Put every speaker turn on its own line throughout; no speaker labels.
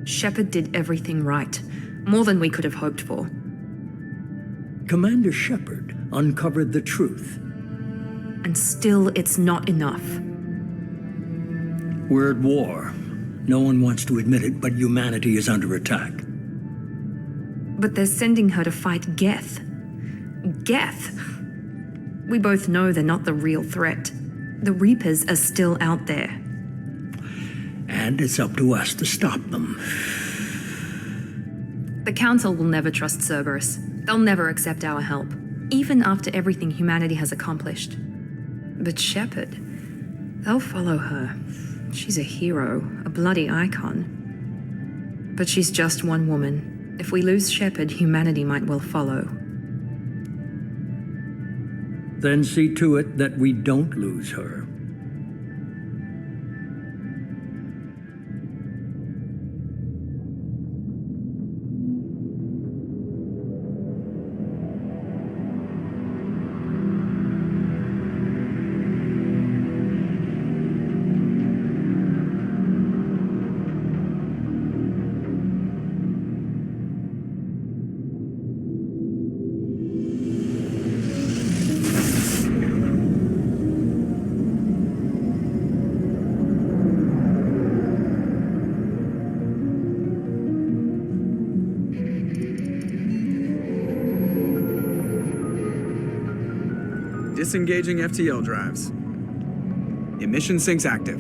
Shepard did everything right. More than we could have hoped for.
Commander Shepard uncovered the truth.
And still, it's not enough.
We're at war. No one wants to admit it, but humanity is under attack.
But they're sending her to fight Geth. Geth! We both know they're not the real threat. The Reapers are still out there.
And it's up to us to stop them.
The Council will never trust Cerberus. They'll never accept our help, even after everything humanity has accomplished. But Shepard, they'll follow her. She's a hero, a bloody icon. But she's just one woman. If we lose Shepard, humanity might well follow.
Then see to it that we don't lose her.
Disengaging FTL drives. Emission sinks active.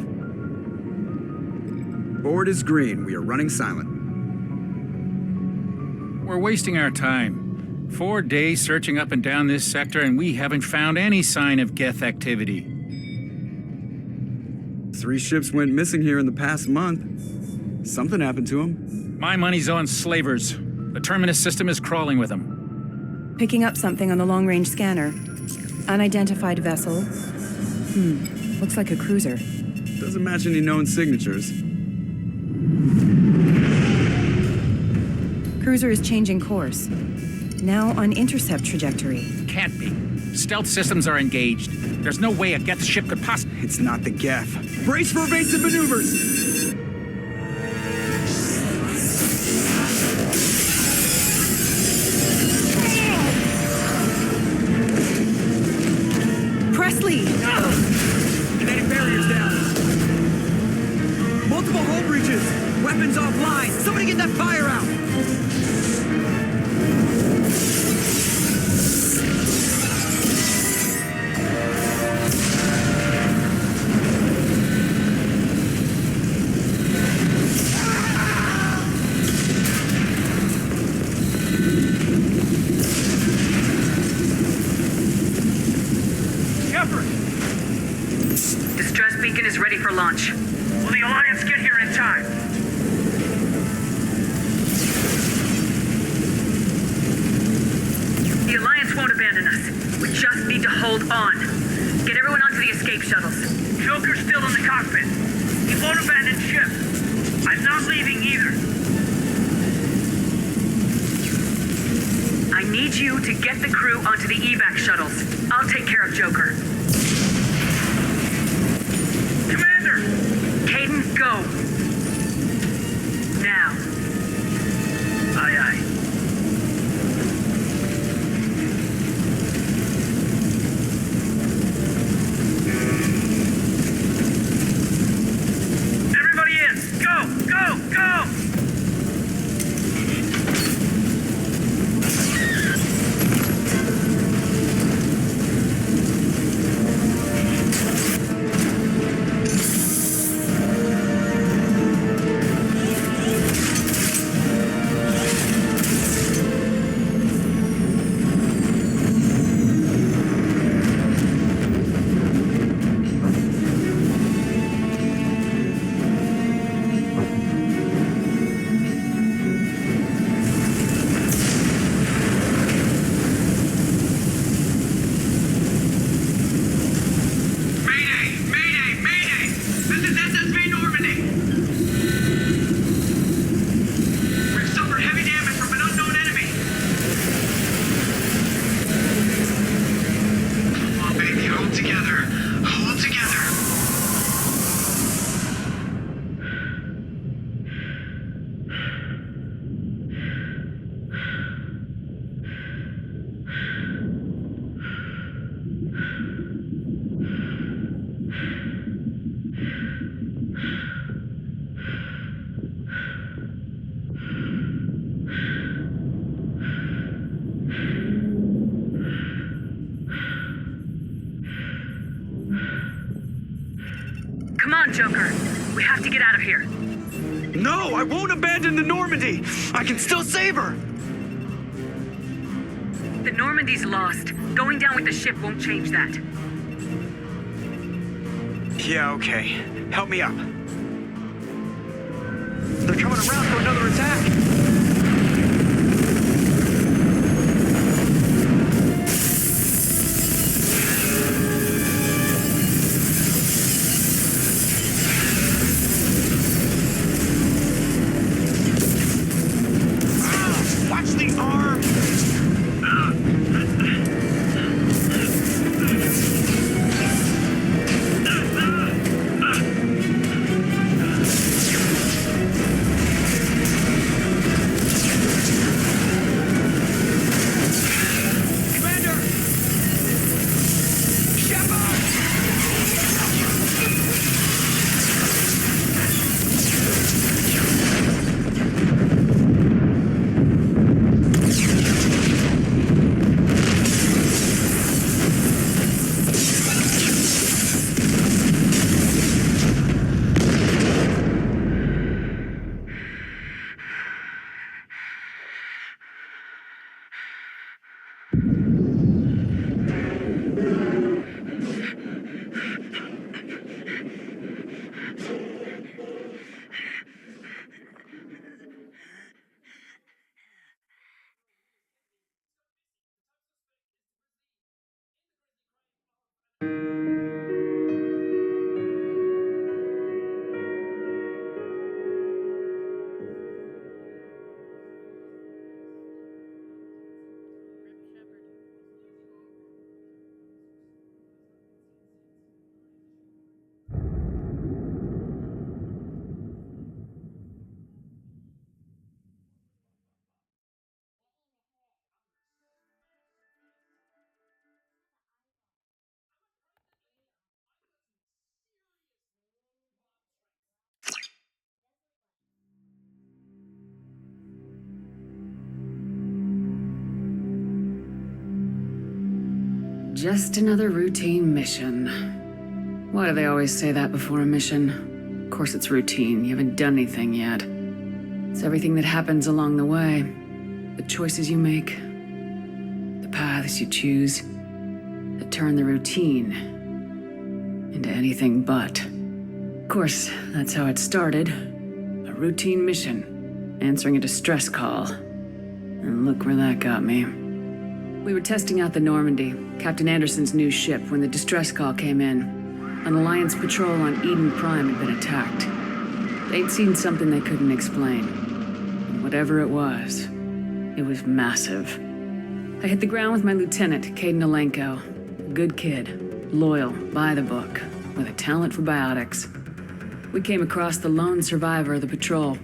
Board is green. We are running silent.
We're wasting our time. 4 days searching up and down this sector, and we haven't found any sign of Geth activity.
3 ships went missing here in the past month. Something happened to them.
My money's on slavers. The Terminus system is crawling with them.
Picking up something on the long-range scanner. Unidentified vessel. Looks like a cruiser.
Doesn't match any known signatures.
Cruiser is changing course. Now on intercept trajectory.
Can't be. Stealth systems are engaged. There's no way a Geth ship could possibly...
It's not the Geth. Brace for evasive maneuvers!
Presley!
Kinetic barriers down. Multiple hull breaches. Weapons offline. Somebody get that fire out.
Distress beacon is ready for launch. Will the Alliance get here in time? The Alliance won't abandon us. We just need to hold on. Get everyone onto the escape shuttles. Joker's still in the cockpit. He won't abandon ship. I'm not leaving either. I need you to get the crew onto the evac shuttles. I'll take care of Joker. Commander! Caden, go! Now. Aye, aye. Everybody in! Go! Go! Go! Come on, Joker. We have to get out of here.
No, I won't abandon the Normandy. I can still save her.
The Normandy's lost. Going down with the ship won't change that.
Yeah, okay. Help me up. They're coming around for another attack. Watch the arm.
Just another routine mission. Why do they always say that before a mission? Of course it's routine, you haven't done anything yet. It's everything that happens along the way. The choices you make, the paths you choose, that turn the routine into anything but. Of course, that's how it started. A routine mission, answering a distress call. And look where that got me. We were testing out the Normandy, Captain Anderson's new ship, when the distress call came in. An Alliance patrol on Eden Prime had been attacked. They'd seen something they couldn't explain. And whatever it was massive. I hit the ground with my lieutenant, Caden Alenko. A good kid, loyal, by the book, with a talent for biotics. We came across the lone survivor of the patrol,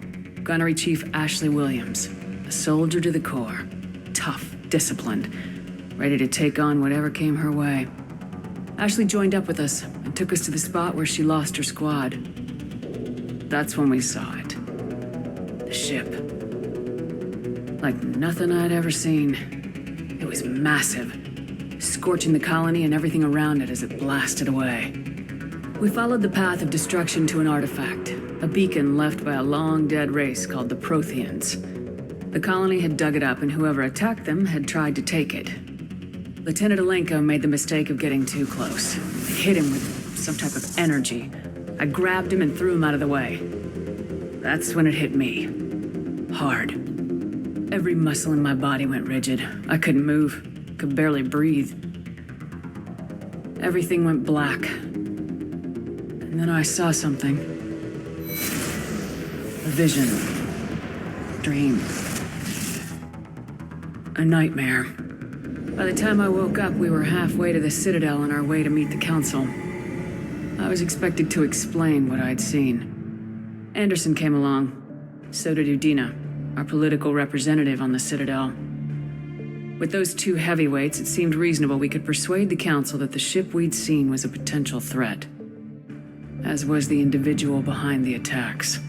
Gunnery Chief Ashley Williams, a soldier to the core, tough, disciplined, ready to take on whatever came her way. Ashley joined up with us and took us to the spot where she lost her squad. That's when we saw it. The ship. Like nothing I'd ever seen. It was massive, scorching the colony and everything around it as it blasted away. We followed the path of destruction to an artifact, a beacon left by a long-dead race called the Protheans. The colony had dug it up, and whoever attacked them had tried to take it. Lieutenant Alenko made the mistake of getting too close. I hit him with some type of energy. I grabbed him and threw him out of the way. That's when it hit me. Hard. Every muscle in my body went rigid. I couldn't move, could barely breathe. Everything went black. And then I saw something. A vision. Dream. A nightmare. By the time I woke up, we were halfway to the Citadel on our way to meet the Council. I was expected to explain what I'd seen. Anderson came along. So did Udina, our political representative on the Citadel. With those two heavyweights, it seemed reasonable we could persuade the Council that the ship we'd seen was a potential threat, as was the individual behind the attacks.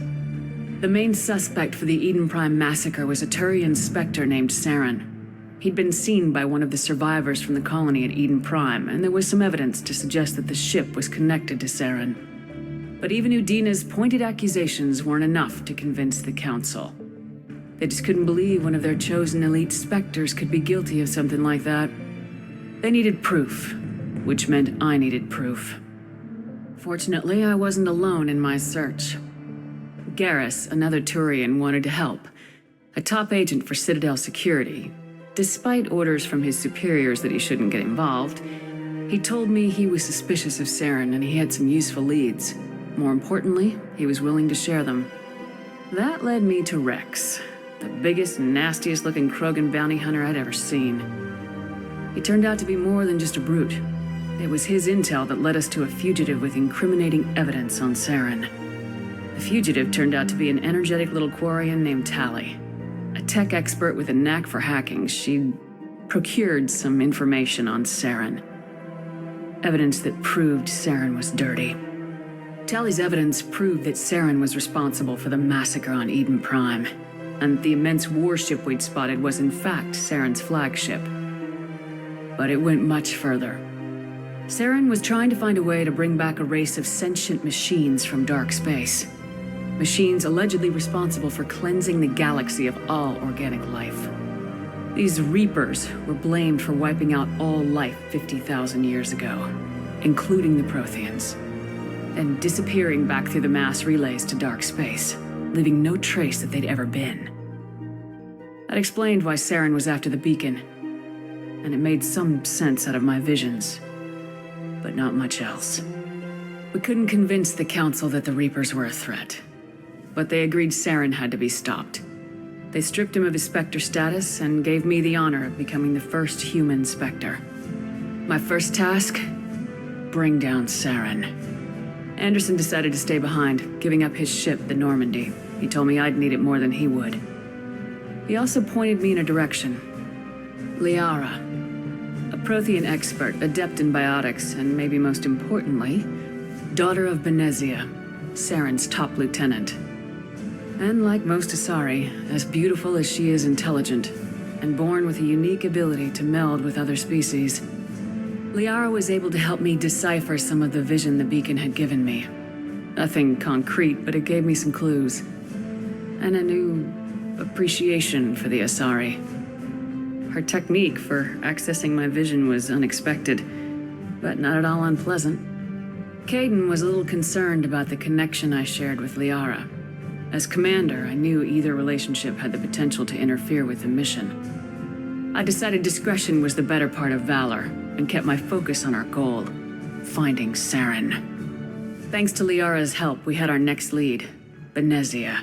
The main suspect for the Eden Prime massacre was a Turian Spectre named Saren. He'd been seen by one of the survivors from the colony at Eden Prime, and there was some evidence to suggest that the ship was connected to Saren. But even Udina's pointed accusations weren't enough to convince the Council. They just couldn't believe one of their chosen elite specters could be guilty of something like that. They needed proof, which meant I needed proof. Fortunately, I wasn't alone in my search. Garrus, another Turian, wanted to help. A top agent for Citadel Security. Despite orders from his superiors that he shouldn't get involved, he told me he was suspicious of Saren and he had some useful leads. More importantly, he was willing to share them. That led me to Rex, the biggest, nastiest looking Krogan bounty hunter I'd ever seen. He turned out to be more than just a brute. It was his intel that led us to a fugitive with incriminating evidence on Saren. The fugitive turned out to be an energetic little Quarian named Tali. A tech expert with a knack for hacking, she'd procured some information on Saren. Evidence that proved Saren was dirty. Tali's evidence proved that Saren was responsible for the massacre on Eden Prime, and the immense warship we'd spotted was in fact Saren's flagship. But it went much further. Saren was trying to find a way to bring back a race of sentient machines from dark space. Machines allegedly responsible for cleansing the galaxy of all organic life. These Reapers were blamed for wiping out all life 50,000 years ago, including the Protheans, and disappearing back through the mass relays to dark space, leaving no trace that they'd ever been. That explained why Saren was after the beacon, and it made some sense out of my visions, but not much else. We couldn't convince the Council that the Reapers were a threat, but they agreed Saren had to be stopped. They stripped him of his Spectre status and gave me the honor of becoming the first human Spectre. My first task? Bring down Saren. Anderson decided to stay behind, giving up his ship, the Normandy. He told me I'd need it more than he would. He also pointed me in a direction. Liara, a Prothean expert, adept in biotics, and maybe most importantly, daughter of Benezia, Saren's top lieutenant. And like most Asari, as beautiful as she is intelligent, and born with a unique ability to meld with other species, Liara was able to help me decipher some of the vision the beacon had given me. Nothing concrete, but it gave me some clues. And a new appreciation for the Asari. Her technique for accessing my vision was unexpected, but not at all unpleasant. Caden was a little concerned about the connection I shared with Liara. As commander, I knew either relationship had the potential to interfere with the mission. I decided discretion was the better part of valor, and kept my focus on our goal, finding Saren. Thanks to Liara's help, we had our next lead, Benezia.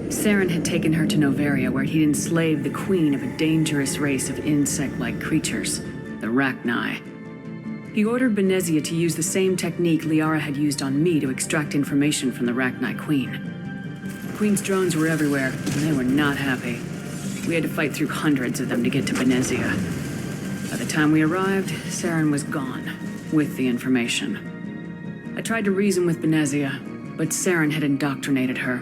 Saren had taken her to Noveria, where he'd enslaved the queen of a dangerous race of insect-like creatures, the Rachni. He ordered Benezia to use the same technique Liara had used on me to extract information from the Rachni queen. The queen's drones were everywhere, and they were not happy. We had to fight through hundreds of them to get to Benezia. By the time we arrived, Saren was gone, with the information. I tried to reason with Benezia, but Saren had indoctrinated her.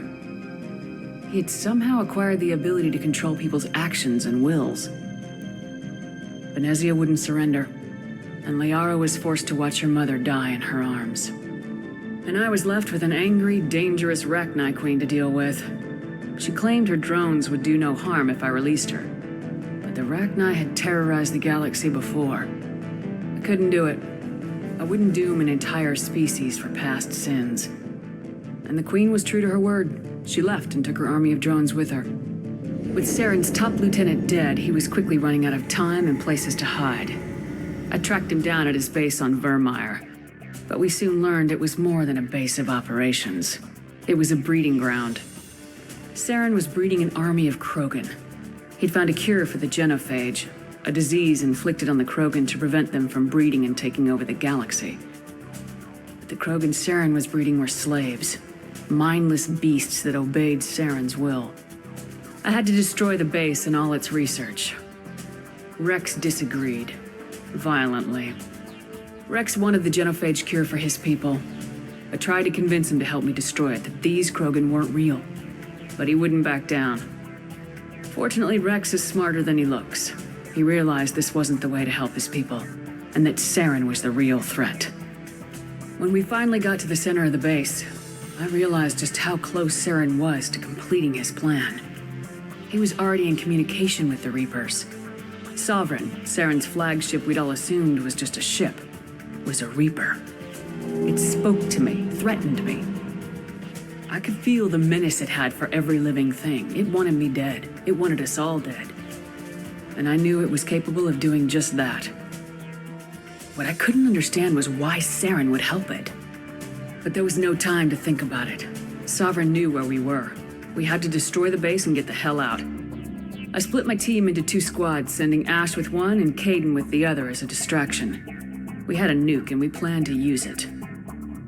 He had somehow acquired the ability to control people's actions and wills. Benezia wouldn't surrender, and Liara was forced to watch her mother die in her arms. And I was left with an angry, dangerous Rachni queen to deal with. She claimed her drones would do no harm if I released her. But the Rachni had terrorized the galaxy before. I couldn't do it. I wouldn't doom an entire species for past sins. And the queen was true to her word. She left and took her army of drones with her. With Saren's top lieutenant dead, he was quickly running out of time and places to hide. I tracked him down at his base on Vermeer, but we soon learned it was more than a base of operations. It was a breeding ground. Saren was breeding an army of Krogan. He'd found a cure for the genophage, a disease inflicted on the Krogan to prevent them from breeding and taking over the galaxy. But the Krogan Saren was breeding were slaves, mindless beasts that obeyed Saren's will. I had to destroy the base and all its research. Rex disagreed, violently. Rex wanted the genophage cure for his people. I tried to convince him to help me destroy it, that these Krogan weren't real. But he wouldn't back down. Fortunately, Rex is smarter than he looks. He realized this wasn't the way to help his people, and that Saren was the real threat. When we finally got to the center of the base, I realized just how close Saren was to completing his plan. He was already in communication with the Reapers. Sovereign, Saren's flagship we'd all assumed was just a ship, was a Reaper. It spoke to me, threatened me. I could feel the menace it had for every living thing. It wanted me dead. It wanted us all dead. And I knew it was capable of doing just that. What I couldn't understand was why Saren would help it. But there was no time to think about it. Sovereign knew where we were. We had to destroy the base and get the hell out. I split my team into 2 squads, sending Ash with one and Caden with the other as a distraction. We had a nuke and we planned to use it.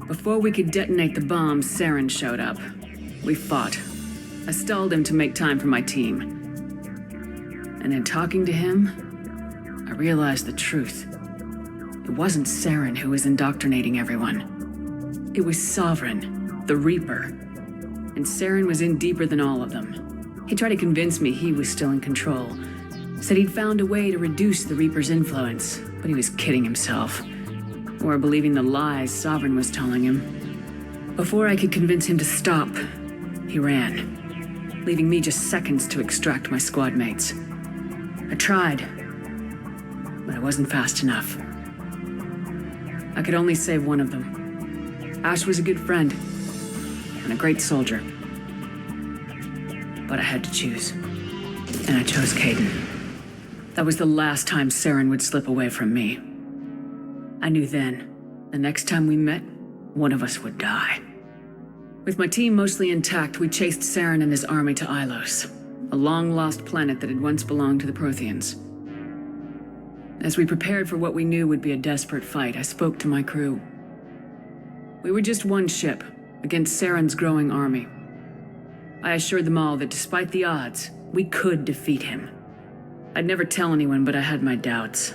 Before we could detonate the bomb, Saren showed up. We fought. I stalled him to make time for my team. And in talking to him, I realized the truth. It wasn't Saren who was indoctrinating everyone. It was Sovereign, the Reaper. And Saren was in deeper than all of them. He tried to convince me he was still in control. Said he'd found a way to reduce the Reaper's influence, but he was kidding himself. Or believing the lies Sovereign was telling him. Before I could convince him to stop, he ran, leaving me just seconds to extract my squad mates. I tried, but I wasn't fast enough. I could only save one of them. Ash was a good friend, and a great soldier. But I had to choose, and I chose Caden. That was the last time Saren would slip away from me. I knew then, the next time we met, one of us would die. With my team mostly intact, we chased Saren and his army to Ilos, a long-lost planet that had once belonged to the Protheans. As we prepared for what we knew would be a desperate fight, I spoke to my crew. We were just one ship, against Saren's growing army. I assured them all that despite the odds, we could defeat him. I'd never tell anyone, but I had my doubts.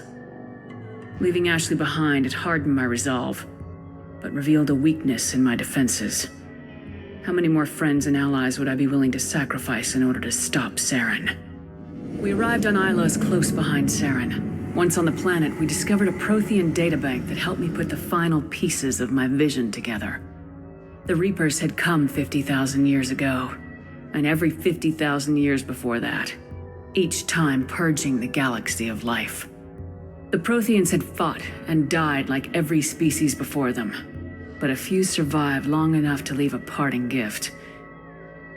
Leaving Ashley behind had hardened my resolve, but revealed a weakness in my defenses. How many more friends and allies would I be willing to sacrifice in order to stop Saren? We arrived on Ilos close behind Saren. Once on the planet, we discovered a Prothean databank that helped me put the final pieces of my vision together. The Reapers had come 50,000 years ago, and every 50,000 years before that, each time purging the galaxy of life. The Protheans had fought and died like every species before them, but a few survived long enough to leave a parting gift.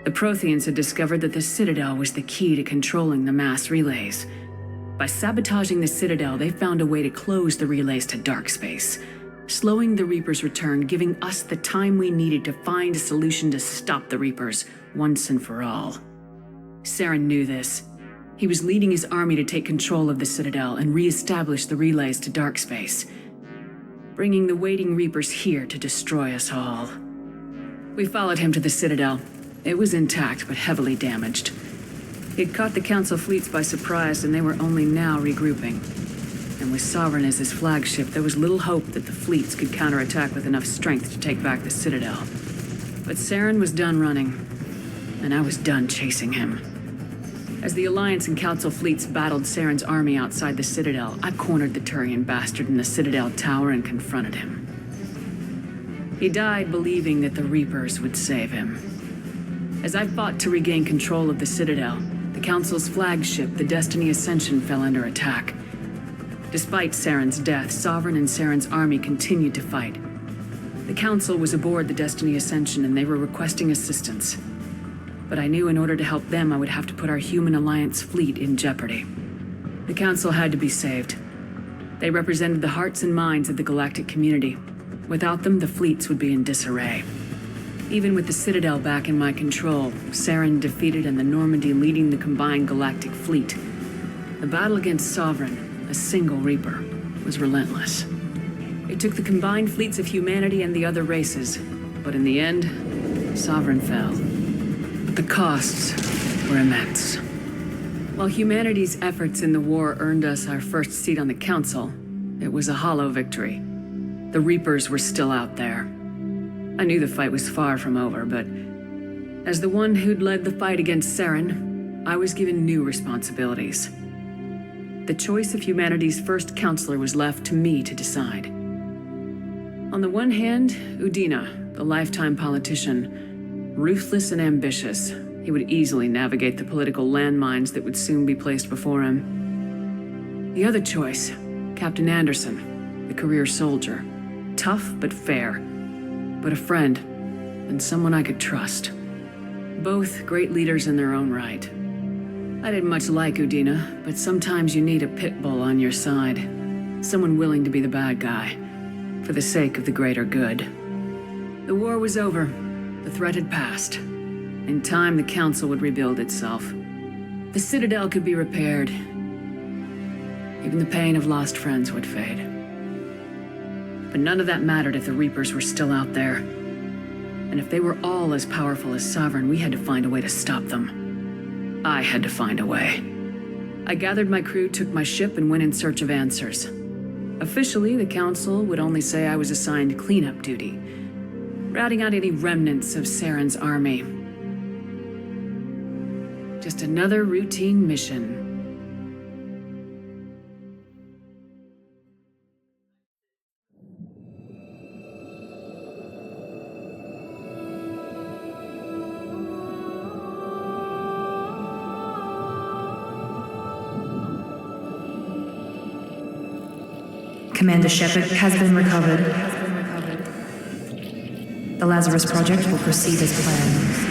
The Protheans had discovered that the Citadel was the key to controlling the mass relays. By sabotaging the Citadel, they found a way to close the relays to dark space, slowing the Reapers' return, giving us the time we needed to find a solution to stop the Reapers once and for all. Saren knew this. He was leading his army to take control of the Citadel and re-establish the relays to dark space, bringing the waiting Reapers here to destroy us all. We followed him to the Citadel. It was intact, but heavily damaged. He'd caught the Council fleets by surprise, and they were only now regrouping. And with Sovereign as his flagship, there was little hope that the fleets could counterattack with enough strength to take back the Citadel. But Saren was done running, and I was done chasing him. As the Alliance and Council fleets battled Saren's army outside the Citadel, I cornered the Turian bastard in the Citadel tower and confronted him. He died believing that the Reapers would save him. As I fought to regain control of the Citadel, the Council's flagship, the Destiny Ascension, fell under attack. Despite Saren's death, Sovereign and Saren's army continued to fight. The Council was aboard the Destiny Ascension and they were requesting assistance. But I knew in order to help them, I would have to put our human Alliance fleet in jeopardy. The Council had to be saved. They represented the hearts and minds of the galactic community. Without them, the fleets would be in disarray. Even with the Citadel back in my control, Saren defeated and the Normandy leading the combined galactic fleet. The battle against Sovereign, a single Reaper, was relentless. It took the combined fleets of humanity and the other races, but in the end, Sovereign fell. The costs were immense. While humanity's efforts in the war earned us our first seat on the Council, it was a hollow victory. The Reapers were still out there. I knew the fight was far from over, but as the one who'd led the fight against Saren, I was given new responsibilities. The choice of humanity's first counselor was left to me to decide. On the one hand, Udina, A lifetime politician, ruthless and ambitious, he would easily navigate the political landmines that would soon be placed before him. The other choice, Captain Anderson, the career soldier. Tough but fair, but a friend, and someone I could trust. Both great leaders in their own right. I didn't much like Udina, but sometimes you need a pit bull on your side. Someone willing to be the bad guy, for the sake of the greater good. The war was over. The threat had passed. In time, the Council would rebuild itself. The Citadel could be repaired. Even the pain of lost friends would fade. But none of that mattered if the Reapers were still out there. And if they were all as powerful as Sovereign, we had to find a way to stop them. I had to find a way. I gathered my crew, took my ship, and went in search of answers. Officially, the Council would only say I was assigned cleanup duty, routing out any remnants of Saren's army. Just another routine mission.
Commander Shepard has been recovered. The Lazarus Project will proceed as planned.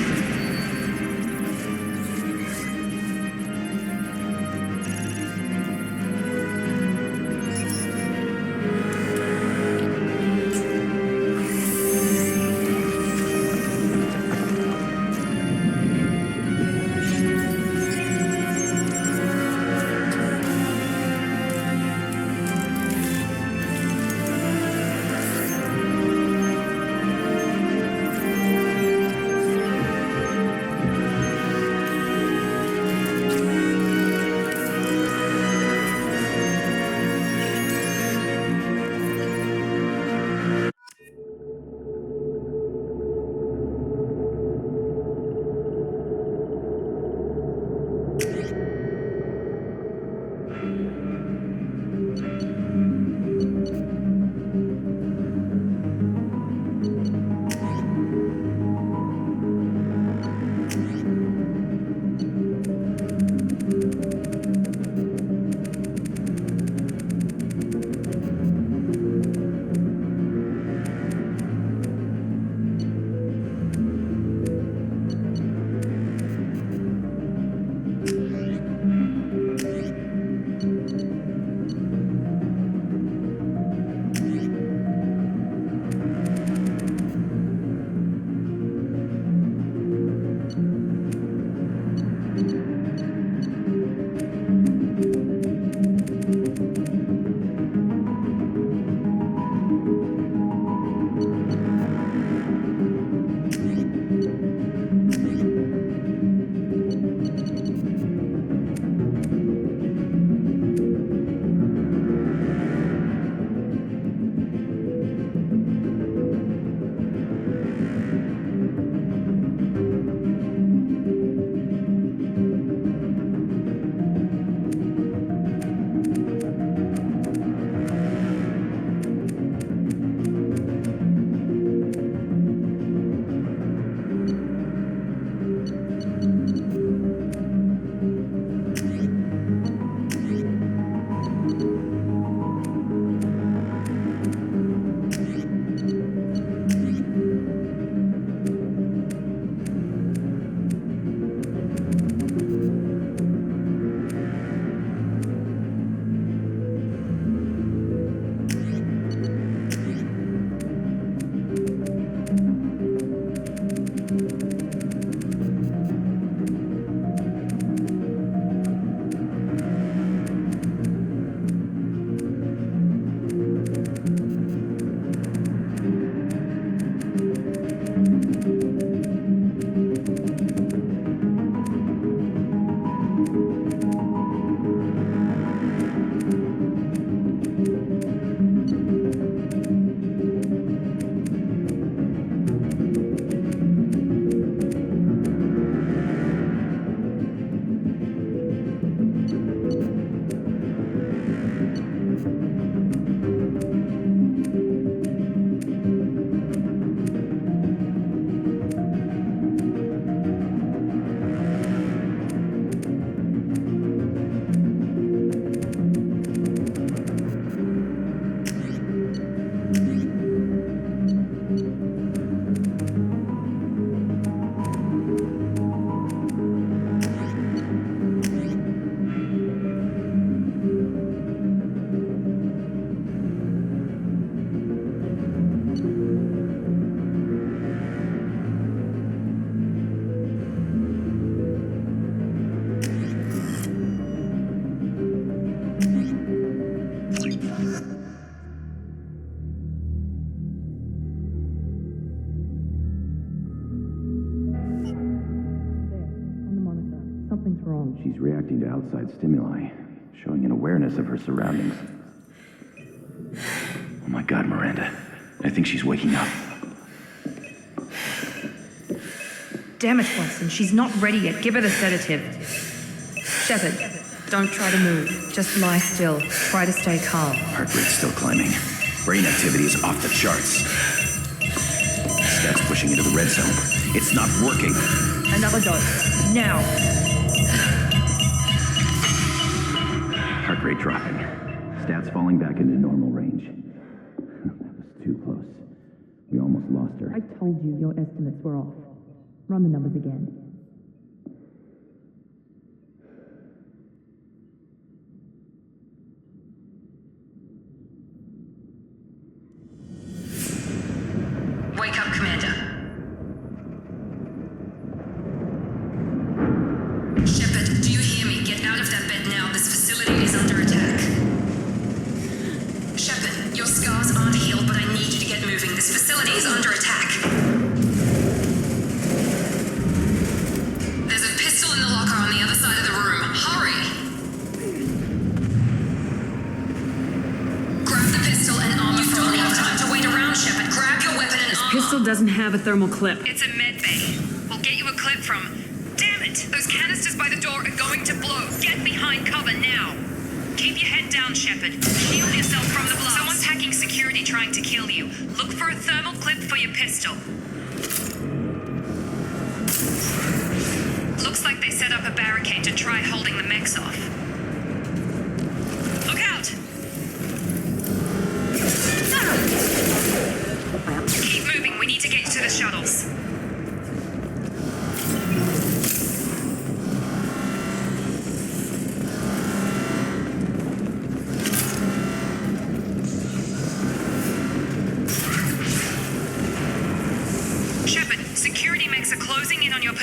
Something's wrong.
She's reacting to outside stimuli, showing an awareness of her surroundings. Oh my God, Miranda. I think she's waking up.
Damn it, Watson. She's not ready yet. Give her the sedative. Shepard, don't try to move. Just lie still. Try to stay calm.
Heart rate's still climbing. Brain activity is off the charts. Stats pushing into the red zone. It's not working.
Another dose. Now.
Heart rate dropping. Stats falling back into normal range. That was too close. We almost lost her.
I told you your estimates were off. Run the numbers again.
Wake up, Commander. Shepard, do you hear me? Get out of that bed now. This facility is under attack. Shepard, your scars aren't healed, but I need you to get moving. This facility is under attack. There's a pistol in the locker on the other side of the room. Hurry! Grab the pistol and armor. You don't have time to wait around, Shepard. Grab your weapon and armor.
Pistol doesn't have a thermal clip.
It's a med bay. We'll get you a clip from... Damn it! Those canisters by the door are going to blow. Get behind cover now. Keep your head down, Shepard. Shield yourself from the blast. Someone's hacking security trying to kill you. Look for a thermal clip for your pistol. Looks like they set up a barricade to try holding the mechs off. Look out! Keep moving. We need to get you to the shuttles. Shepard, security mechs are closing in on your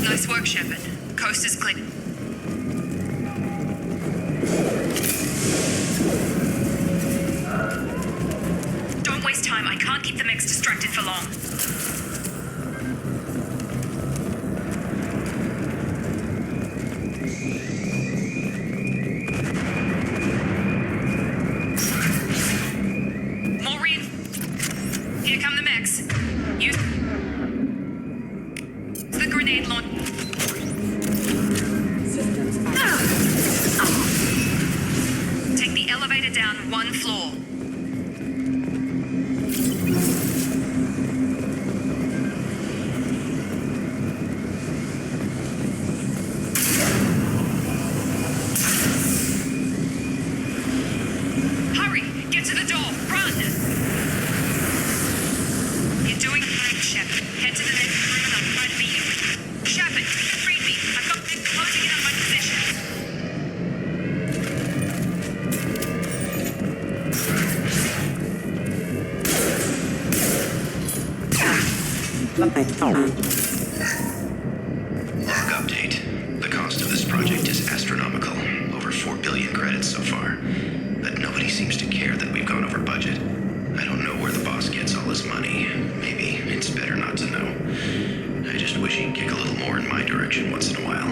Nice work, Shepard. Coast is clear. Don't waste time. I can't keep the mechs distracted for long. Maureen, here come the mechs. Use the grenade launch. Take the elevator down one floor. Hurry! Get to the door! Run! You're doing great, Shepard. Head to the next room and I'll try to meet you. Shepard, read me. I've got men closing in on my position.
Log update. The cost of this project is astronomical. Over 4 billion credits so far. But nobody seems to care that we've gone over budget. I don't know where the boss gets all his money. Maybe it's better not to know. I just wish he'd kick a little more in my direction once in a while.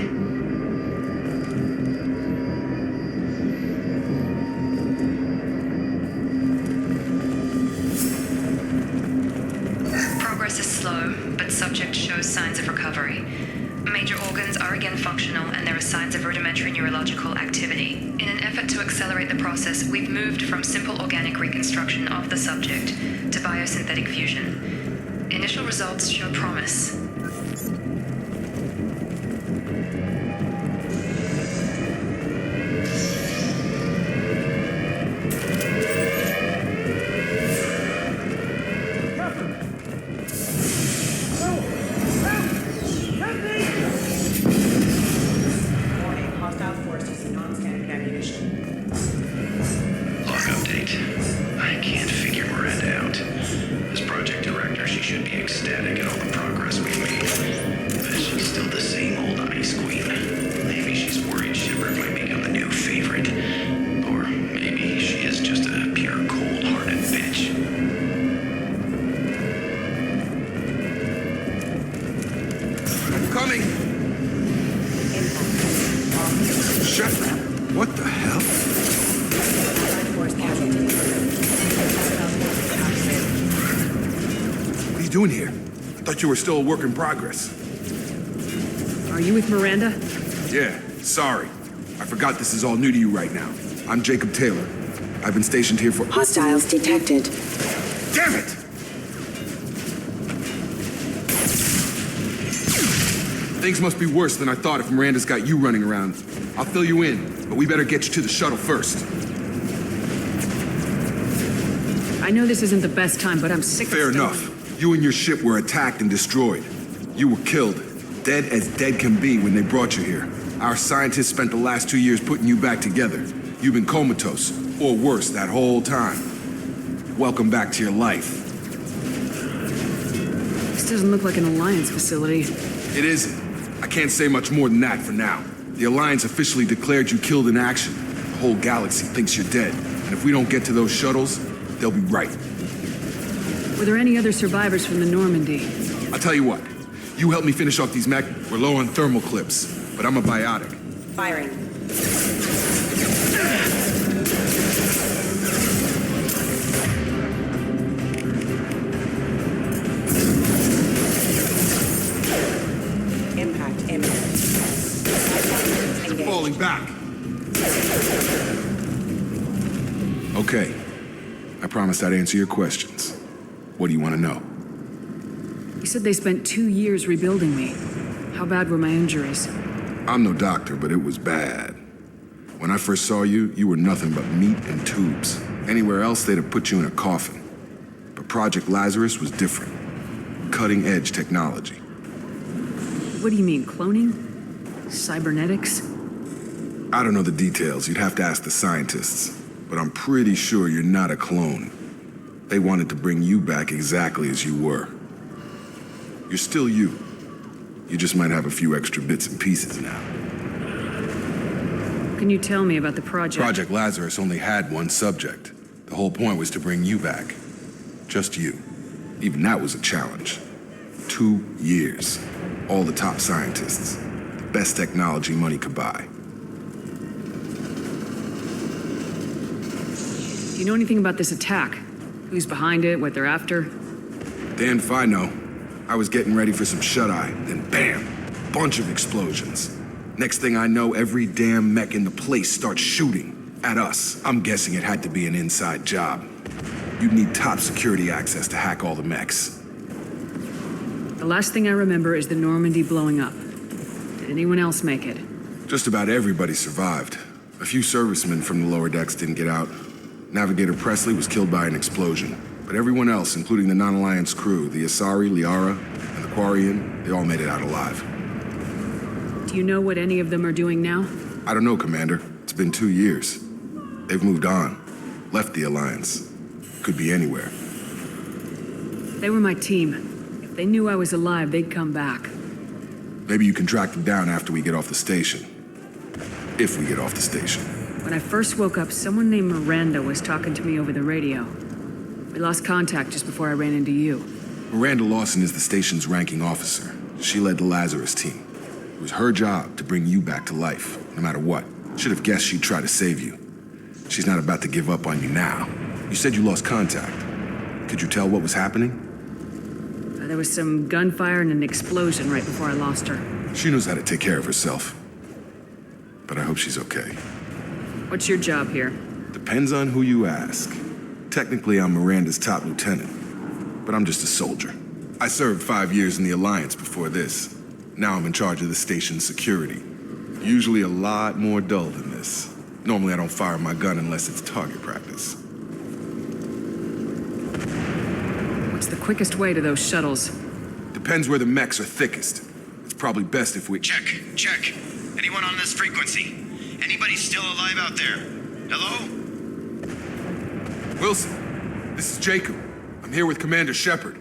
Progress is slow, but subject shows signs of recovery. Major organs are again functional, and there are signs of rudimentary neurological activity. In an effort to accelerate the process, we've moved from simple organic reconstruction of the subject to biosynthetic fusion. Initial results show promise.
Hostile forces, non-standard ammunition. Shut up. What the hell? What are you doing here? I thought you were still a work in progress.
Are you with Miranda?
Yeah, sorry. I forgot this is all new to you right now. I'm Jacob Taylor. I've been stationed here for—
Hostiles detected.
Damn it! Things must be worse than I thought if Miranda's got you running around. I'll fill you in, but we better get you to the shuttle first.
I know this isn't the best time, but I'm sick of
Fair
staying.
enough. You and your ship were attacked and destroyed. You were killed, dead as dead can be when they brought you here. Our scientists spent the last 2 years putting you back together. You've been comatose, or worse, that whole time. Welcome back to your life.
This doesn't look like an Alliance facility.
It isn't. I can't say much more than that for now. The Alliance officially declared you killed in action. The whole galaxy thinks you're dead. And if we don't get to those shuttles, they'll be right.
Were there any other survivors from the Normandy?
I'll tell you what. You help me finish off these mech. We're low on thermal clips, but I'm a biotic.
Firing. Impact imminent.
Falling back. Okay. I promised I'd answer your questions. What do you want to know?
You said they spent 2 years rebuilding me. How bad were my injuries?
I'm no doctor, but it was bad. When I first saw you, you were nothing but meat and tubes. Anywhere else, they'd have put you in a coffin. But Project Lazarus was different. Cutting-edge technology.
What do you mean, cloning? Cybernetics?
I don't know the details. You'd have to ask the scientists. But I'm pretty sure you're not a clone. They wanted to bring you back exactly as you were. You're still you. You just might have a few extra bits and pieces now.
Can you tell me about the project?
Project Lazarus only had one subject. The whole point was to bring you back. Just you. Even that was a challenge. 2 years. All the top scientists. The best technology money could buy.
Do you know anything about this attack? Who's behind it, what they're after?
Damn if I know. I was getting ready for some shut-eye, then bam! Bunch of explosions. Next thing I know, every damn mech in the place starts shooting at us. I'm guessing it had to be an inside job. You'd need top security access to hack all the mechs.
The last thing I remember is the Normandy blowing up. Did anyone else make it?
Just about everybody survived. A few servicemen from the lower decks didn't get out. Navigator Presley was killed by an explosion. But everyone else, including the non-Alliance crew, the Asari, Liara, and the Quarian, they all made it out alive.
Do you know what any of them are doing now?
I don't know, Commander. It's been 2 years. They've moved on. Left the Alliance. Could be anywhere.
They were my team. If they knew I was alive, they'd come back.
Maybe you can track them down after we get off the station. If we get off the station.
When I first woke up, someone named Miranda was talking to me over the radio. We lost contact just before I ran into you.
Miranda Lawson is the station's ranking officer. She led the Lazarus team. It was her job to bring you back to life, no matter what. Should have guessed she'd try to save you. She's not about to give up on you now. You said you lost contact. Could you tell what was happening?
There was some gunfire and an explosion right before I lost her.
She knows how to take care of herself. But I hope she's okay.
What's your job here?
Depends on who you ask. Technically, I'm Miranda's top lieutenant, but I'm just a soldier. I served 5 years in the Alliance before this. Now I'm in charge of the station's security. Usually a lot more dull than this. Normally I don't fire my gun unless it's target practice.
What's the quickest way to those shuttles?
Depends where the mechs are thickest. It's probably best if we—
Check. Anyone on this frequency? Anybody still alive out there? Hello?
Wilson, this is Jacob. I'm here with Commander Shepard.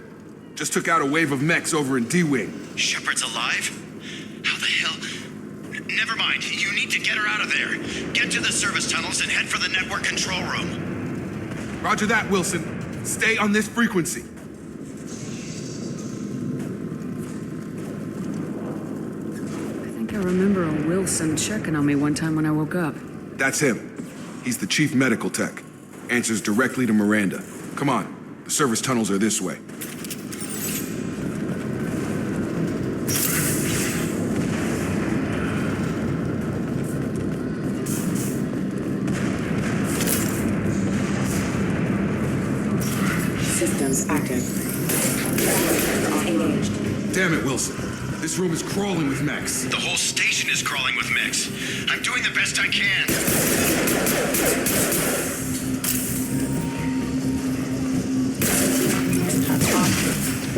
Just took out a wave of mechs over in D-Wing.
Shepard's alive? How the hell? Never mind. You need to get her out of there. Get to the service tunnels and head for the network control room.
Roger that, Wilson. Stay on this frequency.
I think I
remember a Wilson checking on me one time when I woke up.
That's him. He's the chief medical tech. Answers directly to Miranda. Come on, the service tunnels are this way.
Systems active. Engaged.
Damn it, Wilson. This room is crawling with mechs.
The whole station is crawling with mechs. I'm doing the best I can.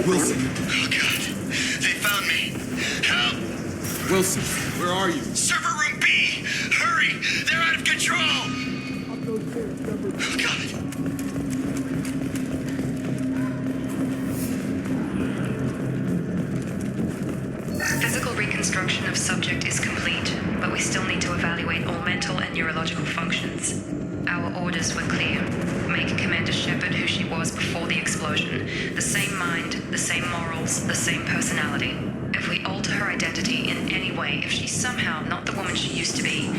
Wilson.
Oh, God. They found me. Help!
Wilson, where are you?
Server room B! Hurry! They're out of control! Oh, God.
Physical reconstruction of subject is complete, but we still need to evaluate all mental and neurological functions. Our orders were clear. Make Commander Shepard who she was before the explosion. The same mind, the same morals, the same personality. If we alter her identity in any way, if she's somehow not the woman she used to be,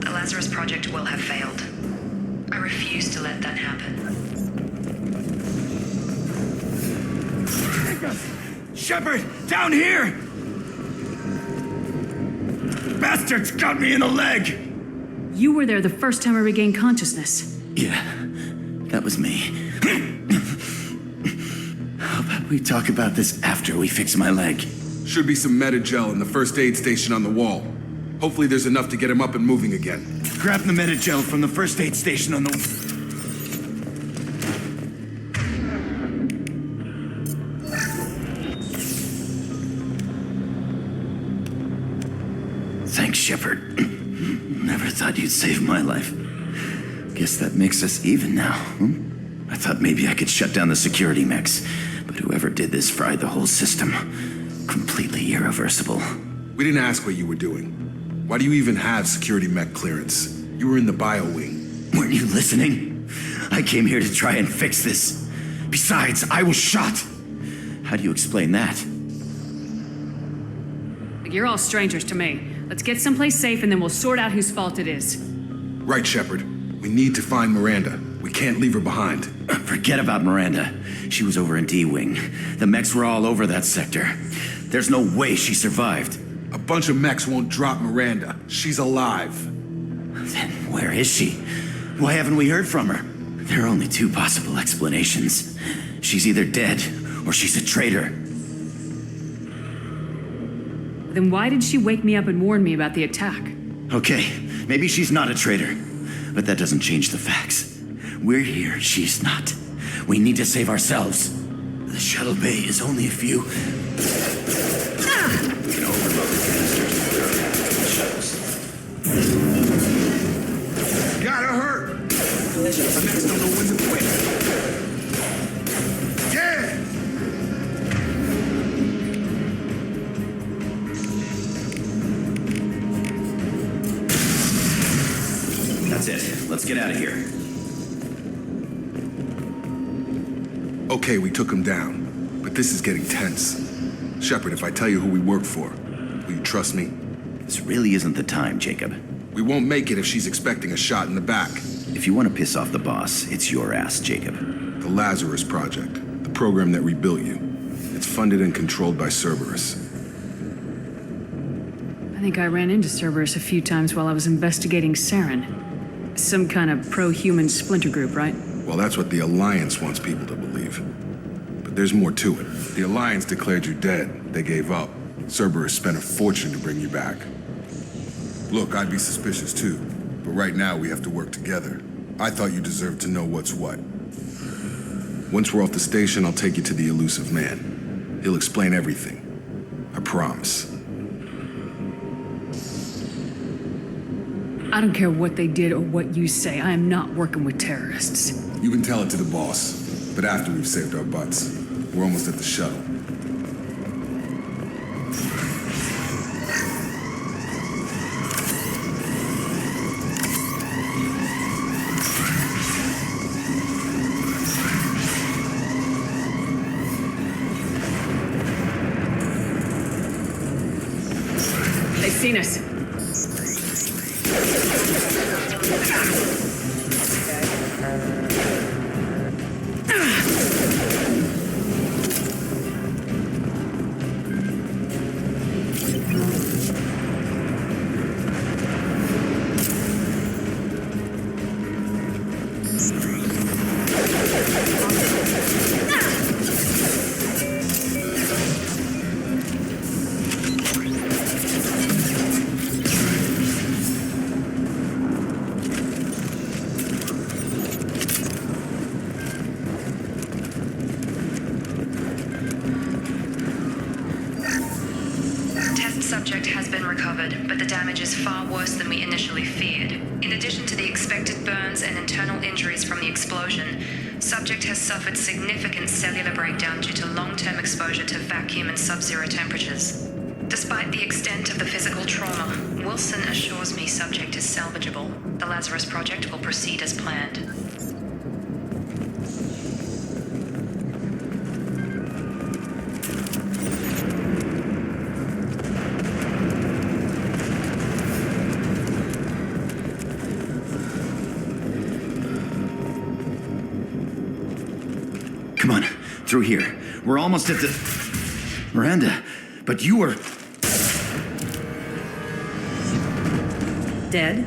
the Lazarus Project will have failed. I refuse to let that happen.
Shepard, down here! Bastards got me in the leg!
You were there the first time I regained consciousness.
Yeah, that was me. How about we talk about this after we fix my leg?
Should be some Metagel in the first aid station on the wall. Hopefully there's enough to get him up and moving again.
Grab the Metagel from the first aid station on the... Thanks, Shepard. Never thought you'd save my life. Guess that makes us even now, I thought maybe I could shut down the security mechs, but whoever did this fried the whole system. Completely irreversible.
We didn't ask what you were doing. Why do you even have security mech clearance? You were in the bio wing.
Weren't you listening? I came here to try and fix this. Besides, I was shot. How do you explain that?
You're all strangers to me. Let's get someplace safe and then we'll sort out whose fault it is.
Right, Shepard. We need to find Miranda. We can't leave her behind.
Forget about Miranda. She was over in D-Wing. The mechs were all over that sector. There's no way she survived.
A bunch of mechs won't drop Miranda. She's alive.
Then where is she? Why haven't we heard from her? There are only two possible explanations. She's either dead or she's a traitor.
Then why did she wake me up and warn me about the attack?
Okay, maybe she's not a traitor, but that doesn't change the facts. We're here, she's not. We need to save ourselves. The shuttle bay is only a few... We can overload the canisters.
Gotta hurt! The mechs don't know when to quit. Yeah!
That's it. Let's get out of here.
Okay, we took him down, but this is getting tense. Shepard, if I tell you who we work for, will you trust me?
This really isn't the time, Jacob.
We won't make it if she's expecting a shot in the back.
If you want to piss off the boss, it's your ass, Jacob.
The Lazarus Project, the program that rebuilt you. It's funded and controlled by Cerberus.
I think I ran into Cerberus a few times while I was investigating Saren. Some kind of pro-human splinter group, right?
Well, that's what the Alliance wants people to believe. But there's more to it. The Alliance declared you dead. They gave up. Cerberus spent a fortune to bring you back. Look, I'd be suspicious too. But right now, we have to work together. I thought you deserved to know what's what. Once we're off the station, I'll take you to the elusive man. He'll explain everything. I promise.
I don't care what they did or what you say. I am not working with terrorists.
You can tell it to the boss. But after we've saved our butts. We're almost at the shuttle.
They seem between us.
Subject has been recovered, but the damage is far worse than we initially feared. In addition to the expected burns and internal injuries from the explosion, subject has suffered significant cellular breakdown due to long-term exposure to vacuum and sub-zero temperatures. Despite the extent of the physical trauma, Wilson assures me subject is salvageable. The Lazarus Project will proceed as planned.
Come on, through here. We're almost at the... Miranda, but you were...
Dead?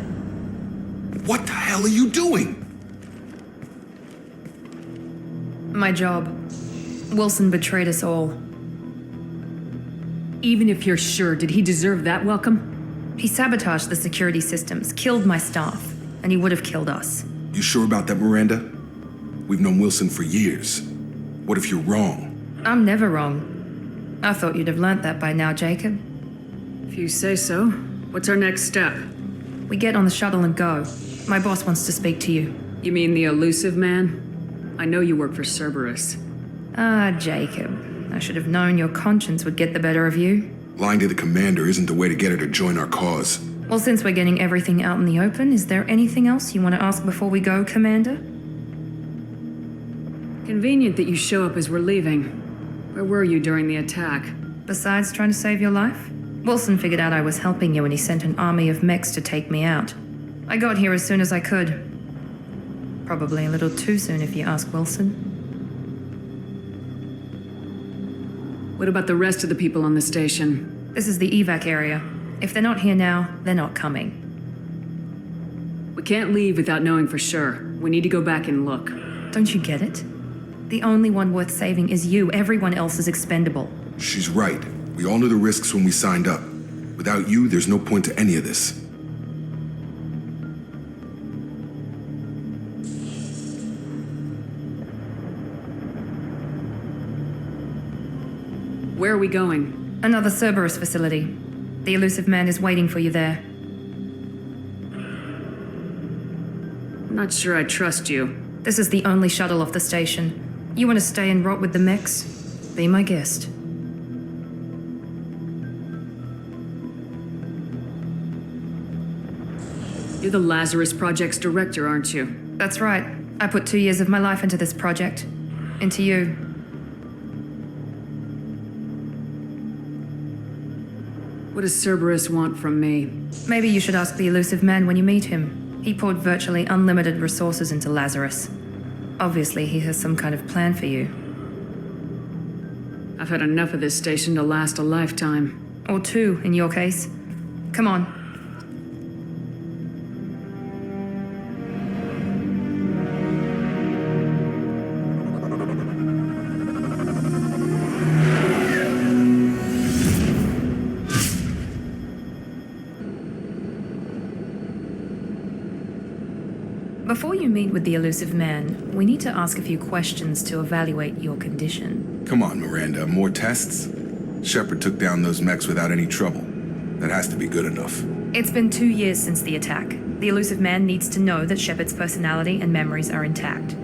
What the hell are you doing?
My job. Wilson betrayed us all.
Even if you're sure, did he deserve that welcome?
He sabotaged the security systems, killed my staff, and he would have killed us.
You sure about that, Miranda? We've known Wilson for years. What if you're wrong?
I'm never wrong. I thought you'd have learnt that by now, Jacob.
If you say so. What's our next step?
We get on the shuttle and go. My boss wants to speak to you.
You mean the elusive man? I know you work for Cerberus.
Ah, Jacob. I should have known your conscience would get the better of you.
Lying to the commander isn't the way to get her to join our cause.
Well, since we're getting everything out in the open, is there anything else you want to ask before we go, Commander?
Convenient that you show up as we're leaving. Where were you during the attack?
Besides trying to save your life? Wilson figured out I was helping you and he sent an army of mechs to take me out. I got here as soon as I could. Probably a little too soon if you ask Wilson.
What about the rest of the people on the station?
This is the evac area. If they're not here now, they're not coming.
We can't leave without knowing for sure. We need to go back and look.
Don't you get it? The only one worth saving is you. Everyone else is expendable.
She's right. We all knew the risks when we signed up. Without you, there's no point to any of this.
Where are we going?
Another Cerberus facility. The elusive man is waiting for you there.
I'm not sure I trust you.
This is the only shuttle off the station. You want to stay and rot with the mechs? Be my guest.
You're the Lazarus Project's director, aren't you?
That's right. I put 2 years of my life into this project. Into you.
What does Cerberus want from me?
Maybe you should ask the elusive man when you meet him. He poured virtually unlimited resources into Lazarus. Obviously, he has some kind of plan for you.
I've had enough of this station to last a lifetime.
Or 2, in your case. Come on. Before you meet with the elusive man, we need to ask a few questions to evaluate your condition.
Come on, Miranda, more tests? Shepard took down those mechs without any trouble. That has to be good enough.
It's been 2 years since the attack. The elusive man needs to know that Shepard's personality and memories are intact.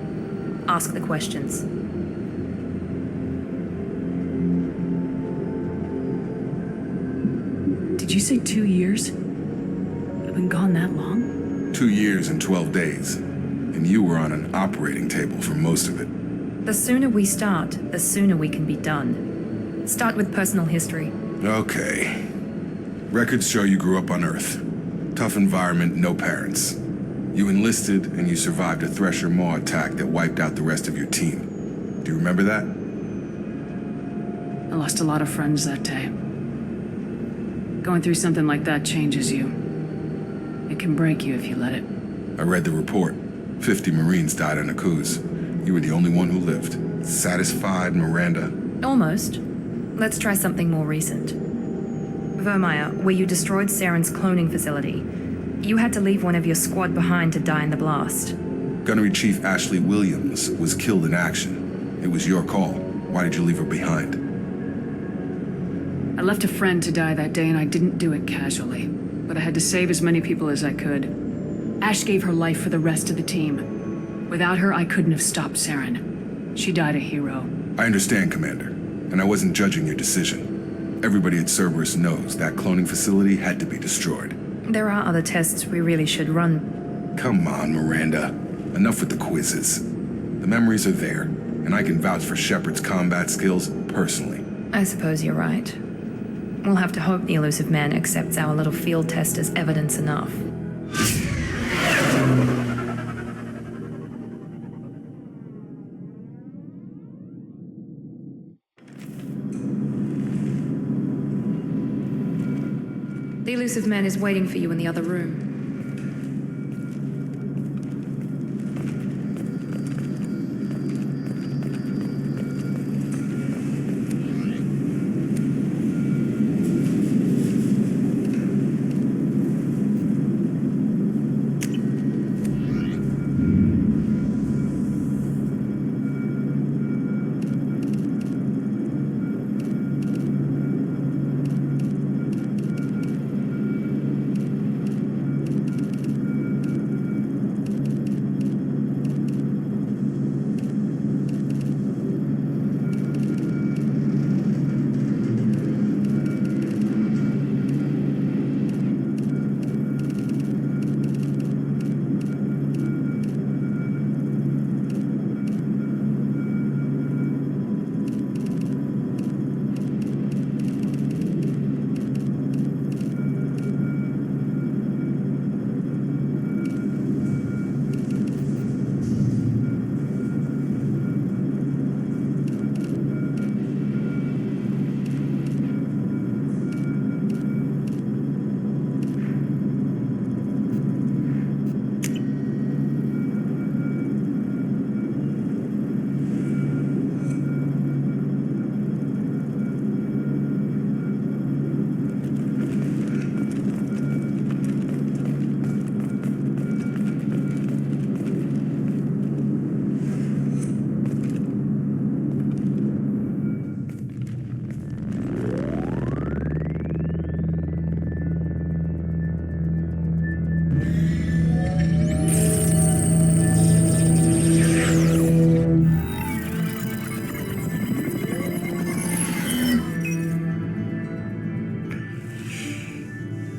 Ask the questions.
Did you say 2 years? I've been gone that long?
2 years and 12 days. And you were on an operating table for most of it.
The sooner we start, the sooner we can be done. Start with personal history.
Okay. Records show you grew up on Earth. Tough environment, no parents. You enlisted and you survived a Thresher Maw attack that wiped out the rest of your team. Do you remember that?
I lost a lot of friends that day. Going through something like that changes you. It can break you if you let it.
I read the report. 50 Marines died on a cruise. You were the only one who lived. Satisfied, Miranda?
Almost. Let's try something more recent. Vermeer, where you destroyed Saren's cloning facility. You had to leave one of your squad behind to die in the blast.
Gunnery Chief Ashley Williams was killed in action. It was your call. Why did you leave her behind?
I left a friend to die that day and I didn't do it casually. But I had to save as many people as I could. Ash gave her life for the rest of the team. Without her, I couldn't have stopped Saren. She died a hero.
I understand, Commander. And I wasn't judging your decision. Everybody at Cerberus knows that cloning facility had to be destroyed.
There are other tests we really should run.
Come on, Miranda. Enough with the quizzes. The memories are there, and I can vouch for Shepard's combat skills personally.
I suppose you're right. We'll have to hope the elusive man accepts our little field test as evidence enough. The elusive man is waiting for you in the other room.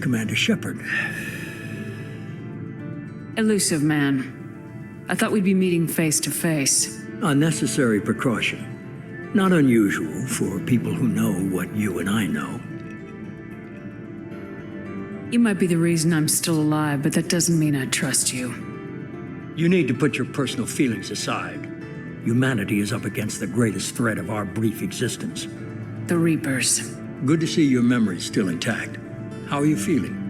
Commander Shepard.
Elusive man. I thought we'd be meeting face to face.
Unnecessary precaution. Not unusual for people who know what you and I know.
You might be the reason I'm still alive, but that doesn't mean I trust you.
You need to put your personal feelings aside. Humanity is up against the greatest threat of our brief existence.
The Reapers.
Good to see your memory's still intact. How are you feeling?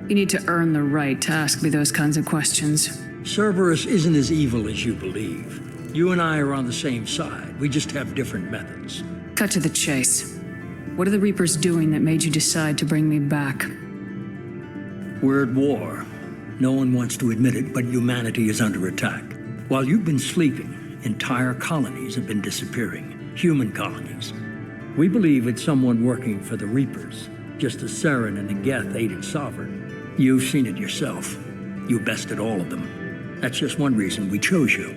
You need to earn the right to ask me those kinds of questions.
Cerberus isn't as evil as you believe. You and I are on the same side. We just have different methods.
Cut to the chase. What are the Reapers doing that made you decide to bring me back?
We're at war. No one wants to admit it, but humanity is under attack. While you've been sleeping, entire colonies have been disappearing. Human colonies. We believe it's someone working for the Reapers, just as Saren and the Geth aided Sovereign. You've seen it yourself. You bested all of them. That's just one reason we chose you.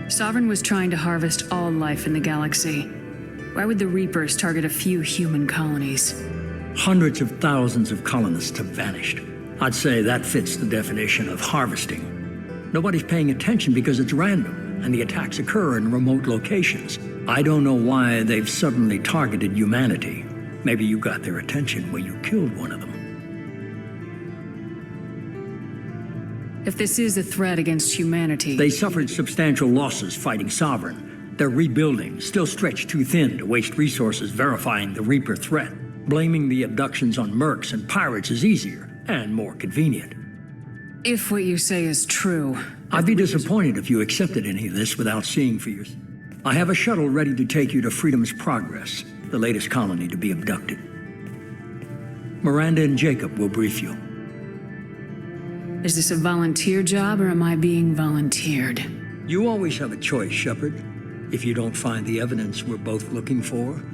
Sovereign was trying to harvest all life in the galaxy. Why would the Reapers target a few human colonies?
Hundreds of thousands of colonists have vanished. I'd say that fits the definition of harvesting. Nobody's paying attention because it's random. and the attacks occur in remote locations. I don't know why they've suddenly targeted humanity. Maybe you got their attention when you killed one of them.
If this is a threat against humanity...
They suffered substantial losses fighting Sovereign. They're rebuilding, still stretched too thin to waste resources verifying the Reaper threat. Blaming the abductions on mercs and pirates is easier and more convenient.
If what you say is true...
I'd be disappointed if you accepted any of this without seeing for yourself. I have a shuttle ready to take you to Freedom's Progress, the latest colony to be abducted. Miranda and Jacob will brief you.
Is this a volunteer job, or am I being volunteered?
You always have a choice, Shepard. If you don't find the evidence we're both looking for,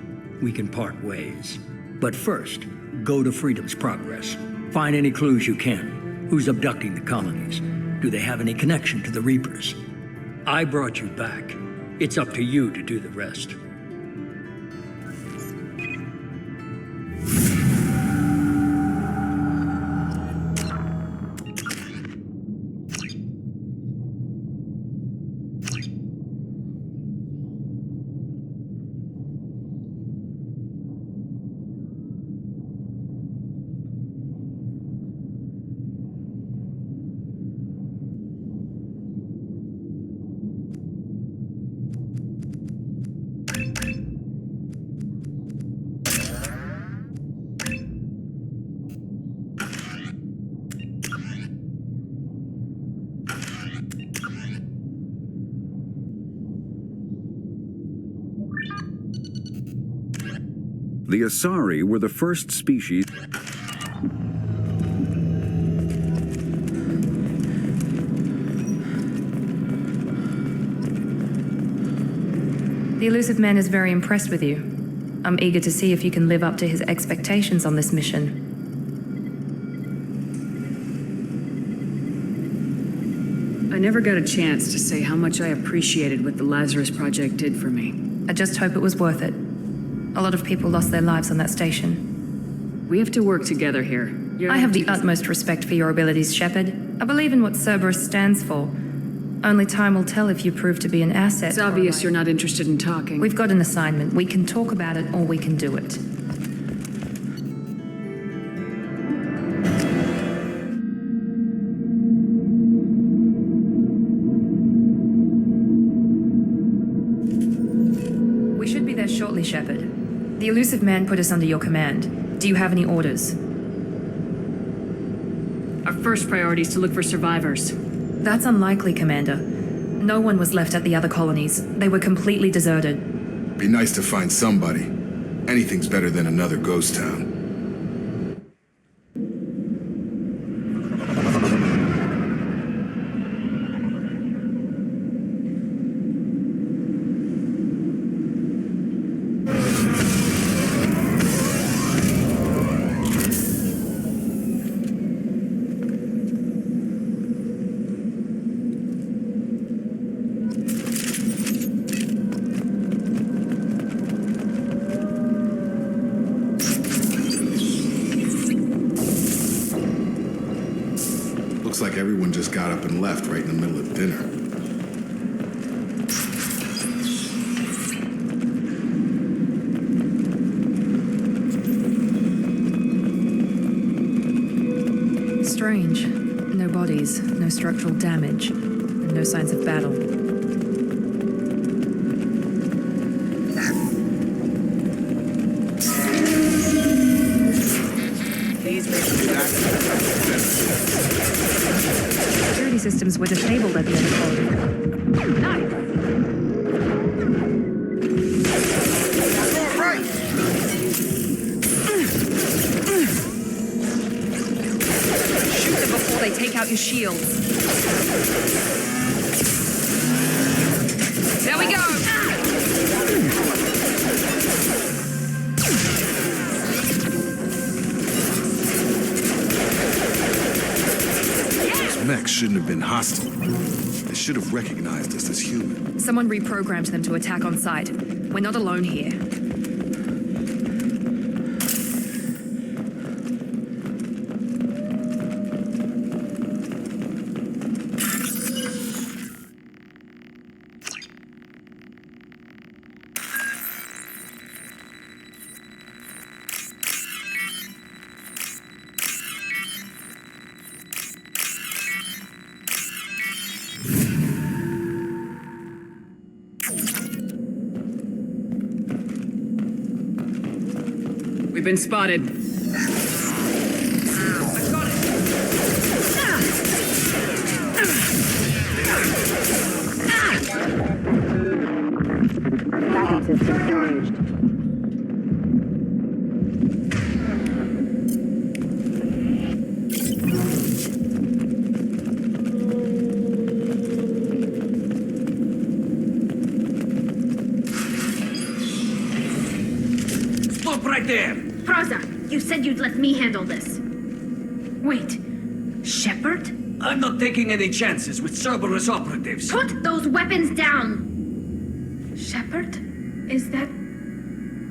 we can part ways. But first, go to Freedom's Progress. Find any clues you can. Who's abducting the colonies? Do they have any connection to the Reapers? I brought you back. It's up to you to do the rest.
The Asari were the first species.
The elusive man is very impressed with you. I'm eager to see if you can live up to his expectations on this mission.
I never got a chance to say how much I appreciated what the Lazarus Project did for me.
I just hope it was worth it. A lot of people lost their lives on that station.
We have to work together here.
I have the utmost respect for your abilities, Shepard. I believe in what Cerberus stands for. Only time will tell if you prove to be an asset.
It's obvious you're not interested in talking.
We've got an assignment. We can talk about it or we can do it. We should be there shortly, Shepard. The elusive man put us under your command. Do you have any orders?
Our first priority is to look for survivors.
That's unlikely, Commander. No one was left at the other colonies. They were completely deserted.
Be nice to find somebody. Anything's better than another ghost town. Looks like everyone just got up and left right in the middle of dinner.
Strange. No bodies, no structural damage, and no signs of battle. Security systems were disabled at the end of colony. Nice! Shoot them before they take out your shields. There we go!
Those mechs shouldn't have been hostile. They should have recognized us as human.
Someone reprogrammed them to attack on sight. We're not alone here.
We've been spotted.
Backup system engaged.
Stop right there!
Praza, you said you'd let me handle this. Wait, Shepard?
I'm not taking any chances with Cerberus operatives.
Put those weapons down! Shepard? Is that...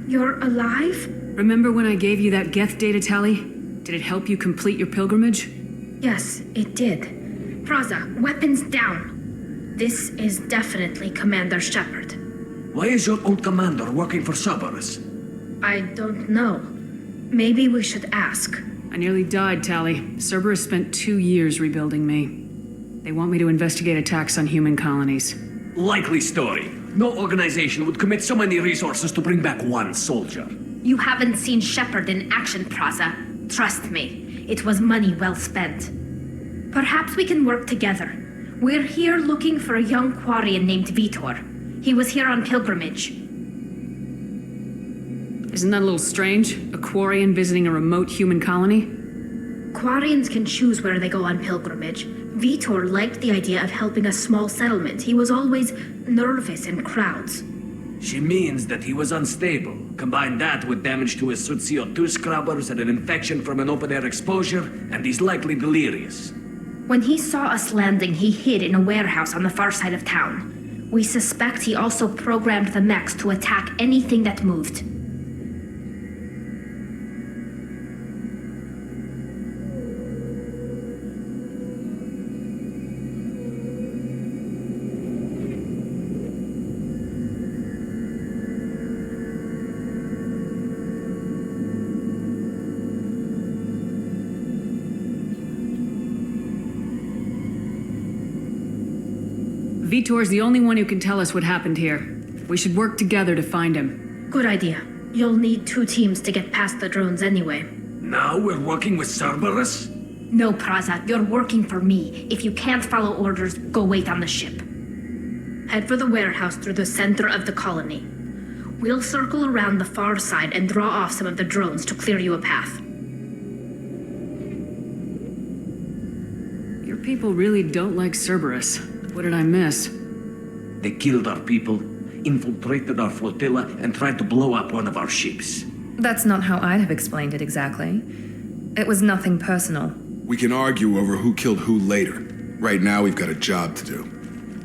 you're alive?
Remember when I gave you that Geth data tally? Did it help you complete your pilgrimage?
Yes, it did. Praza, weapons down. This is definitely Commander Shepard.
Why is your old commander working for Cerberus?
I don't know. Maybe we should ask.
I nearly died, Tally. Cerberus spent 2 years rebuilding me. They want me to investigate attacks on human colonies.
Likely story. No organization would commit so many resources to bring back one soldier.
You haven't seen Shepard in action, Praza. Trust me, it was money well spent. Perhaps we can work together. We're here looking for a young Quarian named Vitor. He was here on pilgrimage.
Isn't that a little strange? A Quarian visiting a remote human colony?
Quarians can choose where they go on pilgrimage. Vitor liked the idea of helping a small settlement. He was always nervous in crowds.
She means that he was unstable. Combine that with damage to his suit CO2 scrubbers and an infection from an open-air exposure, and he's likely delirious.
When he saw us landing, he hid in a warehouse on the far side of town. We suspect he also programmed the mechs to attack anything that moved.
Vitor's the only one who can tell us what happened here. We should work together to find him.
Good idea. You'll need 2 teams to get past the drones anyway.
Now we're working with Cerberus?
No, Praza, you're working for me. If you can't follow orders, go wait on the ship. Head for the warehouse through the center of the colony. We'll circle around the far side and draw off some of the drones to clear you a path.
Your people really don't like Cerberus. What did I miss?
They killed our people, infiltrated our flotilla, and tried to blow up one of our ships.
That's not how I'd have explained it exactly. It was nothing personal.
We can argue over who killed who later. Right now, we've got a job to do.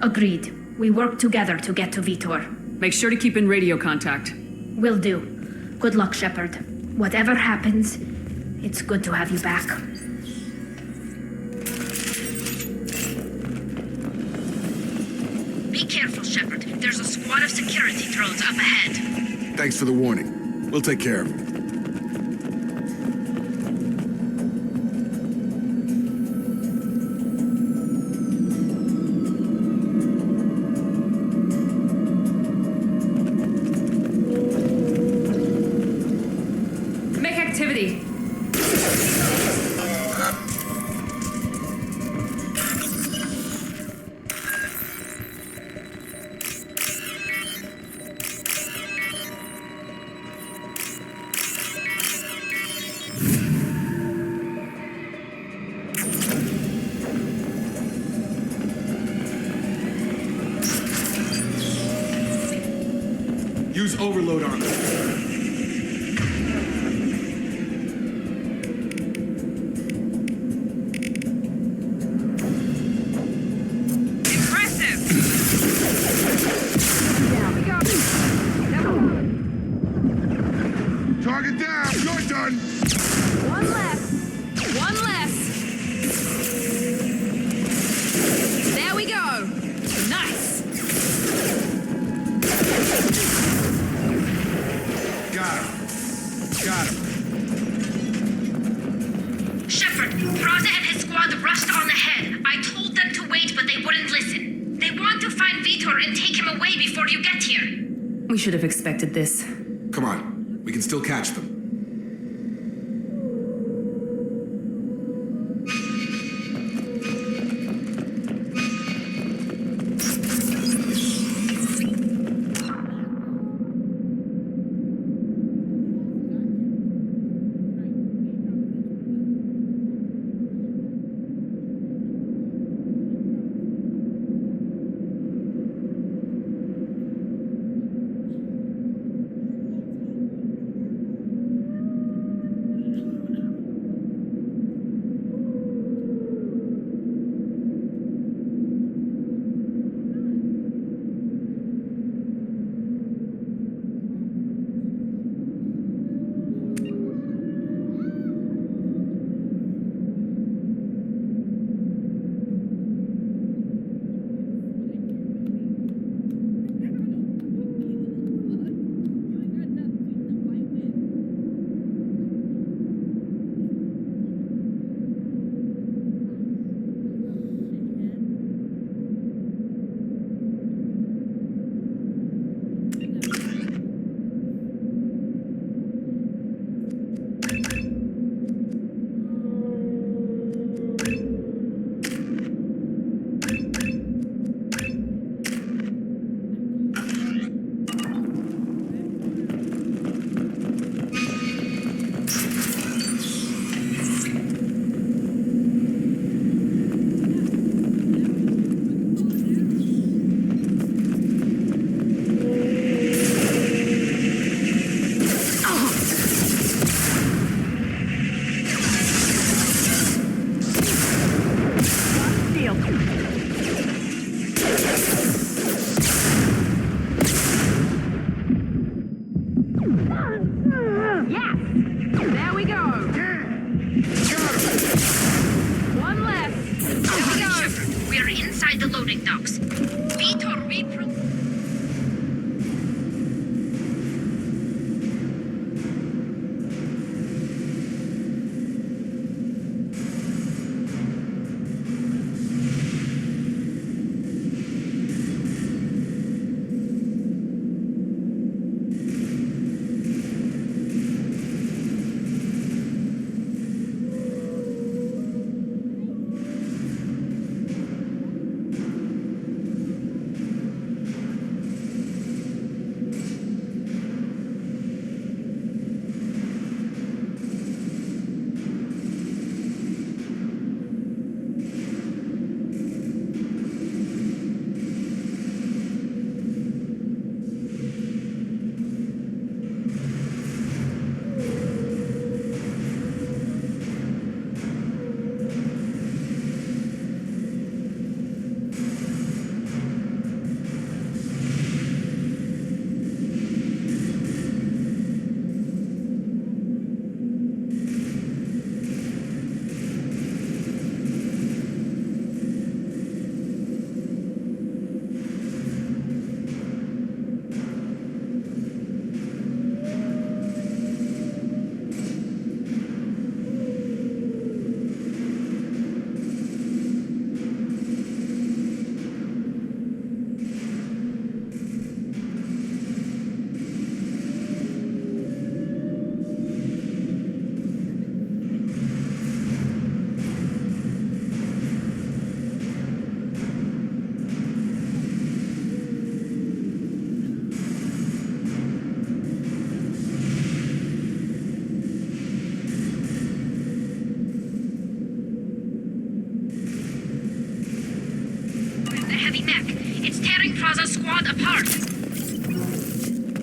Agreed. We work together to get to Vitor.
Make sure to keep in radio contact.
Will do. Good luck, Shepard. Whatever happens, it's good to have you back. Be careful, Shepard. There's a squad of security drones up ahead.
Thanks for the warning. We'll take care of it.
Make activity.
Use overload on them. Target down! You're done!
One less. One less. There we go. Nice.
Got him. Got him.
Shepard, Praza and his squad rushed on ahead. I told them to wait, but they wouldn't listen. They want to find Vitor and take him away before you get here.
We should have expected this.
Come on. We can still catch them.
Yes! There we go! One left. There we go!
We are inside the loading docks. Vitor repro...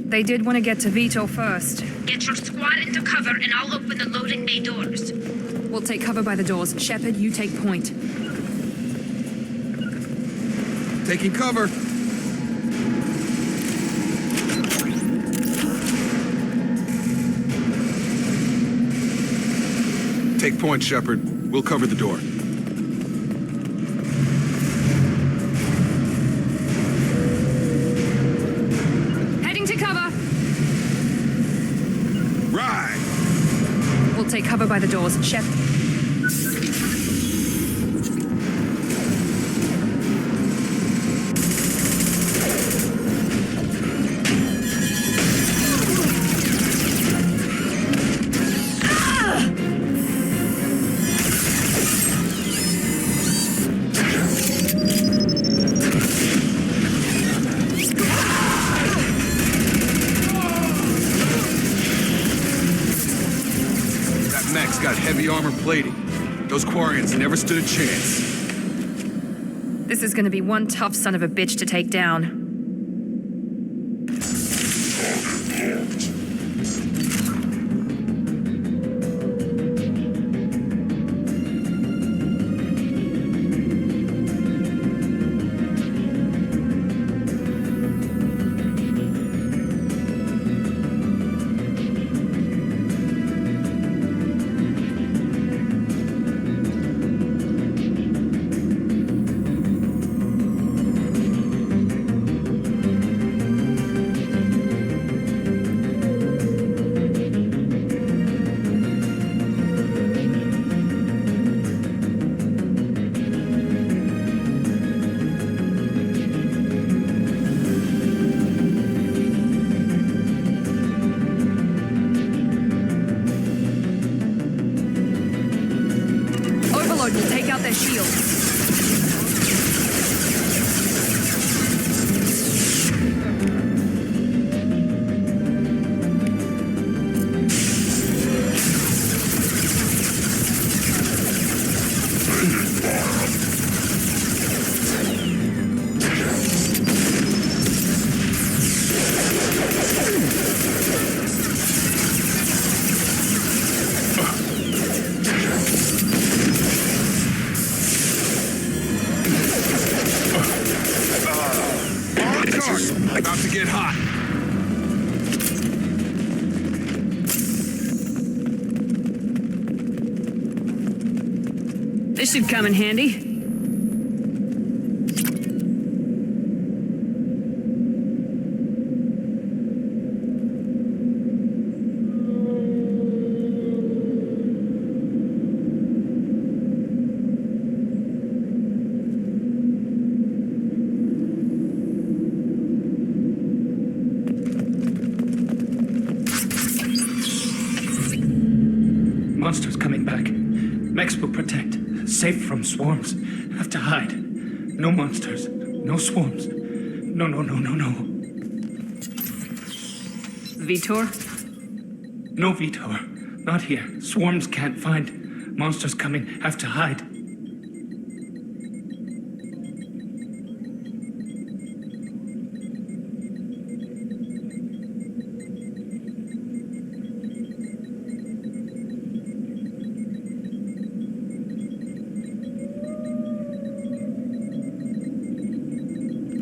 They did want to get to Vito first.
Get your squad into cover and I'll open the loading bay doors.
We'll take cover by the doors. Shepard, you take point.
Taking cover.
Take point, Shepard. We'll cover the door.
Heading to cover.
Right.
We'll take cover by the doors. Shepard.
Got heavy armor plating. Those Quarians never stood a chance.
This is gonna be one tough son of a bitch to take down. Will take out their shields.
This should come in handy.
Monsters coming back. Mechs will protect. Safe from swarms. Have to hide. No monsters. No swarms. No.
Vitor?
No, Vitor. Not here. Swarms can't find. Monsters coming. Have to hide.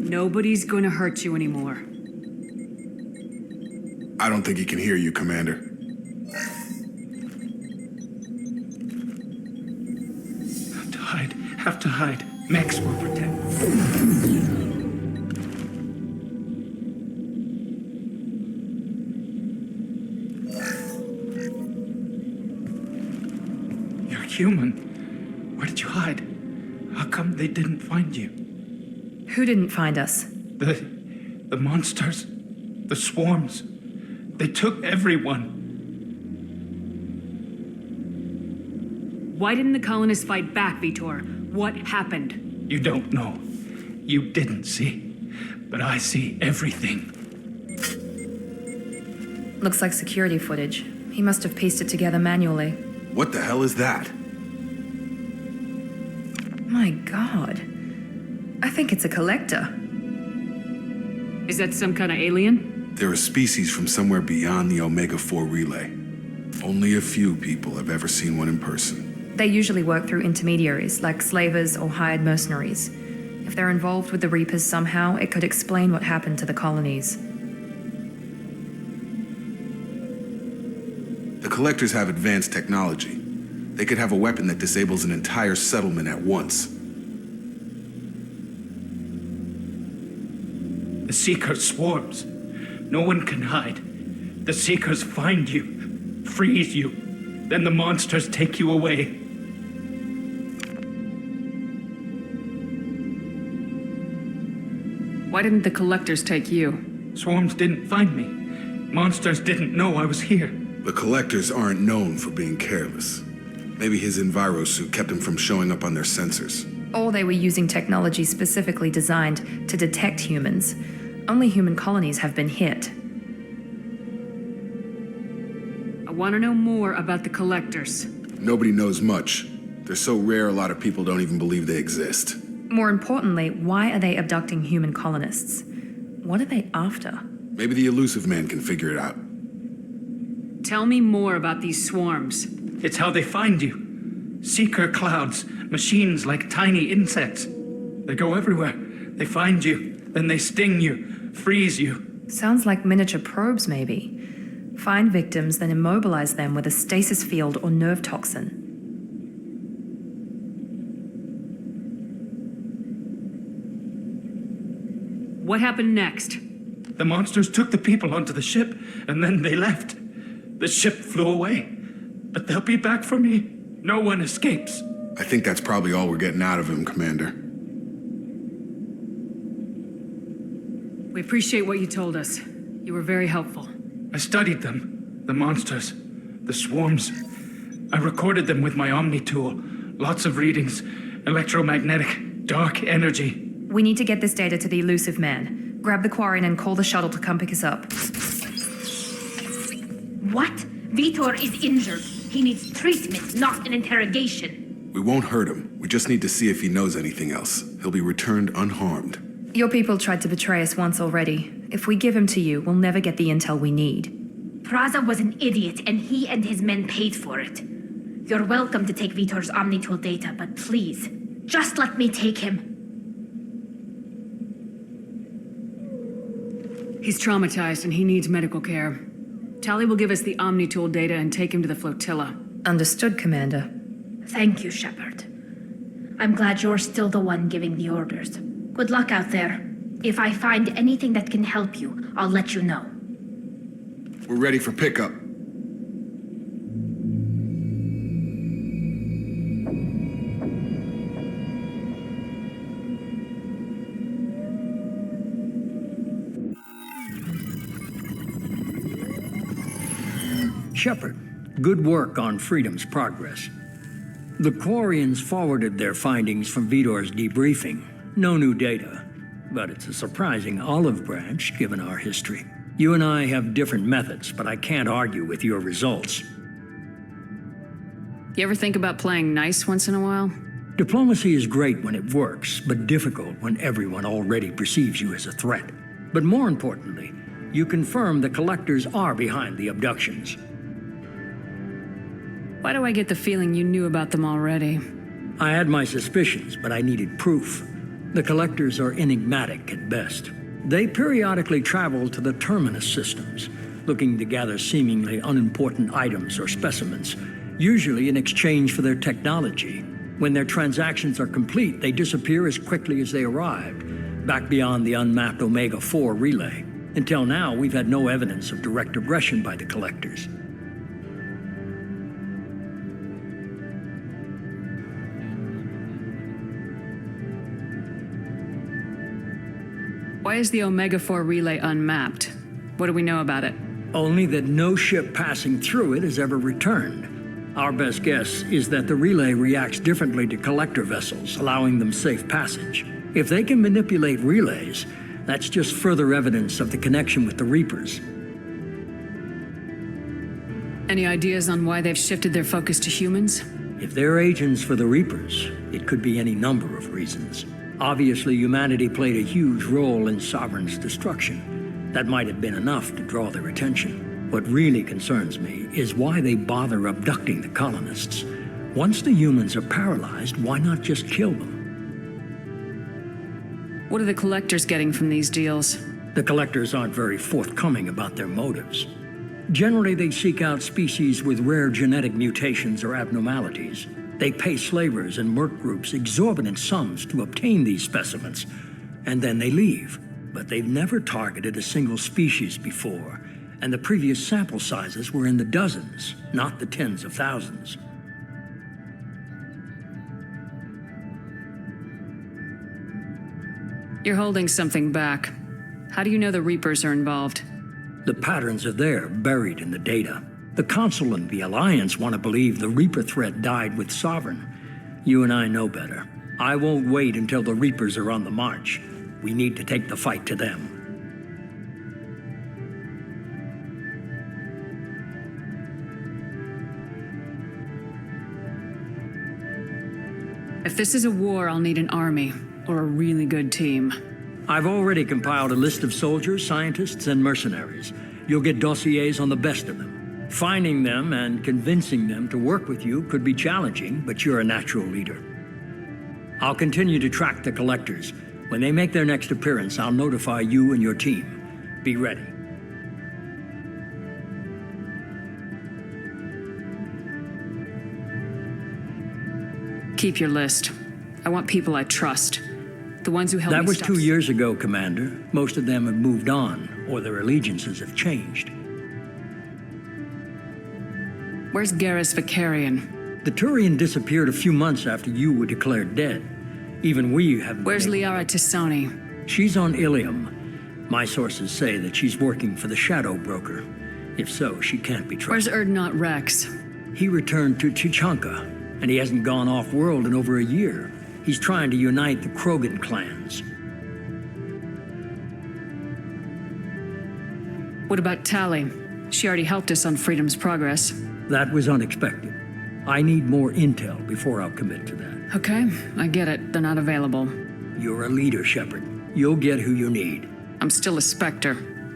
Nobody's gonna hurt you anymore.
I don't think he can hear you, Commander.
Have to hide. Mechs will protect. You're human. Where did you hide? How come they didn't find you?
Who didn't find us?
The monsters. The swarms. They took everyone.
Why didn't the colonists fight back, Vitor? What happened?
You don't know. You didn't see. But I see everything.
Looks like security footage. He must have pieced it together manually.
What the hell is that?
My God. I think it's a collector.
Is that some kind of alien?
They're a species from somewhere beyond the Omega-4 relay. Only a few people have ever seen one in person.
They usually work through intermediaries, like slavers or hired mercenaries. If they're involved with the Reapers somehow, it could explain what happened to the colonies.
The collectors have advanced technology. They could have a weapon that disables an entire settlement at once.
The Seekers swarms. No one can hide. The Seekers find you, freeze you, then the monsters take you away.
Why didn't the collectors take you?
Swarms didn't find me. Monsters didn't know I was here.
The collectors aren't known for being careless. Maybe his enviro suit kept him from showing up on their sensors.
Or they were using technology specifically designed to detect humans. Only human colonies have been hit.
I want to know more about the collectors.
Nobody knows much. They're so rare, a lot of people don't even believe they exist.
More importantly, why are they abducting human colonists? What are they after?
Maybe the elusive man can figure it out.
Tell me more about these swarms.
It's how they find you. Seeker clouds, machines like tiny insects. They go everywhere. They find you, then they sting you, freeze you.
Sounds like miniature probes, maybe. Find victims, then immobilize them with a stasis field or nerve toxin.
What happened next?
The monsters took the people onto the ship, and then they left. The ship flew away. But they'll be back for me. No one escapes.
I think that's probably all we're getting out of him, Commander.
We appreciate what you told us. You were very helpful.
I studied them. The monsters. The swarms. I recorded them with my Omni tool. Lots of readings. Electromagnetic. Dark energy.
We need to get this data to the elusive man. Grab the Quarren and call the shuttle to come pick us up.
What? Vitor is injured. He needs treatment, not an interrogation.
We won't hurt him. We just need to see if he knows anything else. He'll be returned unharmed.
Your people tried to betray us once already. If we give him to you, we'll never get the intel we need.
Praza was an idiot, and he and his men paid for it. You're welcome to take Vitor's Omnitool data, but please, just let me take him.
He's traumatized and he needs medical care. Tali will give us the Omnitool data and take him to the flotilla.
Understood, Commander.
Thank you, Shepard. I'm glad you're still the one giving the orders. Good luck out there. If I find anything that can help you, I'll let you know.
We're ready for pickup.
Shepard, good work on Freedom's progress. The Quarians forwarded their findings from Vidor's debriefing. No new data, but it's a surprising olive branch given our history. You and I have different methods, but I can't argue with your results.
You ever think about playing nice once in a while?
Diplomacy is great when it works, but difficult when everyone already perceives you as a threat. But more importantly, you confirm the collectors are behind the abductions.
Why do I get the feeling you knew about them already?
I had my suspicions, but I needed proof. The collectors are enigmatic at best. They periodically travel to the terminus systems, looking to gather seemingly unimportant items or specimens, usually in exchange for their technology. When their transactions are complete, they disappear as quickly as they arrived, back beyond the unmapped Omega-4 relay. Until now, we've had no evidence of direct aggression by the collectors.
Why is the Omega-4 relay unmapped? What do we know about it?
Only that no ship passing through it has ever returned. Our best guess is that the relay reacts differently to collector vessels, allowing them safe passage. If they can manipulate relays, that's just further evidence of the connection with the Reapers.
Any ideas on why they've shifted their focus to humans?
If they're agents for the Reapers, it could be any number of reasons. Obviously, humanity played a huge role in Sovereign's destruction. That might have been enough to draw their attention. What really concerns me is why they bother abducting the colonists. Once the humans are paralyzed, why not just kill them?
What are the collectors getting from these deals?
The collectors aren't very forthcoming about their motives. Generally, they seek out species with rare genetic mutations or abnormalities. They pay slavers and merc groups exorbitant sums to obtain these specimens, and then they leave. But they've never targeted a single species before, and the previous sample sizes were in the dozens, not the tens of thousands.
You're holding something back. How do you know the Reapers are involved?
The patterns are there, buried in the data. The Council and the Alliance want to believe the Reaper threat died with Sovereign. You and I know better. I won't wait until the Reapers are on the march. We need to take the fight to them.
If this is a war, I'll need an army, or a really good team.
I've already compiled a list of soldiers, scientists, and mercenaries. You'll get dossiers on the best of them. Finding them and convincing them to work with you could be challenging, but you're a natural leader. I'll continue to track the collectors. When they make their next appearance, I'll notify you and your team. Be ready.
Keep your list. I want people I trust. The ones who help me
That was
stop...
2 years ago, Commander. Most of them have moved on, or their allegiances have changed.
Where's Garrus Vicarian?
The Turian disappeared a few months after you were declared dead. Even we haven't...
Where's Liara Tassoni?
She's on Ilium. My sources say that she's working for the Shadow Broker. If so, she can't be trusted.
Where's Erdnot Rex?
He returned to Chichanka, and he hasn't gone off-world in over a year. He's trying to unite the Krogan clans.
What about Tali? She already helped us on Freedom's progress.
That was unexpected. I need more intel before I'll commit to that.
Okay, I get it. They're not available.
You're a leader, Shepard. You'll get who you need.
I'm still a Spectre.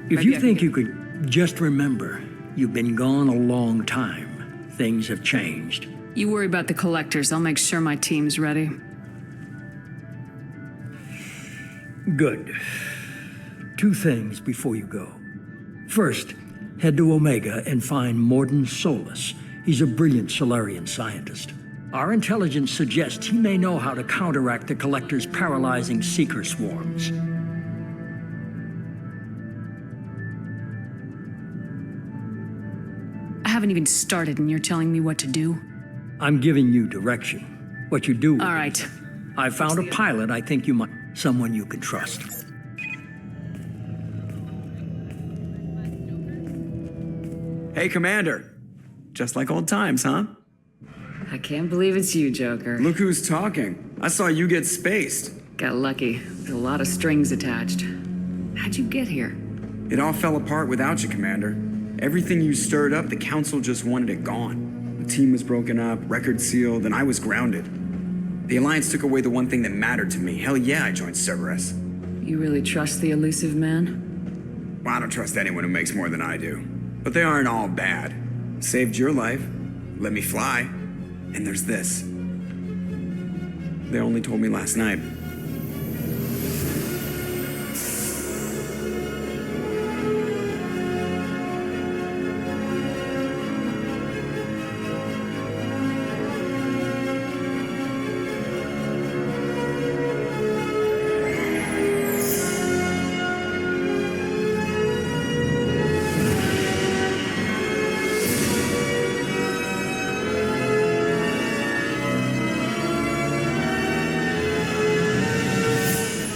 If you think you could just remember, you've been gone a long time. Things have changed.
You worry about the collectors. I'll make sure my team's ready.
Good. 2 things before you go. First, head to Omega and find Morden Solus. He's a brilliant Solarian scientist. Our intelligence suggests he may know how to counteract the Collector's paralyzing seeker swarms.
I haven't even started and you're telling me what to do?
I'm giving you direction. What you do with
All
it.
right.
I found a pilot I think you might... someone you can trust.
Hey, Commander. Just like old times, huh?
I can't believe it's you, Joker.
Look who's talking. I saw you get spaced.
Got lucky. With a lot of strings attached. How'd you get here?
It all fell apart without you, Commander. Everything you stirred up, the Council just wanted it gone. The team was broken up, record sealed, and I was grounded. The Alliance took away the one thing that mattered to me. Hell yeah, I joined Cerberus.
You really trust the elusive man?
Well, I don't trust anyone who makes more than I do. But they aren't all bad. Saved your life, let me fly, and there's this. They only told me last night.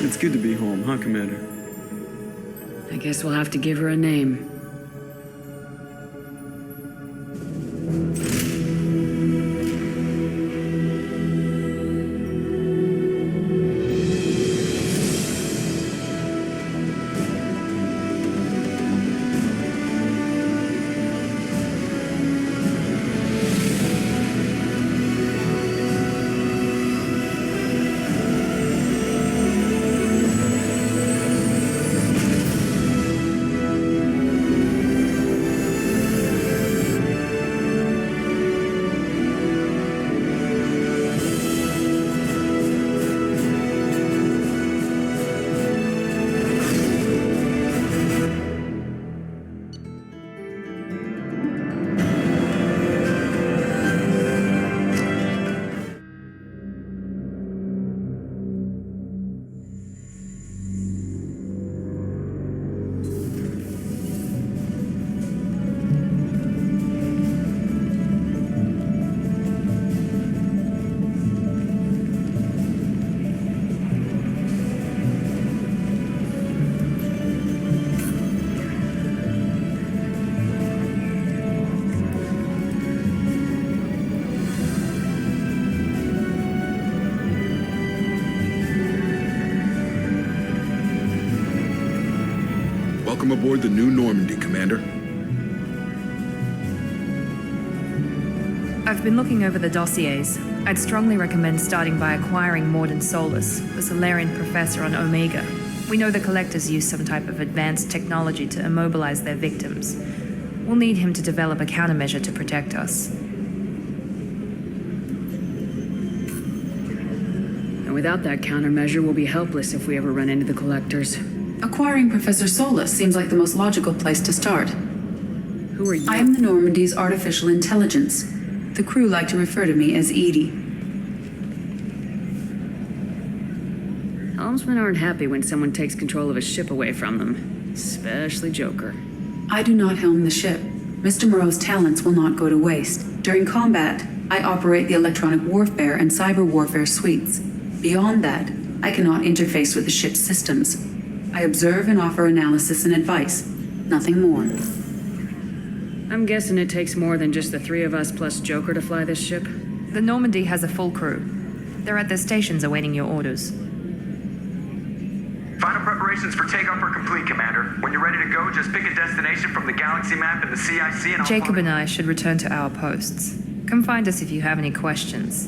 It's good to be home, huh, Commander?
I guess we'll have to give her a name.
Welcome aboard the New Normandy, Commander.
I've been looking over the dossiers. I'd strongly recommend starting by acquiring Morden Solus, the Solarian professor on Omega. We know the Collectors use some type of advanced technology to immobilize their victims. We'll need him to develop a countermeasure to protect us.
And without that countermeasure, we'll be helpless if we ever run into the Collectors.
Acquiring Professor Solus seems like the most logical place to start.
Who are you?
I am the Normandy's artificial intelligence. The crew like to refer to me as Edie.
Helmsmen aren't happy when someone takes control of a ship away from them. Especially Joker.
I do not helm the ship. Mr. Moreau's talents will not go to waste. During combat, I operate the electronic warfare and cyber warfare suites. Beyond that, I cannot interface with the ship's systems. I observe and offer analysis and advice. Nothing more.
I'm guessing it takes more than just the three of us plus Joker to fly this ship?
The Normandy has a full crew. They're at their stations awaiting your orders.
Final preparations for takeoff are complete, Commander. When you're ready to go, just pick a destination from the galaxy map and the CIC and I'll
Jacob and I should return to our posts. Come find us if you have any questions.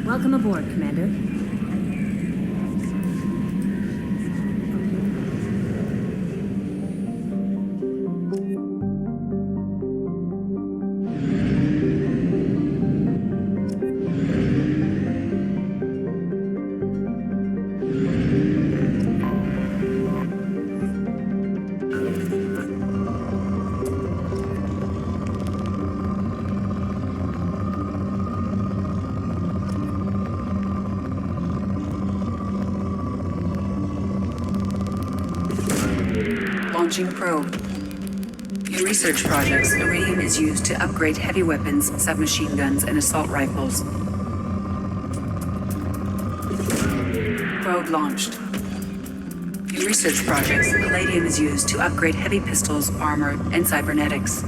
Welcome aboard, Commander.
Launching probe. In research projects, iridium is used to upgrade heavy weapons, submachine guns, and assault rifles. Probe launched. In research projects, palladium is used to upgrade heavy pistols, armor, and cybernetics.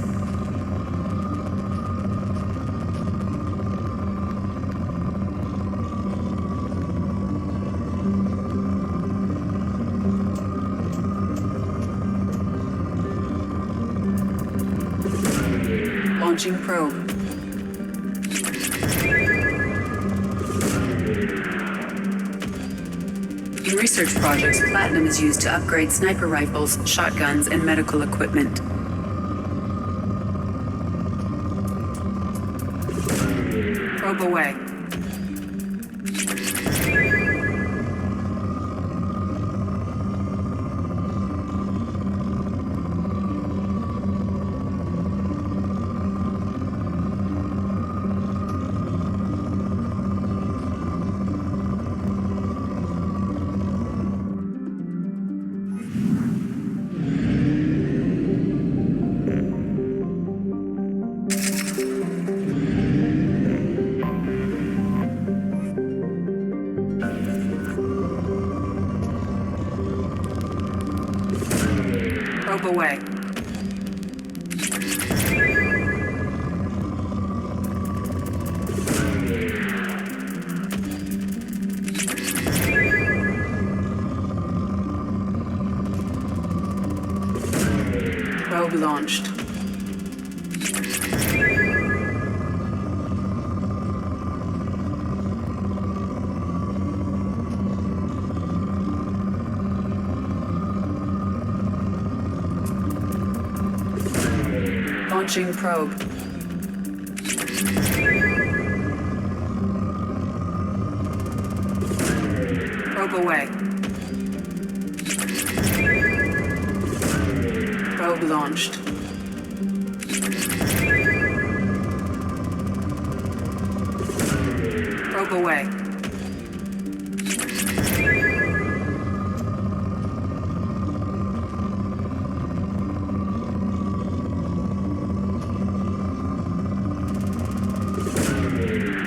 Launching probe. In research projects, platinum is used to upgrade sniper rifles, shotguns, and medical equipment. Probe away. Probe away. Probe launched. Launching probe. Probe away. Probe launched. Probe away.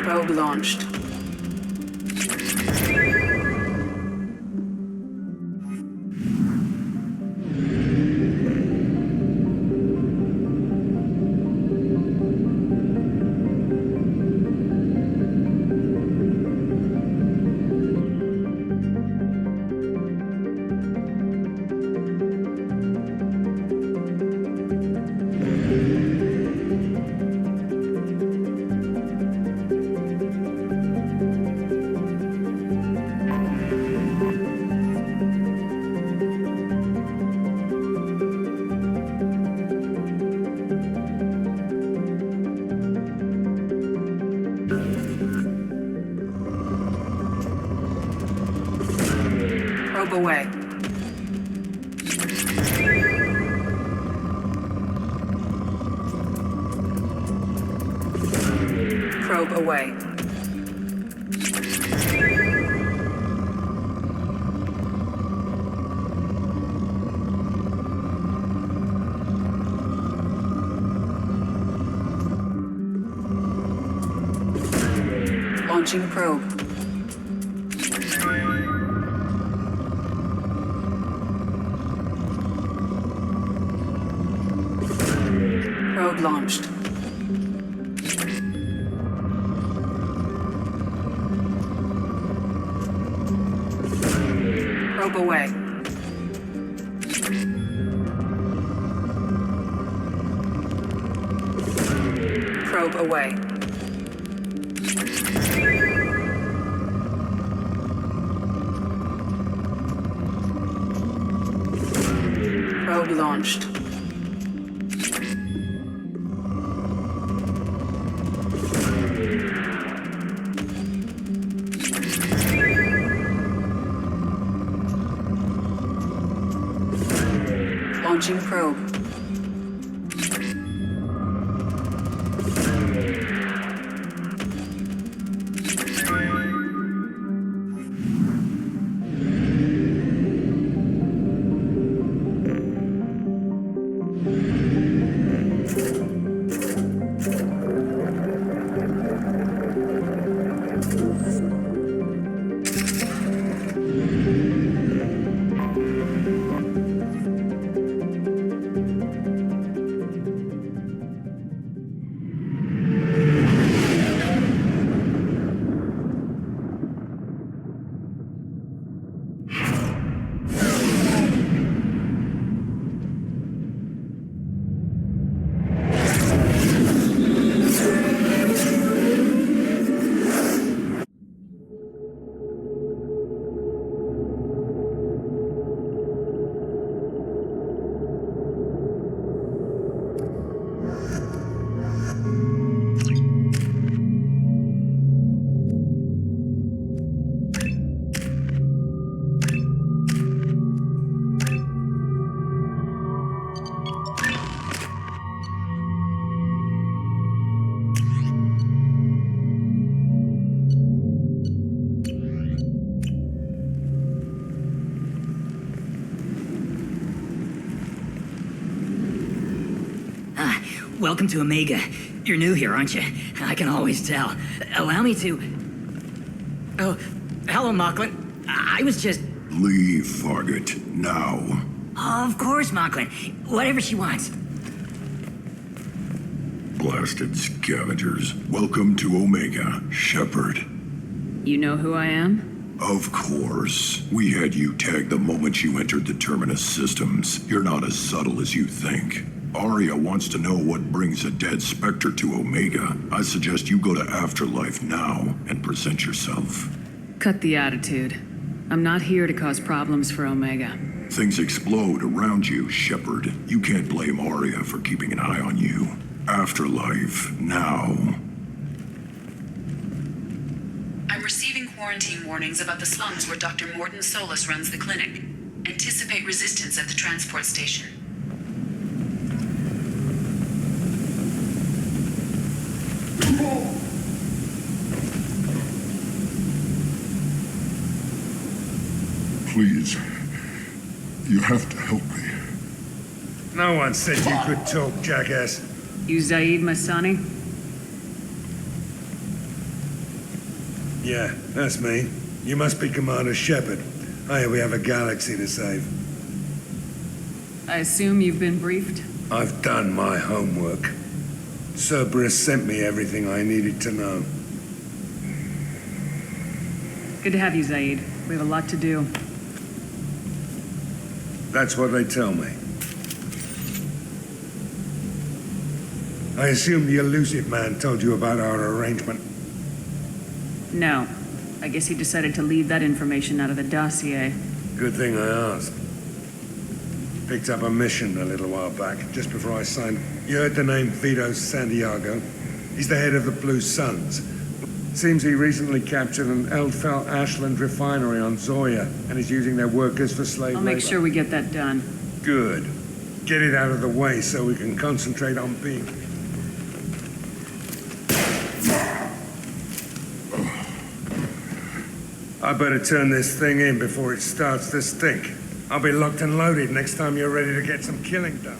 Probe launched. Probe away. Probe away. Launching probe. Probe launched. Probe away. Probe away. probe launched. Launching probe.
Welcome to Omega. You're new here, aren't you? I can always tell. Allow me to... Oh, hello, Mocklin. I was just...
Leave, Fargate, now.
Of course, Mocklin. Whatever she wants.
Blasted scavengers. Welcome to Omega, Shepard.
You know who I am?
Of course. We had you tagged the moment you entered the Terminus systems. You're not as subtle as you think. Arya wants to know what brings a dead Spectre to Omega. I suggest you go to Afterlife now and present yourself.
Cut the attitude. I'm not here to cause problems for Omega.
Things explode around you, Shepard. You can't blame Arya for keeping an eye on you. Afterlife now.
I'm receiving quarantine warnings about the slums where Dr. Morton Solus runs the clinic. Anticipate resistance at the transport station.
Please, you have to help me.
No one said you could talk, jackass.
You Zaid Masani?
Yeah, that's me. You must be Commander Shepard. Hey, we have a galaxy to save.
I assume you've been briefed?
I've done my homework. Cerberus sent me everything I needed to know.
Good to have you, Zaid. We have a lot to do.
That's what they tell me. I assume the elusive man told you about our arrangement.
No. I guess he decided to leave that information out of the dossier.
Good thing I asked. Picked up a mission a little while back, just before I signed. You heard the name Vito Santiago? He's the head of the Blue Suns. Seems he recently captured an Eldfell Ashland refinery on Zoya, and is using their workers for slave
I'll
labor.
make sure we get that done.
Good. Get it out of the way so we can concentrate on being... I better turn this thing in before it starts to stink. I'll be locked and loaded next time you're ready to get some killing done.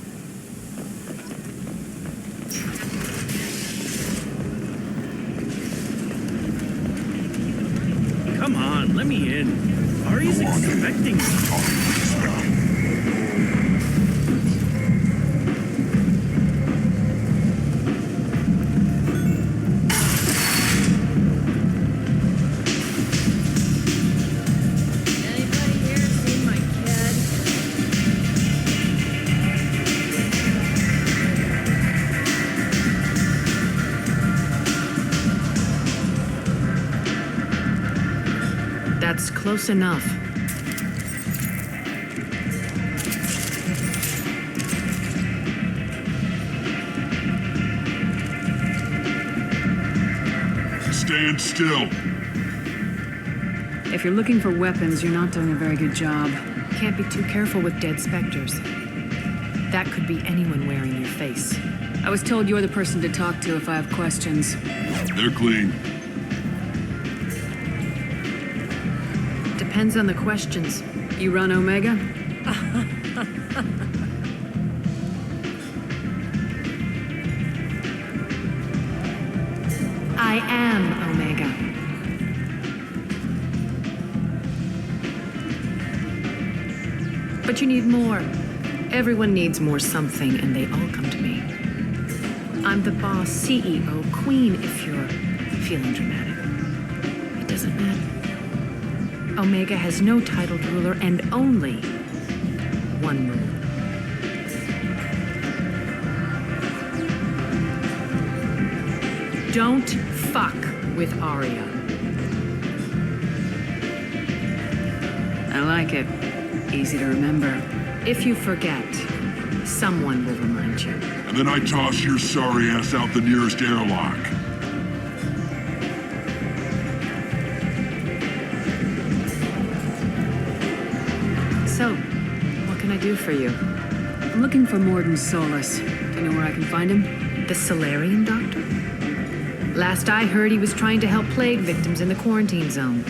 Come on, let me in. Ari's expecting me.
That's close enough.
stand still.
If you're looking for weapons, you're not doing a very good job.
Can't be too careful with dead specters. That could be anyone wearing your face.
I was told you're the person to talk to if I have questions.
They're clean.
Depends on the questions.
You run Omega?
I am Omega. But you need more. Everyone needs more something, and they all come to me. I'm the boss, CEO, queen, if you're feeling dramatic. It doesn't matter. Omega has no titled ruler and only one rule. Don't fuck with Arya.
I like it. Easy to remember.
If you forget, someone will remind you.
And then I toss your sorry ass out the nearest airlock.
So, what can I do for you?
I'm looking for Morden Solus. Do you know where I can find him?
The Solarian doctor? Last I heard, he was trying to help plague victims in the quarantine zone.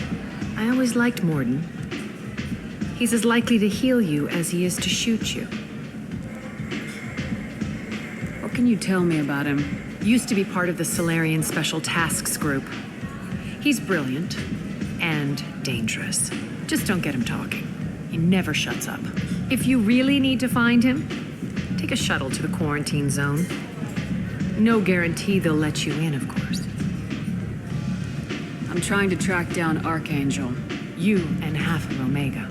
I always liked Morden. He's as likely to heal you as he is to shoot you.
What can you tell me about him?
Used to be part of the Solarian Special Tasks Group. He's brilliant and dangerous. Just don't get him talking. He never shuts up. If you really need to find him, take a shuttle to the quarantine zone. No guarantee they'll let you in, of course.
I'm trying to track down Archangel.
You and half of Omega.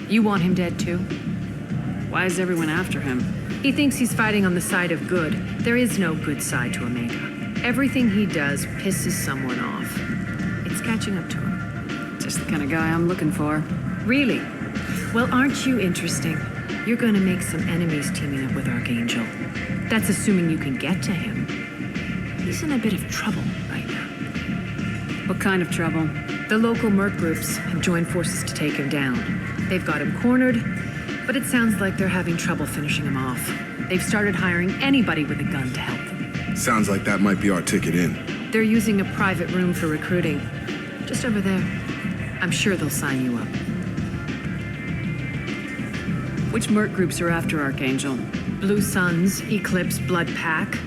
You want him dead too?
Why is everyone after him?
He thinks he's fighting on the side of good. There is no good side to Omega. Everything he does pisses someone off. It's catching up to him.
Just the kind of guy I'm looking for.
Really? Well, aren't you interesting? You're going to make some enemies teaming up with Archangel. That's assuming you can get to him. He's in a bit of trouble right now.
What kind of trouble?
The local merc groups have joined forces to take him down. They've got him cornered, but it sounds like they're having trouble finishing him off. They've started hiring anybody with a gun to help them.
Sounds like that might be our ticket in.
They're using a private room for recruiting. Just over there. I'm sure they'll sign you up.
Which merc groups are after Archangel?
Blue Suns, Eclipse, Blood Pack.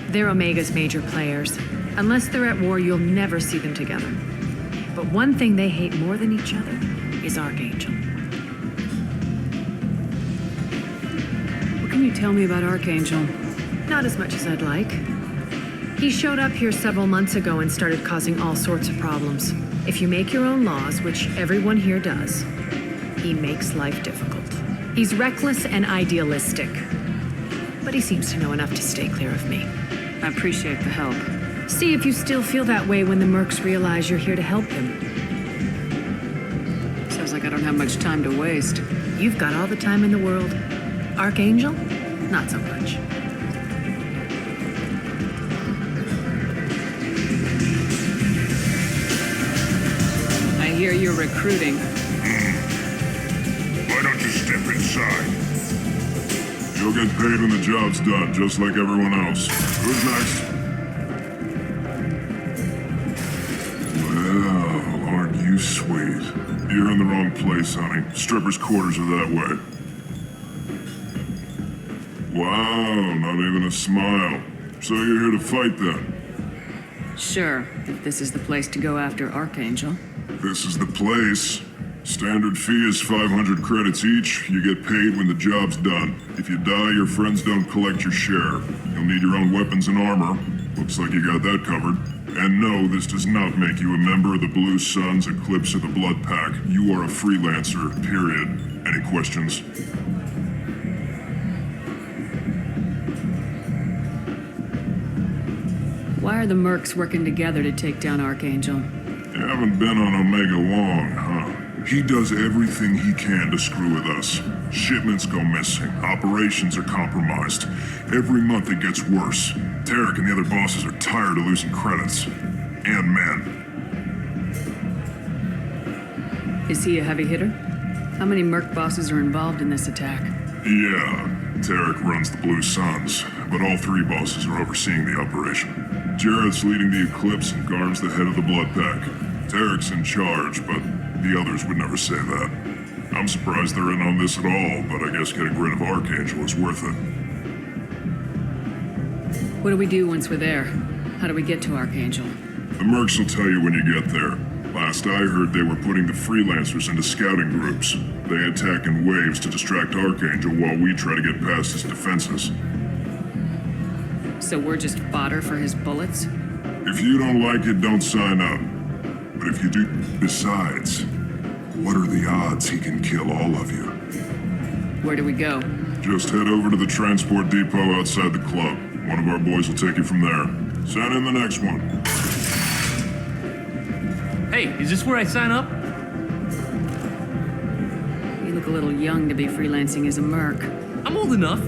They're Omega's major players. Unless they're at war, you'll never see them together. But one thing they hate more than each other is Archangel.
What can you tell me about Archangel?
Not as much as I'd like. He showed up here several months ago and started causing all sorts of problems. If you make your own laws, which everyone here does, he makes life difficult. He's reckless and idealistic, but he seems to know enough to stay clear of me.
I appreciate the help.
See if you still feel that way when the mercs realize you're here to help them.
Sounds like I don't have much time to waste.
You've got all the time in the world. Archangel? Not so much.
I hear you're recruiting.
Why don't you step inside? You'll get paid when the job's done, just like everyone else. Who's next? Well, aren't you sweet? You're in the wrong place, honey. Strippers' quarters are that way. Wow, not even a smile. So you're here to fight then?
Sure, if this is the place to go after Archangel.
This is the place. Standard fee is 500 credits each. You get paid when the job's done. If you die, your friends don't collect your share. You'll need your own weapons and armor. Looks like you got that covered. And no, this does not make you a member of the Blue Suns, Eclipse, or the Blood Pack. You are a freelancer, period. Any questions?
Why are the mercs working together to take down Archangel?
You haven't been on Omega long, huh? He does everything he can to screw with us. Shipments go missing. Operations are compromised. Every month it gets worse. Tarek and the other bosses are tired of losing credits. and men.
Is he a heavy hitter? How many Merc bosses are involved in this attack?
Yeah, Tarek runs the Blue Suns, but all three bosses are overseeing the operation. Jared's leading the Eclipse and Garm's the head of the Blood Pack. Tarek's in charge, but the others would never say that. I'm surprised they're in on this at all, but I guess getting rid of Archangel is worth it.
What do we do once we're there? How do we get to Archangel?
The Mercs will tell you when you get there. Last I heard, they were putting the freelancers into scouting groups. They attack in waves to distract Archangel while we try to get past his defenses.
So we're just fodder for his bullets?
If you don't like it, don't sign up. But if you do, besides, what are the odds he can kill all of you?
Where do we go?
Just head over to the transport depot outside the club. One of our boys will take you from there. Send in the next one.
Hey, is this where I sign up?
You look a little young to be freelancing as a Merc.
I'm old enough.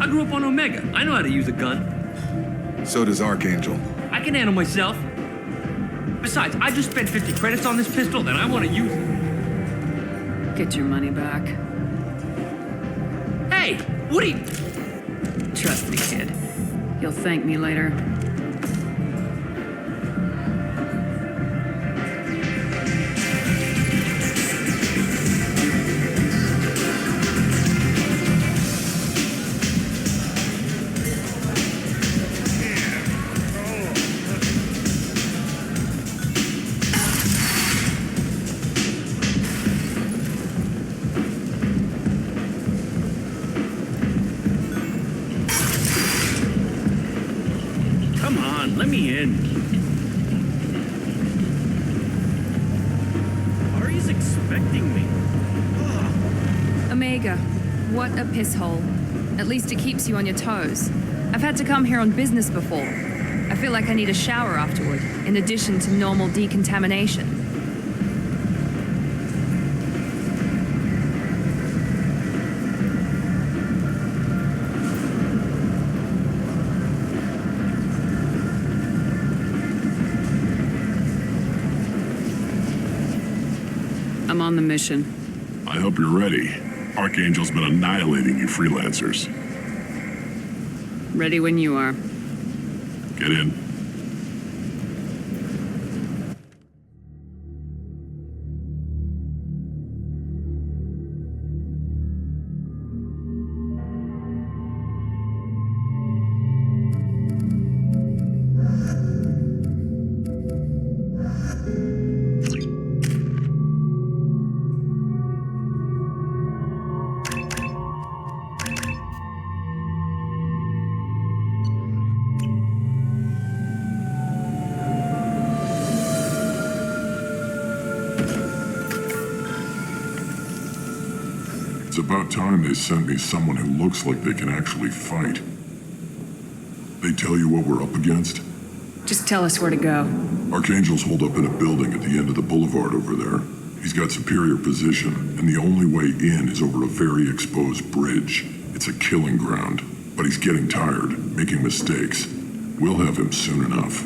I grew up on Omega. I know how to use a gun.
So does Archangel.
I can handle myself. Besides, I just spent 50 credits on this pistol, and I want to use it.
Get your money back.
Hey, what are you...
Trust me, kid. You'll thank me later.
Let me in. Ari's expecting me.
Omega, what a piss hole. At least it keeps you on your toes. I've had to come here on business before. I feel like I need a shower afterward, in addition to normal decontamination.
I'm on the mission.
I hope you're ready. Archangel's been annihilating you freelancers.
Ready when you are.
Get in. It's about time they sent me someone who looks like they can actually fight. They tell you what we're up against?
Just tell us where to go.
Archangel's holed up in a building at the end of the boulevard over there. He's got superior position, and the only way in is over a very exposed bridge. It's a killing ground, but he's getting tired, making mistakes. We'll have him soon enough.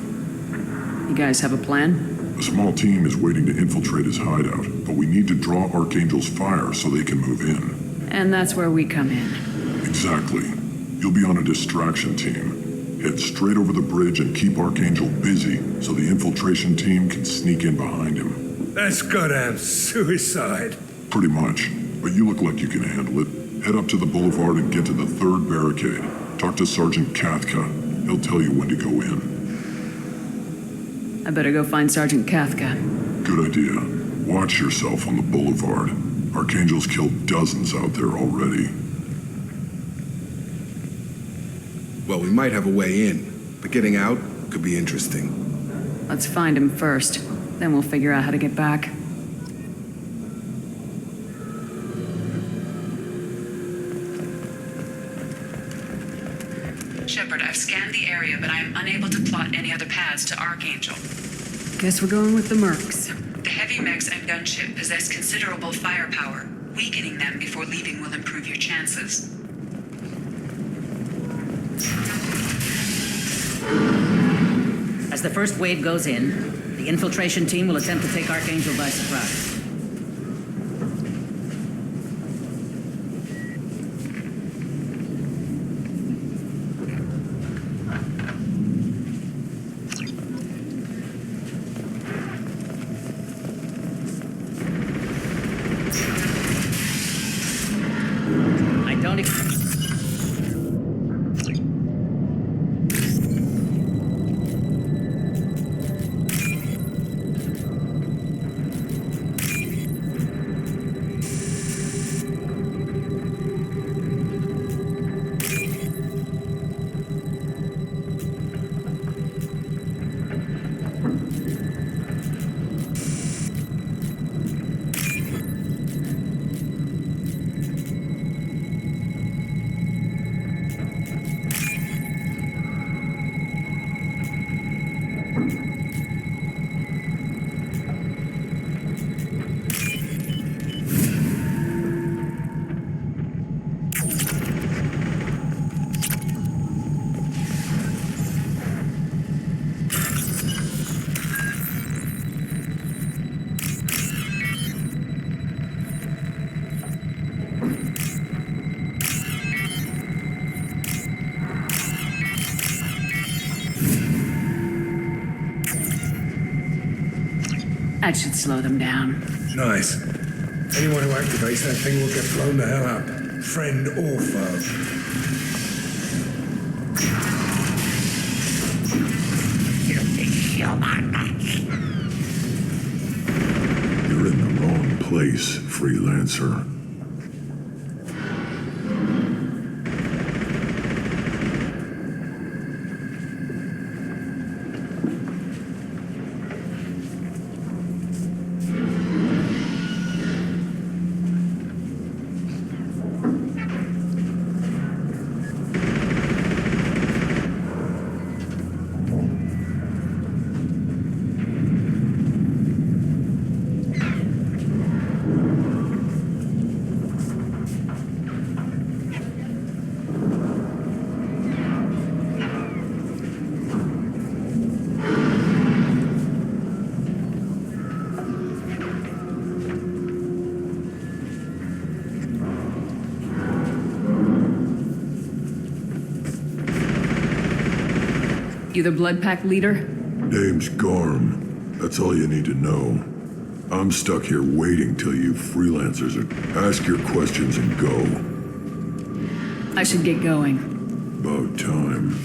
You guys have a plan?
A small team is waiting to infiltrate his hideout, but we need to draw Archangel's fire so they can move in.
And that's where we come in.
Exactly. You'll be on a distraction team. Head straight over the bridge and keep Archangel busy so the infiltration team can sneak in behind him.
That's goddamn suicide.
Pretty much. But you look like you can handle it. Head up to the boulevard and get to the third barricade. Talk to Sergeant Kathka. He'll tell you when to go in.
I better go find Sergeant Kathka.
Good idea. Watch yourself on the boulevard. Archangel's killed dozens out there already.
Well, we might have a way in, but getting out could be interesting.
Let's find him first. Then we'll figure out how to get back.
Shepard, I've scanned the area, but I am unable to plot any other paths to Archangel.
Guess we're going with the Mercs.
The heavy mechs and gunship possess considerable firepower. Weakening them before leaving will improve your chances.
As the first wave goes in, the infiltration team will attempt to take Archangel by surprise. I don't expect...
That should slow them down.
Nice. Anyone who activates that thing will get blown the hell up. Friend or foe.
You're in the wrong place, freelancer.
You the Blood Pack leader?
Name's Garm. That's all you need to know. I'm stuck here waiting till you freelancers ask your questions and go.
I should get going.
About time.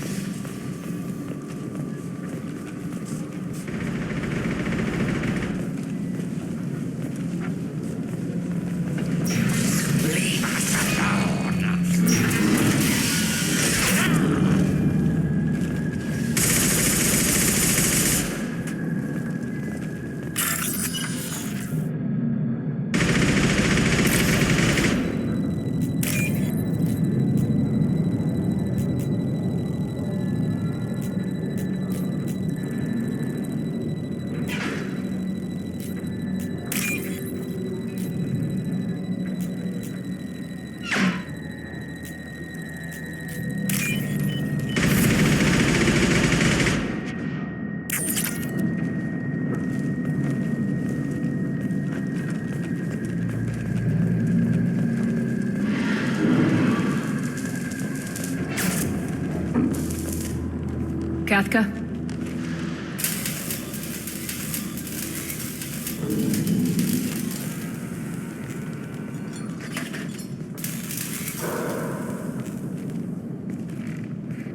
Kathka?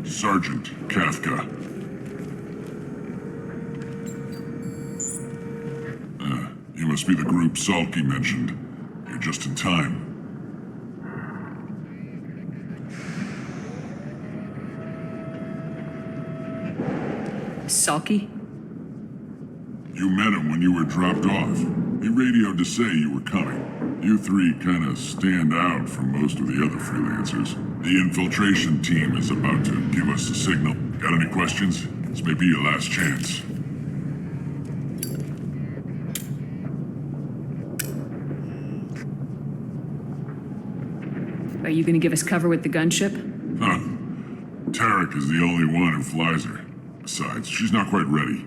Sergeant Kathka. You must be the group Salky mentioned. You're just in time.
Salky?
You met him when you were dropped off. He radioed to say you were coming. You three kind of stand out from most of the other freelancers. The infiltration team is about to give us a signal. Got any questions? This may be your last chance.
Are you gonna give us cover with the gunship?
Huh. Tarek is the only one who flies her.
Besides, she's not quite ready.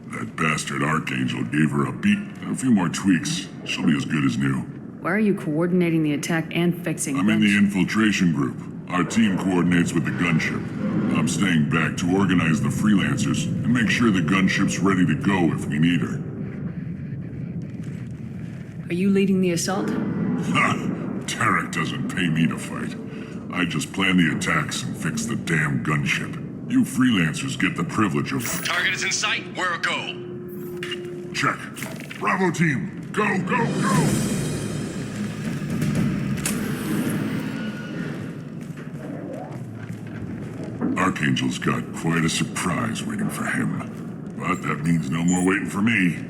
That bastard Archangel gave her a beat and a few more tweaks. She'll be as good as new.
Why are you coordinating the attack and fixing
I'm in the infiltration group. Our team coordinates with the gunship. I'm staying back to organize the freelancers and make sure the gunship's ready to go if we need her.
Are you leading the assault?
Ha! Tarek doesn't pay me to fight. I just plan the attacks and fix the damn gunship. You freelancers get the privilege of...
Target is in sight. Where go?
Check. Bravo team, go, go, go! Archangel's got quite a surprise waiting for him. But that means no more waiting for me.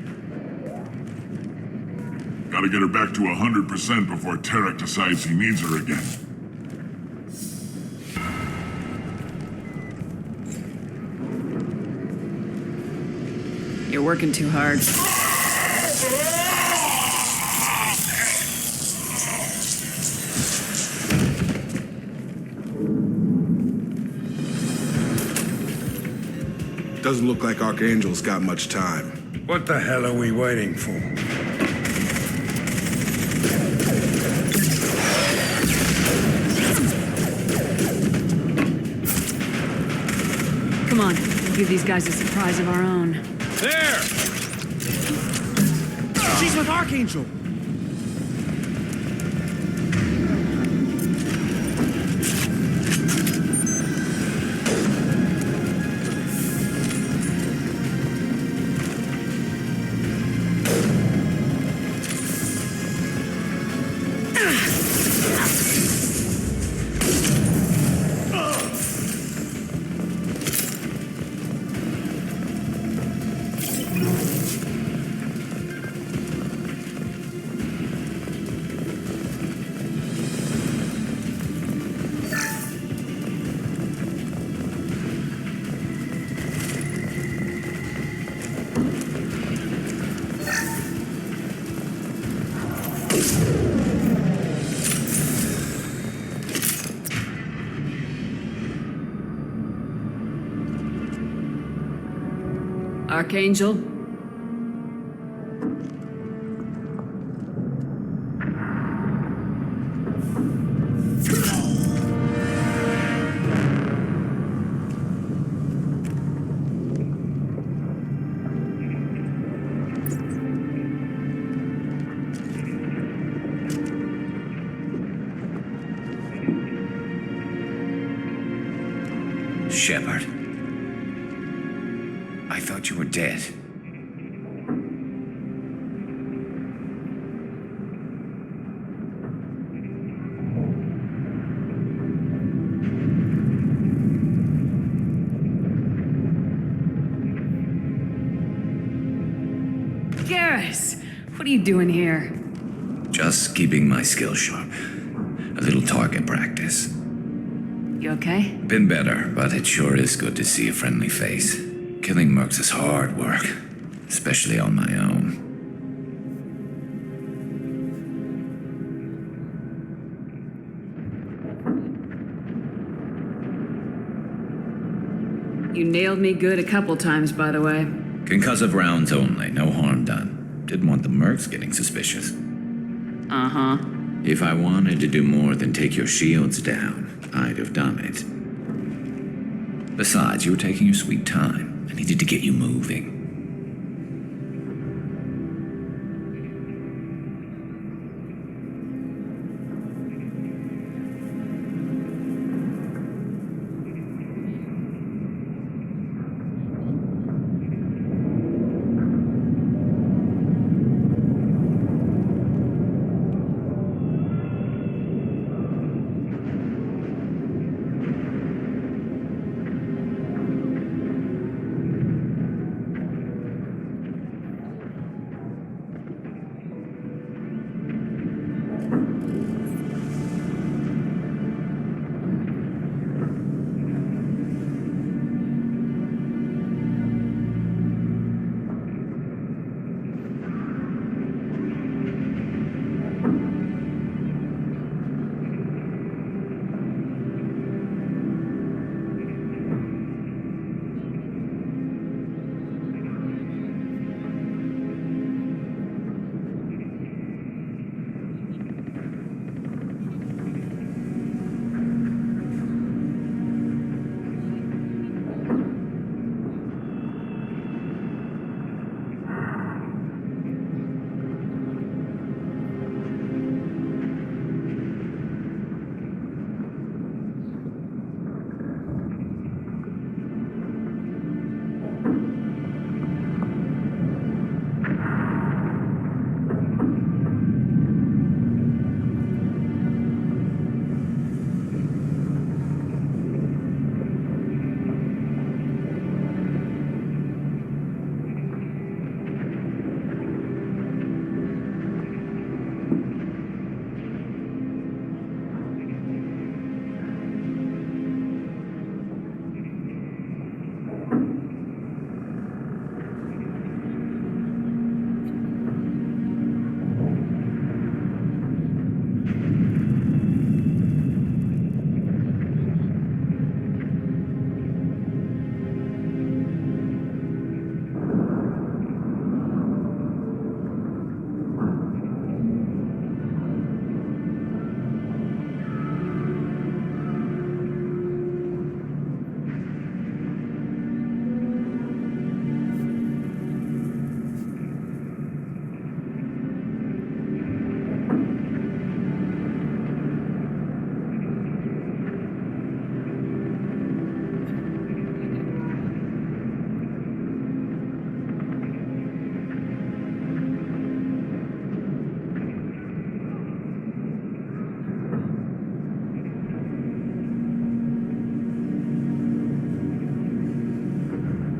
Gotta get her back to 100% before Tarek decides he needs her again.
You're working too hard.
Doesn't look like Archangel's got much time.
What the hell are we waiting for?
Come on, we'll give these guys a surprise of our own.
There! She's with Archangel!
Archangel?
Shepard. I thought you were dead.
Garrus! What are you doing here?
Just keeping my skills sharp. A little target practice.
You okay?
Been better, but it sure is good to see a friendly face. Killing mercs is hard work, especially on my own.
You nailed me good a couple times, by the way.
Concussive rounds only, no harm done. Didn't want the mercs getting suspicious.
Uh-huh.
If I wanted to do more than take your shields down, I'd have done it. Besides, you were taking your sweet time. I needed to get you moving.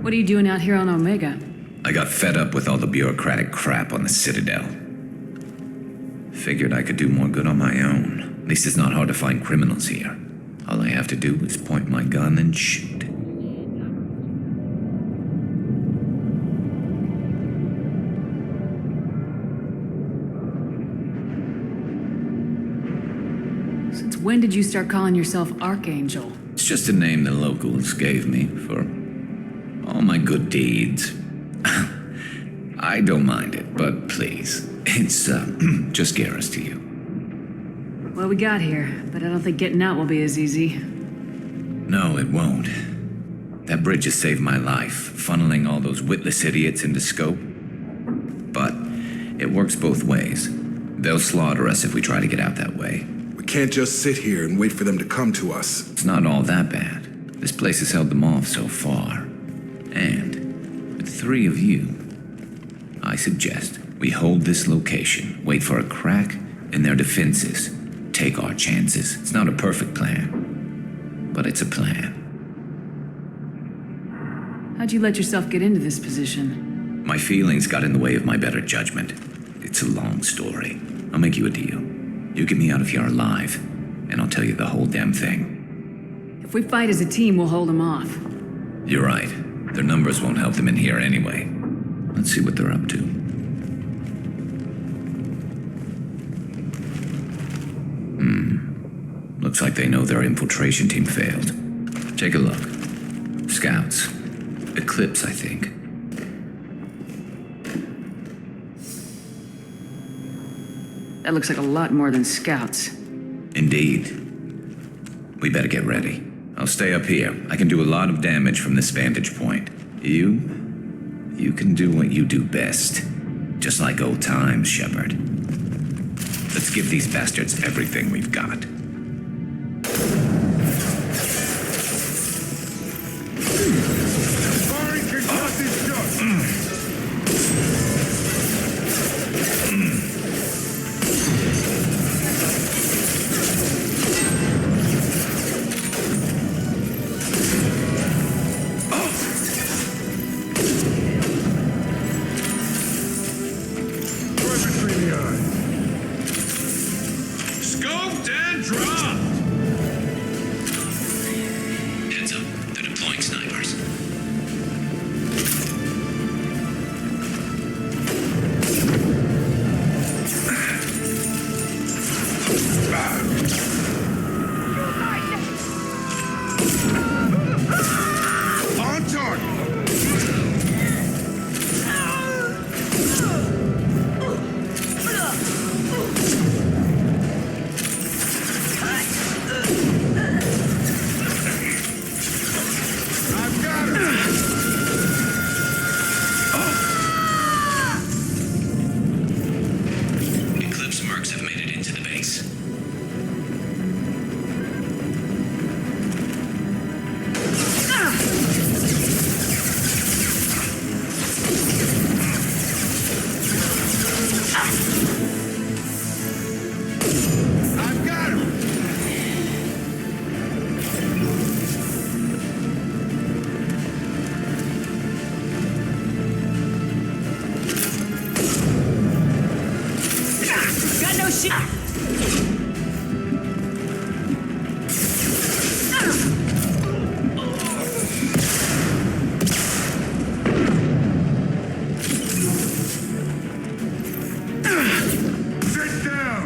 What are you doing out here on Omega?
I got fed up with all the bureaucratic crap on the Citadel. Figured I could do more good on my own. At least it's not hard to find criminals here. All I have to do is point my gun and shoot.
Since when did you start calling yourself Archangel?
It's just a name the locals gave me for all my good deeds. I don't mind it, but please, it's just Garrus to you.
Well, we got here, but I don't think getting out will be as easy.
No, it won't. That bridge has saved my life, funneling all those witless idiots into scope. But it works both ways. They'll slaughter us if we try to get out that way.
We can't just sit here and wait for them to come to us.
It's not all that bad. This place has held them off so far. And with 3 of you, I suggest we hold this location, wait for a crack in their defenses, take our chances. It's not a perfect plan, but it's a plan.
How'd you let yourself get into this position?
My feelings got in the way of my better judgment. It's a long story. I'll make you a deal. You get me out of here alive, and I'll tell you the whole damn thing.
If we fight as a team, we'll hold them off.
You're right. Their numbers won't help them in here anyway. Let's see what they're up to. Looks like they know their infiltration team failed. Take a look. Scouts. Eclipse, I think.
That looks like a lot more than scouts.
Indeed. We better get ready. I'll stay up here. I can do a lot of damage from this vantage point. You can do what you do best. Just like old times, Shepard. Let's give these bastards everything we've got.
Scoped and dropped!
Heads up. They're deploying snipers.
On target!
Eclipse mercs have made it into the base.
I've got him!
Got no shit.
Sit down!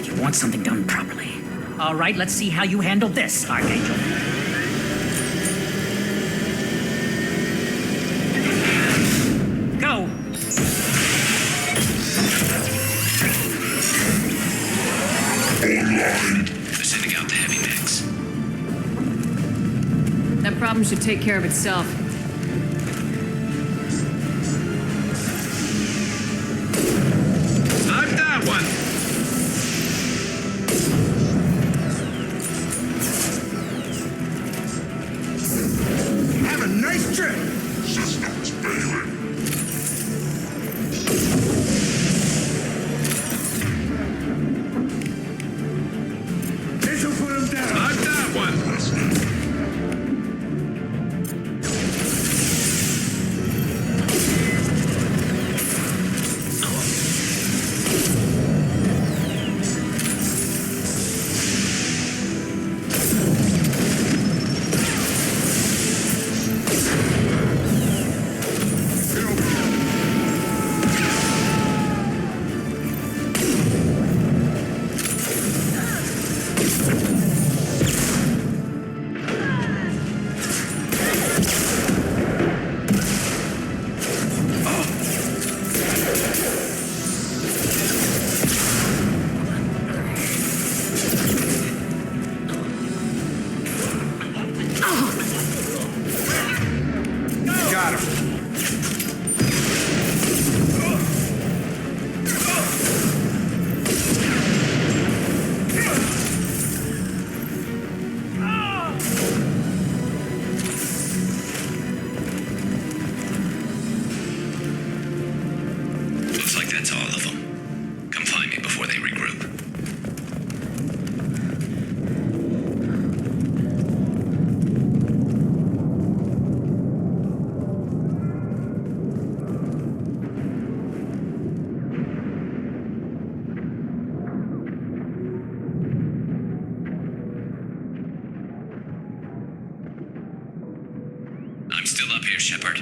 You want something done properly. All right, let's see how you handle this, Archangel. Go!
They're sending out the heavy mix.
That problem should take care of itself.
I've got one! Have a nice trip! Systems failing.
clear, Shepard.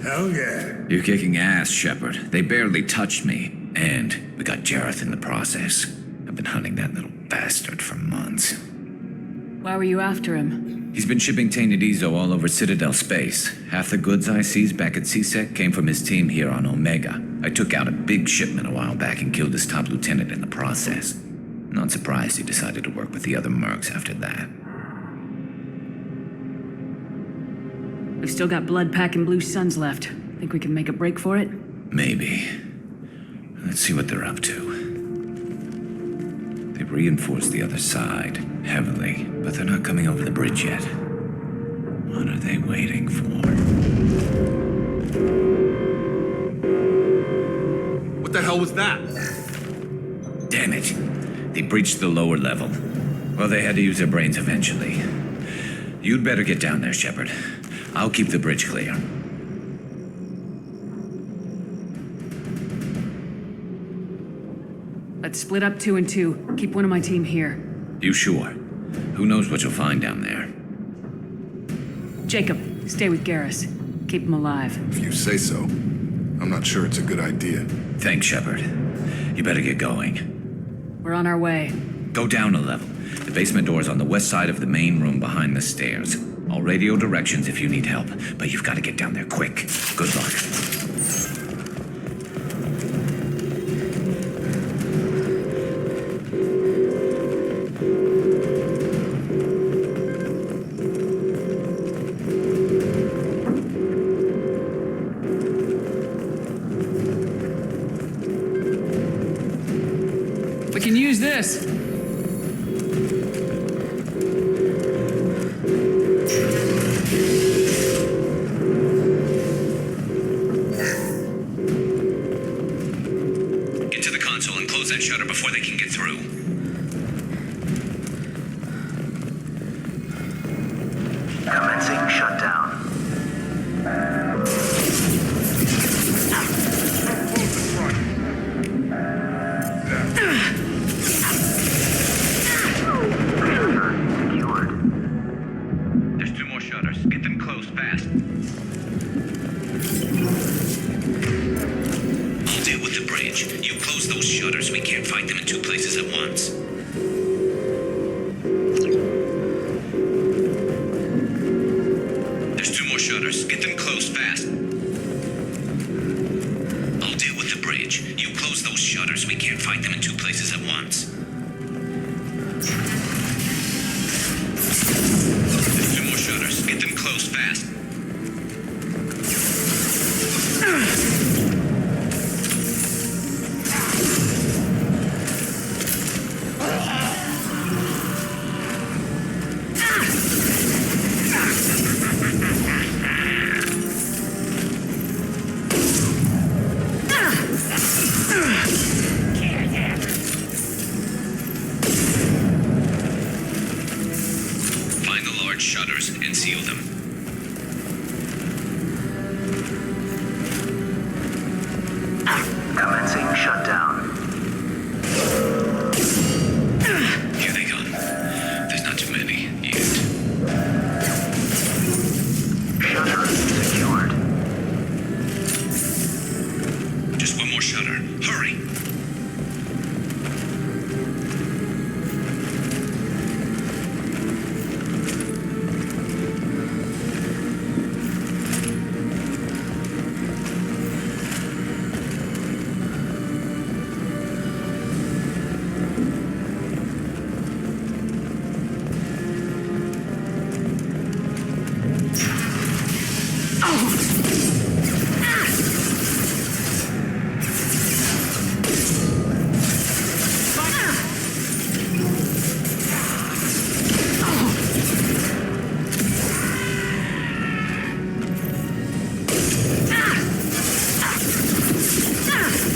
Hell yeah.
You're kicking ass, Shepard. They barely touched me. And we got Jareth in the process. I've been hunting that little bastard for months.
Why were you after him?
He's been shipping tainted Ezo all over Citadel space. Half the goods I seized back at CSEC came from his team here on Omega. I took out a big shipment a while back and killed his top lieutenant in the process. Not surprised he decided to work with the other mercs after that.
We've still got blood packing Blue Suns left. Think we can make a break for it?
Maybe. Let's see what they're up to. They've reinforced the other side, heavily, but they're not coming over the bridge yet. What are they waiting for?
What the hell was that?
Damn it. They breached the lower level. Well, they had to use their brains eventually. You'd better get down there, Shepard. I'll keep the bridge clear.
Let's split up 2 and 2. Keep one of my team here.
You sure? Who knows what you'll find down there?
Jacob, stay with Garrus. Keep him alive.
If you say so. I'm not sure it's a good idea.
Thanks, Shepard. You better get going.
We're on our way.
Go down a level. The basement door's on the west side of the main room behind the stairs. I'll radio directions if you need help, but you've got to get down there quick. Good luck.
We can use this.
Get to the console and close that shutter before they can get through.
Commencing shutdown.
There's 2 more shutters. Get them closed fast. I'll deal with the bridge. You close those shutters. We can't fight them in 2 places at once. There's 2 more shutters. Get them closed fast. I'll deal with the bridge. You close those shutters. We can't fight them in 2 places at once. There's 2 more shutters. Get them closed fast. Find the large shutters and seal them.
Commencing shutdown.
Here they come. There's not too many yet.
Shutter secured.
Just 1 more shutter. Hurry!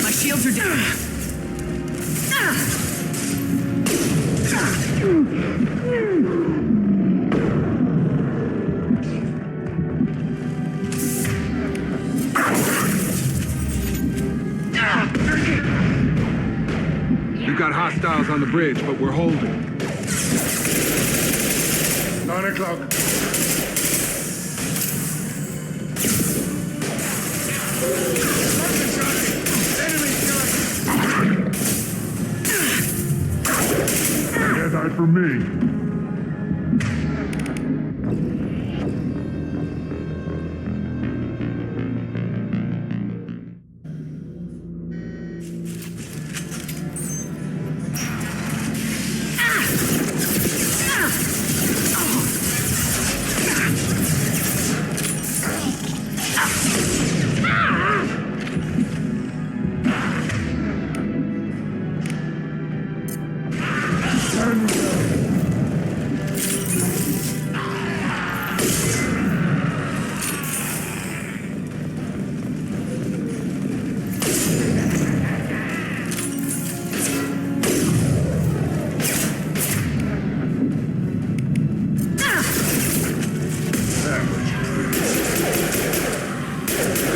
My shields are down.
on the bridge, but we're holding. 9 o'clock.
For me.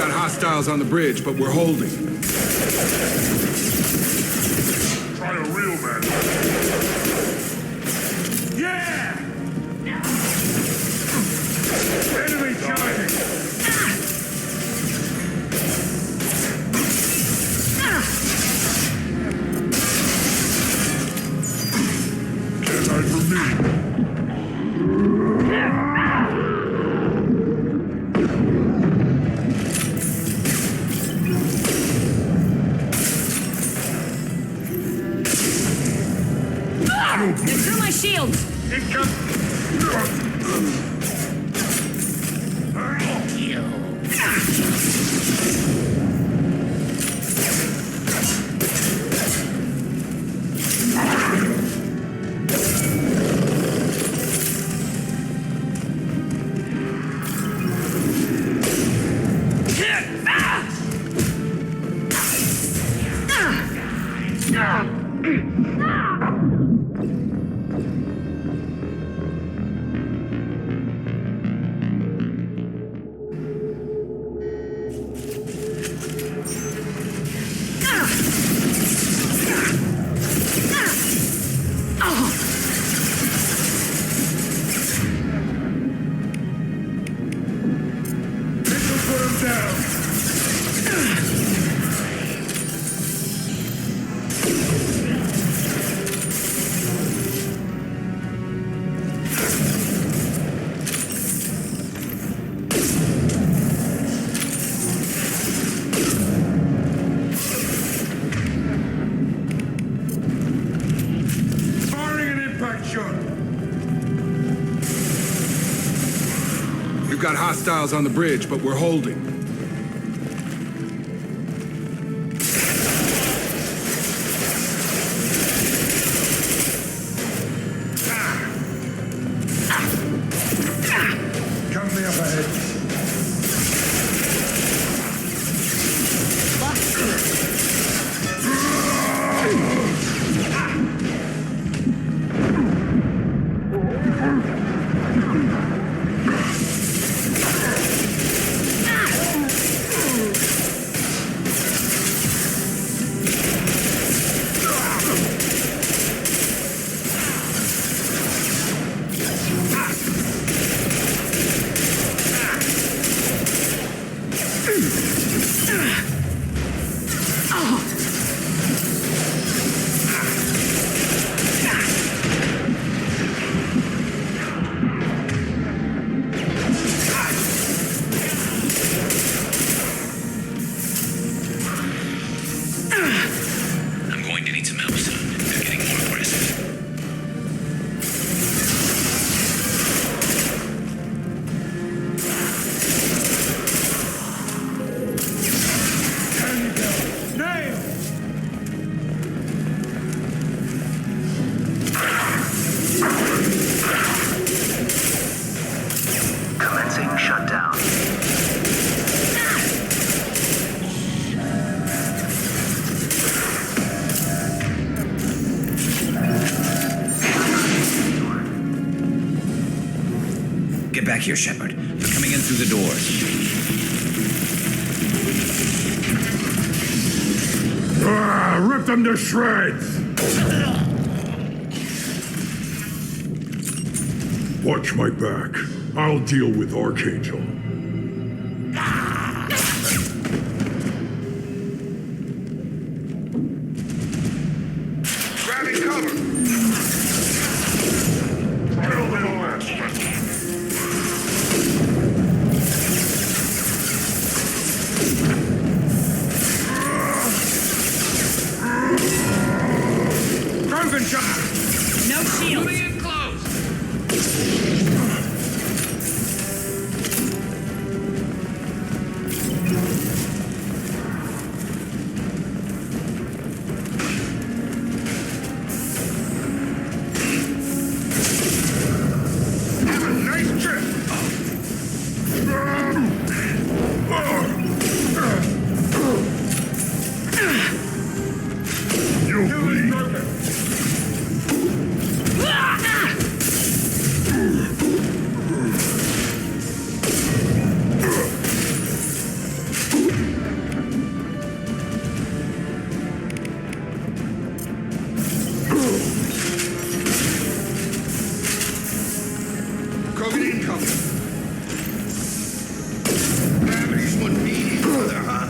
Hostiles on the bridge, but we're holding.
Try a real man.
Yeah! Enemy charging!
Can't hide from me.
They're through my shields!
It comes! We've got hostiles on the bridge, but we're holding. Company up ahead.
Back here, Shepard. They're coming in through the doors.
Rip them to shreds!
Watch my back. I'll deal with Archangel.
Grabbing cover!
Broken shot!
No shield.
Moving in close!
Have a nice trip!
You'll bleed.
Krogan incoming. Gravity's one beating brother, huh?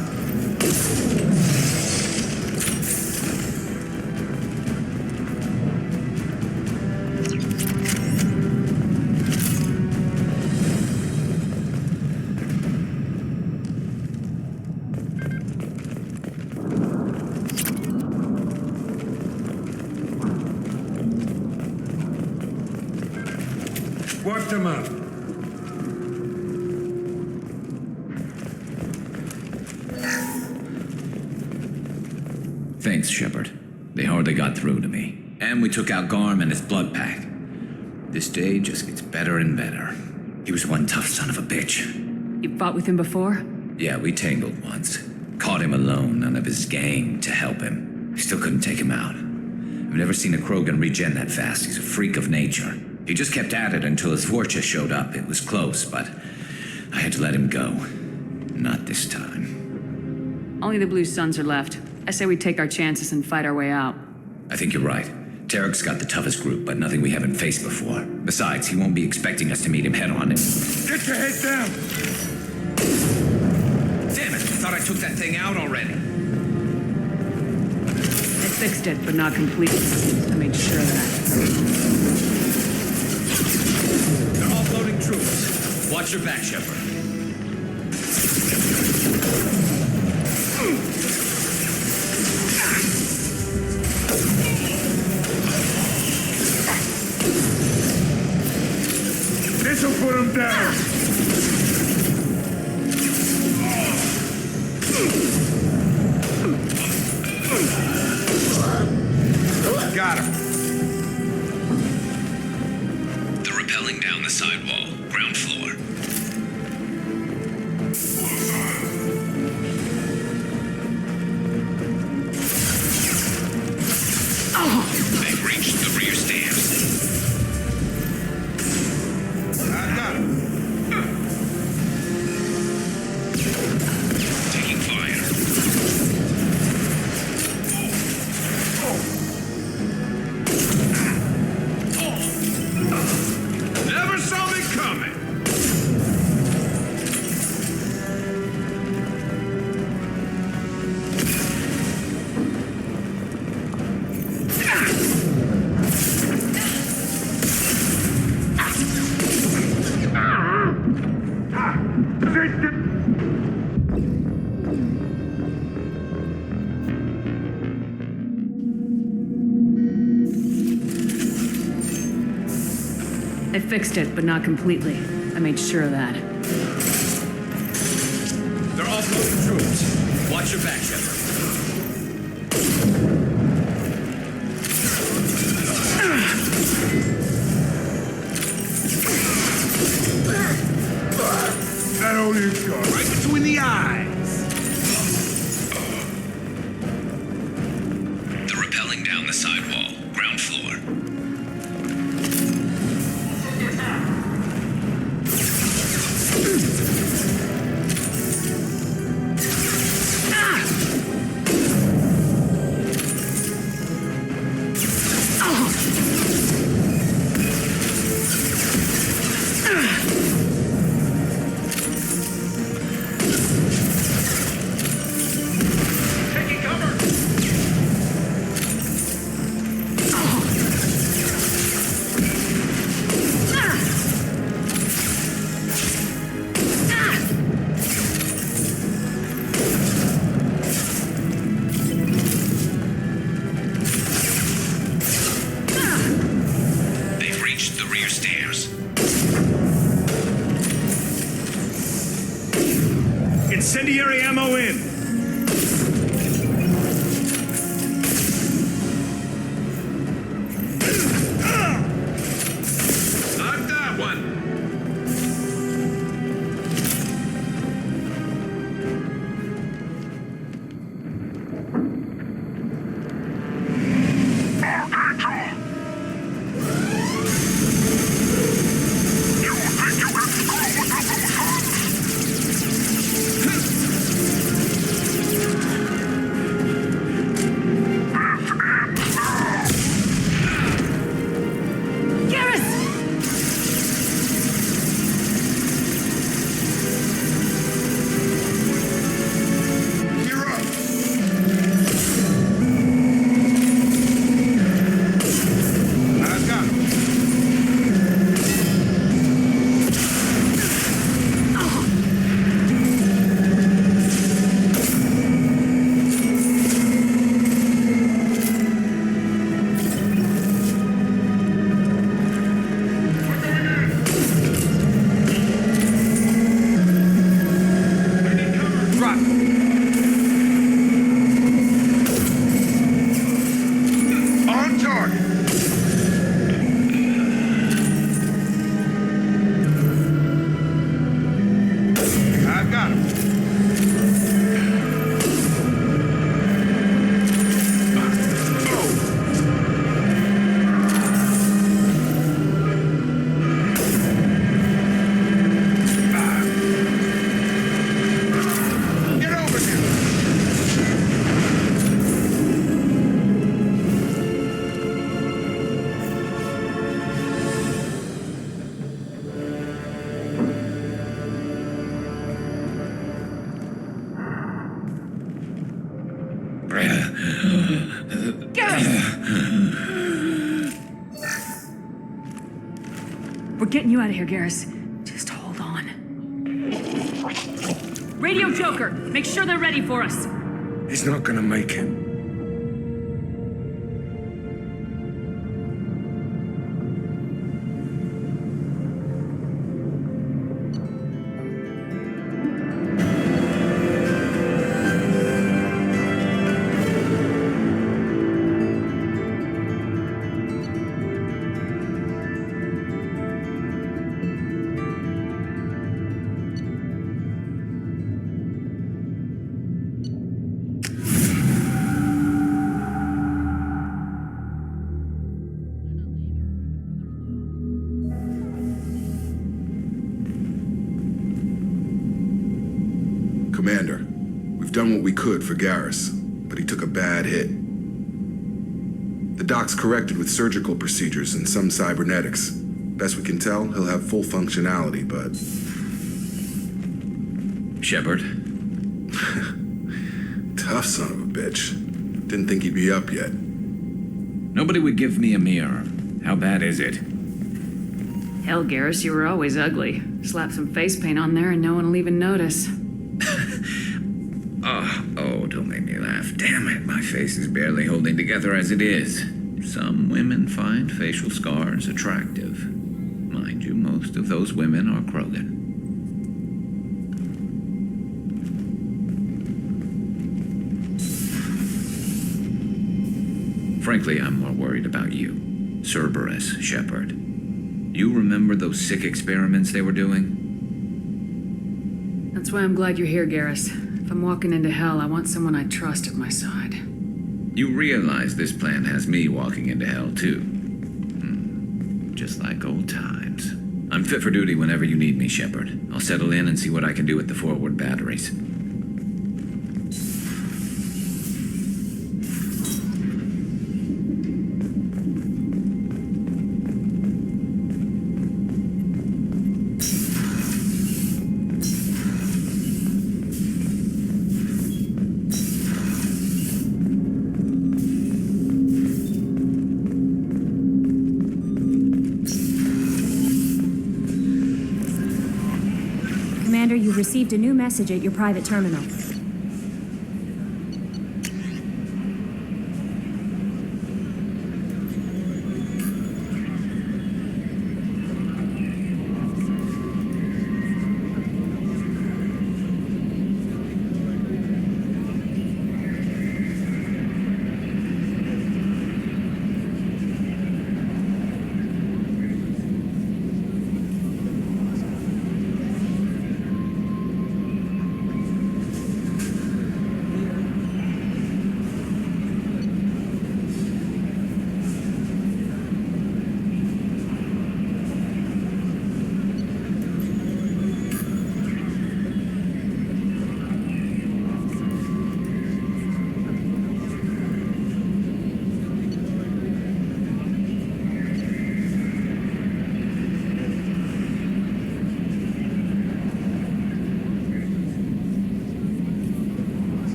Wiped them up.
Thanks, Shepard. They hardly got through to me. And we took out Garm and his blood pack. This day just gets better and better. He was one tough son of a bitch.
You fought with him before?
Yeah, we tangled once. Caught him alone, none of his gang to help him. We still couldn't take him out. I've never seen a Krogan regen that fast. He's a freak of nature. He just kept at it until his Vorcha showed up. It was close, but I had to let him go. Not this time.
Only the Blue Suns are left. I say we take our chances and fight our way out.
I think you're right. Tarek's got the toughest group, but nothing we haven't faced before. Besides, he won't be expecting us to meet him head-on.
Get your head down!
Damn it! I thought I took that thing out already.
I fixed it, but not completely. I made sure of that.
They're offloading troops. Watch your back, Shepard.
This'll put him down.
Got him.
They're rappelling down the sidewall, ground floor. They've reached the rear stairs.
I got him.
Taking fire.
Never saw me coming.
I fixed it, but not completely. I made sure of that.
They're offloading troops. Watch your back, Shepard.
That all you got?
Right between the eyes.
They're rappelling down the sidewall, ground floor. your stairs.
Incendiary ammo in.
Not that one.
We're getting you out of here, Garrus. Just hold on. Radio Joker, make sure they're ready for us.
He's not gonna make it.
Commander, we've done what we could for Garrus, but he took a bad hit. The doc's corrected with surgical procedures and some cybernetics. Best we can tell, he'll have full functionality, but...
Shepard?
Tough son of a bitch. Didn't think he'd be up yet.
Nobody would give me a mirror. How bad is it?
Hell, Garrus, you were always ugly. Slap some face paint on there and no one will even notice.
Oh, don't make me laugh. Damn it, my face is barely holding together as it is. Some women find facial scars attractive. Mind you, most of those women are Krogan. Frankly, I'm more worried about you. Cerberus, Shepard. You remember those sick experiments they were doing?
That's why I'm glad you're here, Garrus. If I'm walking into hell, I want someone I trust at my side.
You realize this plan has me walking into hell, too. Just like old times. I'm fit for duty whenever you need me, Shepard. I'll settle in and see what I can do with the forward batteries.
Commander, you received a new message at your private terminal.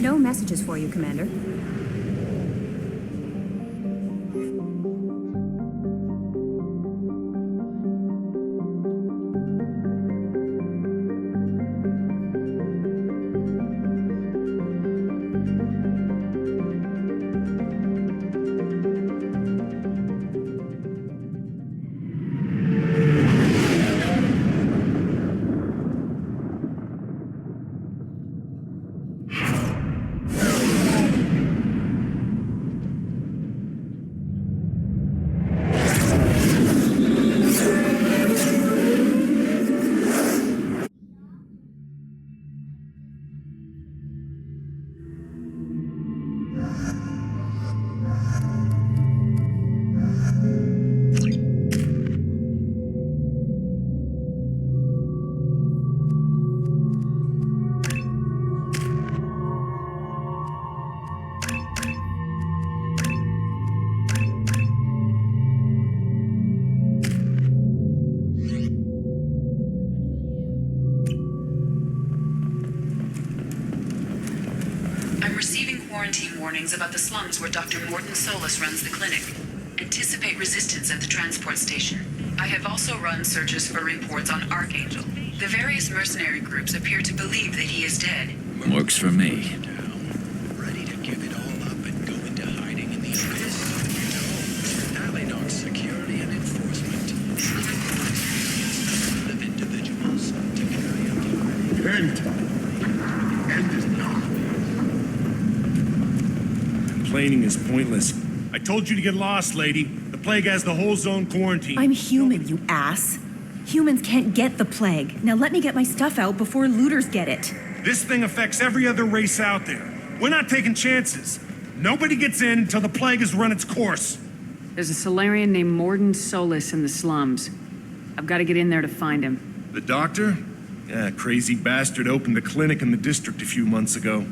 No messages for you, Commander.
I'm receiving quarantine warnings about the slums where Dr. Morton Solus runs the clinic. Anticipate resistance at the transport station. I have also run searches for reports on Archangel. The various mercenary groups appear to believe that he is dead.
Works for me.
Ready to give it all up and go into hiding in the abyss? Alinox security and enforcement. Of individuals to carry out the
End is now. Complaining is pointless. I told you to get lost, lady. The plague has the whole zone quarantined.
I'm human, you ass. Humans can't get the plague. Now let me get my stuff out before looters get it.
This thing affects every other race out there. We're not taking chances. Nobody gets in until the plague has run its course.
There's a Solarian named Morton Solus in the slums. I've got to get in there to find him.
The doctor? Yeah, crazy bastard opened a clinic in the district a few months ago.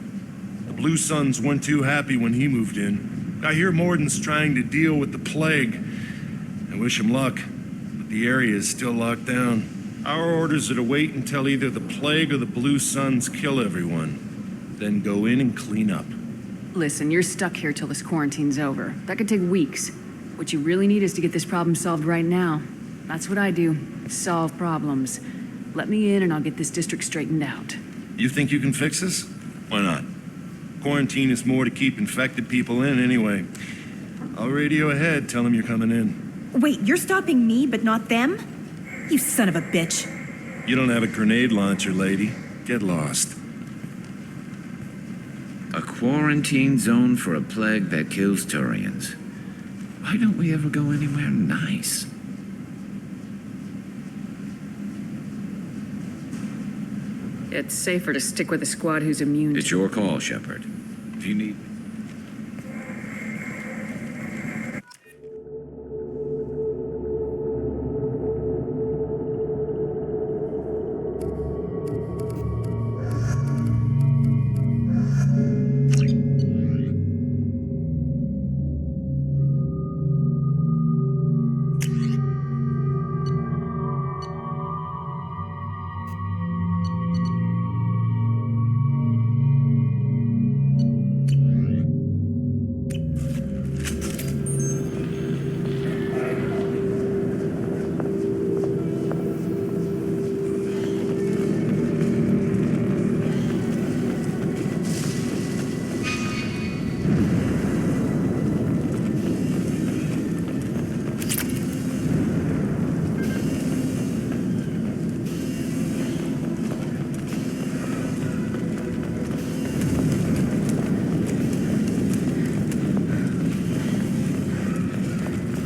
The Blue Suns weren't too happy when he moved in. I hear Morton's trying to deal with the plague. I wish him luck, but the area is still locked down. Our orders are to wait until either the plague or the Blue Suns kill everyone, then go in and clean up.
Listen, you're stuck here till this quarantine's over. That could take weeks. What you really need is to get this problem solved right now. That's what I do. Solve problems. Let me in and I'll get this district straightened out.
You think you can fix this? Why not? Quarantine is more to keep infected people in anyway. I'll radio ahead, tell them you're coming in.
Wait, you're stopping me, but not them? You son of a bitch.
You don't have a grenade launcher, lady. Get lost.
A quarantine zone for a plague that kills Turians. Why don't we ever go anywhere nice?
It's safer to stick with a squad who's immune.
It's your call, Shepard. If you need...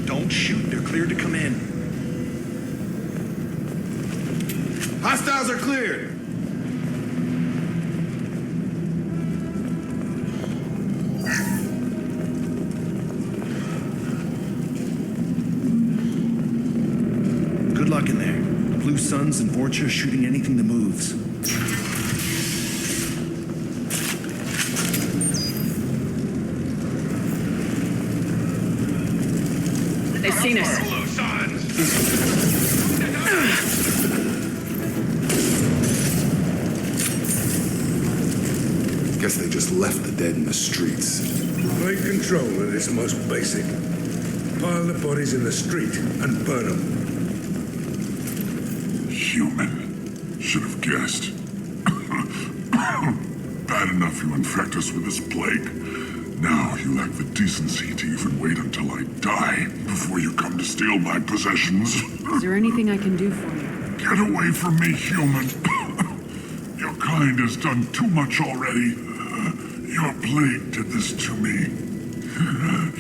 Don't shoot, they're cleared to come in.
Hostiles are cleared.
Good luck in there. The Blue Suns and Vorcha are shooting anything that moves.
They've seen us.
Guess they just left the dead in the streets.
Take control of this most basic. Pile the bodies in the street and burn them.
Human. Should have guessed. Bad enough you infect us with this plague. Now you lack the decency to even wait until I die before you come to steal my possessions.
Is there anything I can do for you?
Get away from me, human. Your kind has done too much already. Your plague did this to me.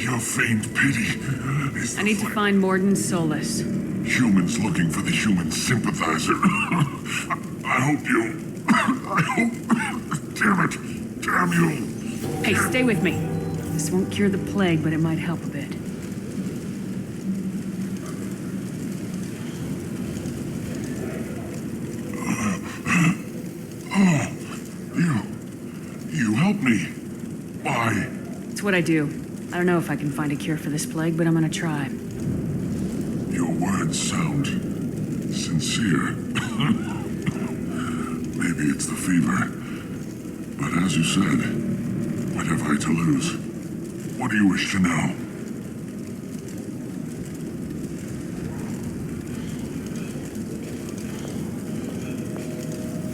Your feigned pity is
I need to find Morden Solus.
humans looking for the human sympathizer. I hope you... I hope... Damn it! Damn you!
Hey, stay with me. This won't cure the plague, but it might help a bit.
You help me. Why?
It's what I do. I don't know if I can find a cure for this plague, but I'm gonna try.
Your words sound sincere. Maybe it's the fever. But as you said, what have I to lose? What do you wish to know?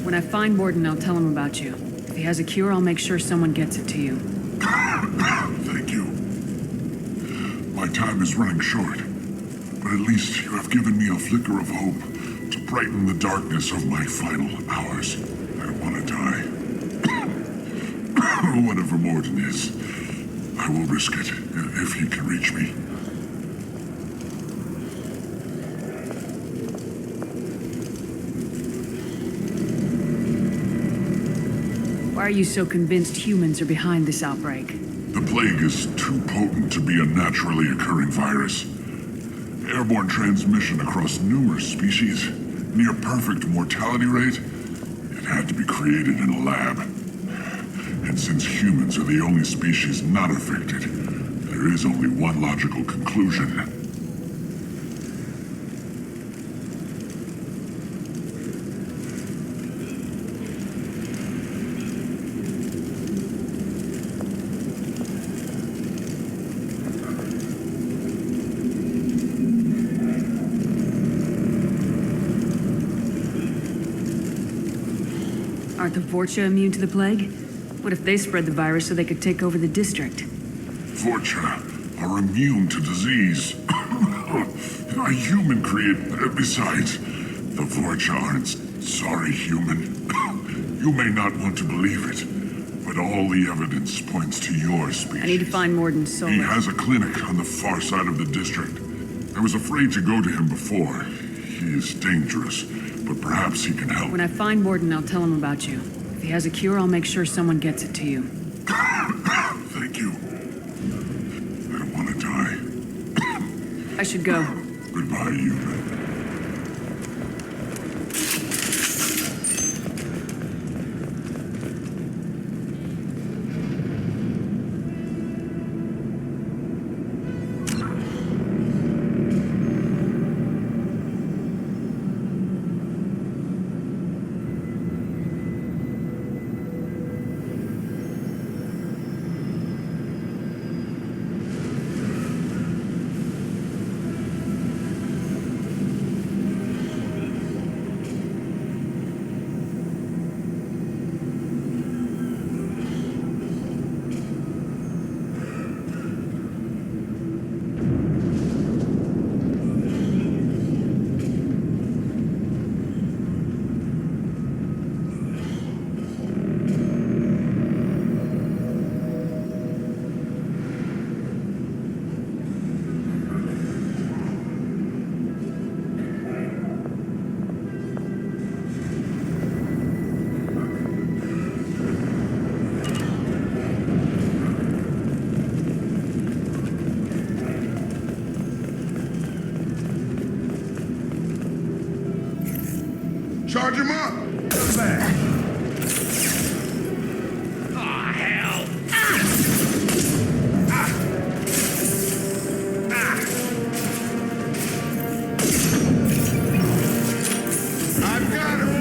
When I find Morden, I'll tell him about you. If he has a cure, I'll make sure someone gets it to you.
Thank you. My time is running short, but at least you have given me a flicker of hope to brighten the darkness of my final hours. I don't want to die. Whatever Morden is, I will risk it if he can reach me.
Why are you so convinced humans are behind this outbreak?
The plague is too potent to be a naturally occurring virus. Airborne transmission across numerous species, near perfect mortality rate. It had to be created in a lab. And since humans are the only species not affected, there is only one logical conclusion.
Aren't the Vorcha immune to the plague? What if they spread the virus so they could take over the district?
Vorcha are immune to disease. A human besides, the Vorcha aren't sorry, human. You may not want to believe it, but all the evidence points to your species.
I need to find Morden Solus.
He has a clinic on the far side of the district. I was afraid to go to him before. He is dangerous, but perhaps he can help.
When I find Morden, I'll tell him about you. If he has a cure, I'll make sure someone gets it to you.
Thank you. I don't want to die.
I should go.
Goodbye, human.
Charge him up!
Come back.
Aw, hell!
I've got him!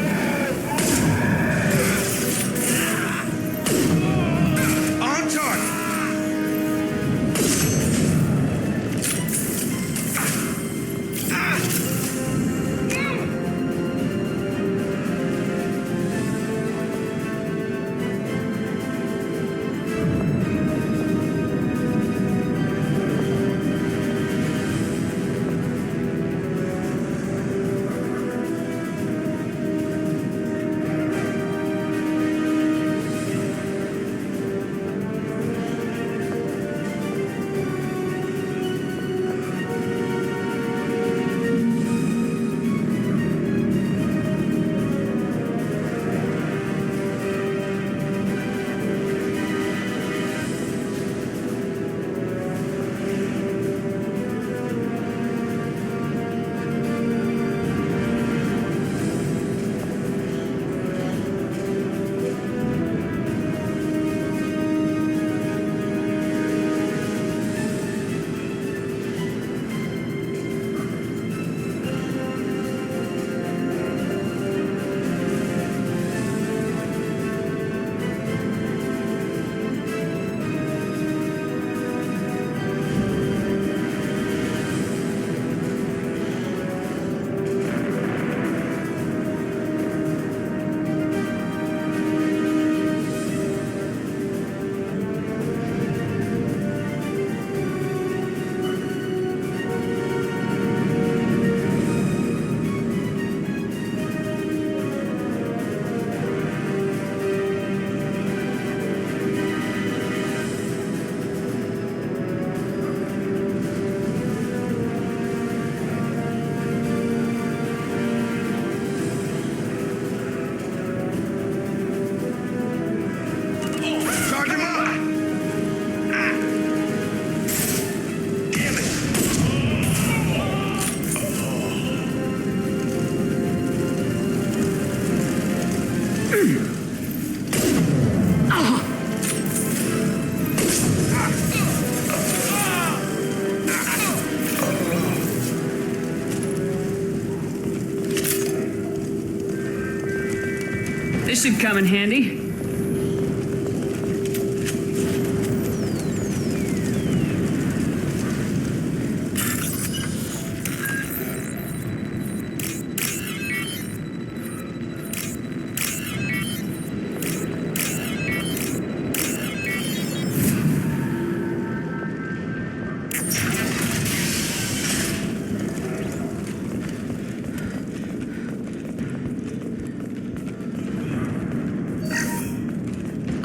should come in handy.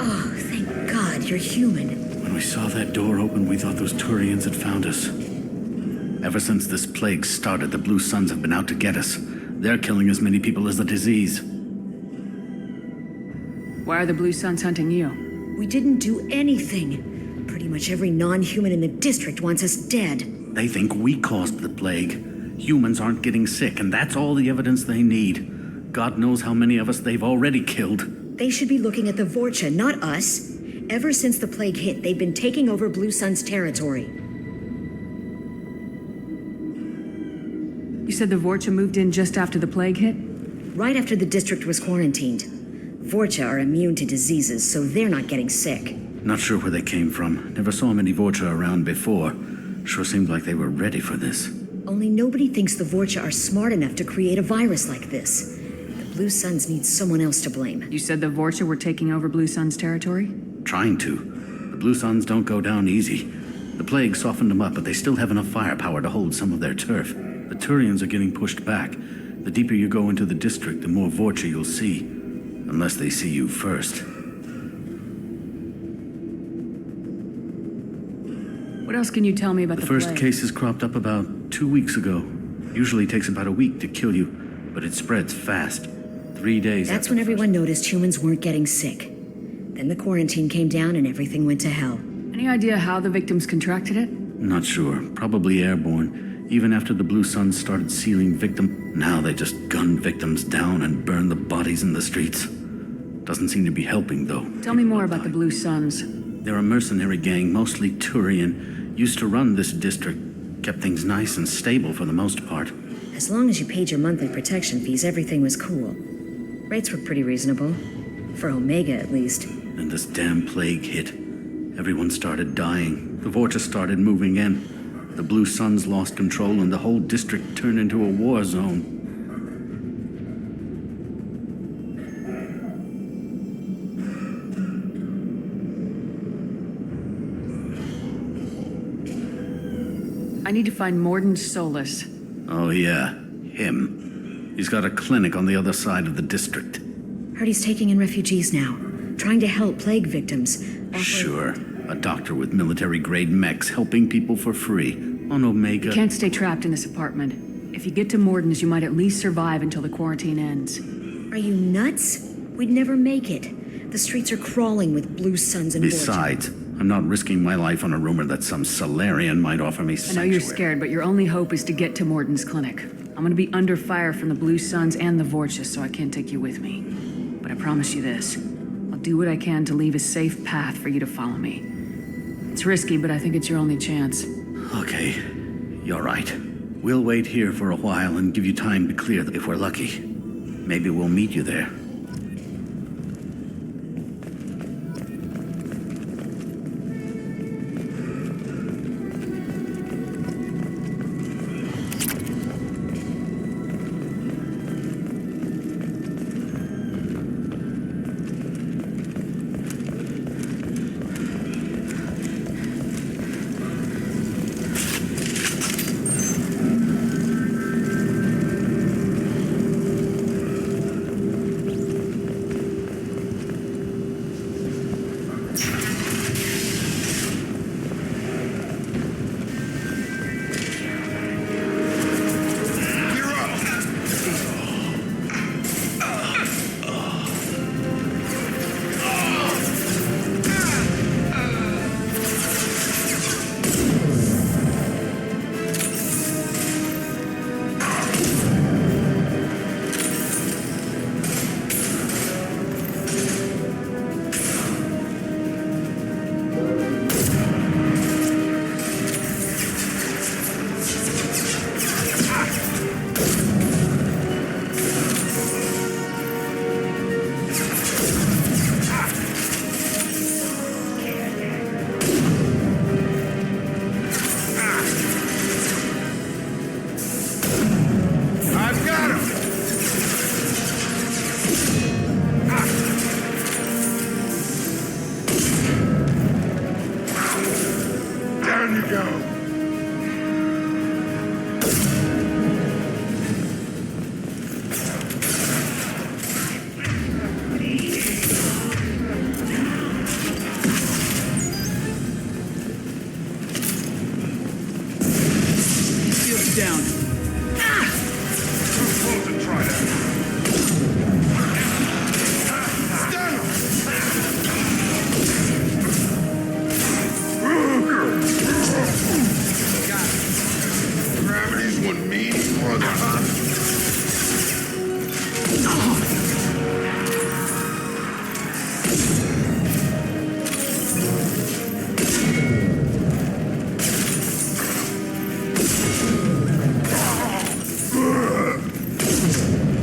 Oh, thank God you're human.
When we saw that door open, we thought those Turians had found us. Ever since this plague started, the Blue Suns have been out to get us. They're killing as many people as the disease.
Why are the Blue Suns hunting you?
We didn't do anything. Pretty much every non-human in the district wants us dead.
They think we caused the plague. Humans aren't getting sick, and that's all the evidence they need. God knows how many of us they've already killed.
They should be looking at the Vorcha, not us. Ever since the plague hit, they've been taking over Blue Sun's territory.
You said the Vorcha moved in just after the plague hit?
Right after the district was quarantined. Vorcha are immune to diseases, so they're not getting sick.
Not sure where they came from. Never saw many Vorcha around before. Sure seemed like they were ready for this.
Only nobody thinks the Vorcha are smart enough to create a virus like this. The Blue Suns need someone else to blame.
You said the Vorcha were taking over Blue Sun's territory?
Trying to. The Blue Suns don't go down easy. The plague softened them up, but they still have enough firepower to hold some of their turf. The Turians are getting pushed back. The deeper you go into the district, the more Vorcha you'll see. Unless they see you first.
What else can you tell me about the
first
plague?
cases cropped up about 2 weeks ago. Usually takes about a week to kill you, but it spreads fast. 3 days
That's
after
when everyone noticed humans weren't getting sick. Then the quarantine came down and everything went to hell.
Any idea how the victims contracted it?
Not sure. Probably airborne. Even after the Blue Suns started sealing now they just gun victims down and burn the bodies in the streets. Doesn't seem to be helping, though.
Tell me more about the Blue Suns.
They're a mercenary gang, mostly Turian. Used to run this district. Kept things nice and stable for the most part.
As long as you paid your monthly protection fees, everything was cool. Rates were pretty reasonable. For Omega, at least.
And this damn plague hit. Everyone started dying. The Vorcha started moving in. The Blue Suns lost control and the whole district turned into a war zone.
I need to find Morden Solus.
Oh yeah, him. He's got a clinic on the other side of the district.
Heard he's taking in refugees now. Trying to help plague victims.
Sure. A doctor with military-grade mechs helping people for free. On Omega.
You can't stay trapped in this apartment. If you get to Morden's, you might at least survive until the quarantine ends.
Are you nuts? We'd never make it. The streets are crawling with Blue Suns and
Besides, I'm not risking my life on a rumor that some Solarian might offer me
I
sanctuary.
know you're scared, but your only hope is to get to Morden's clinic. I'm gonna be under fire from the Blue Suns and the Vorcha, so I can't take you with me. But I promise you this. I'll do what I can to leave a safe path for you to follow me. It's risky, but I think it's your only chance.
Okay, you're right. We'll wait here for a while and give you time to clear if we're lucky. Maybe we'll meet you there.
to go.
Shields down.
Too close to try that. Gravity's one mean brother, huh?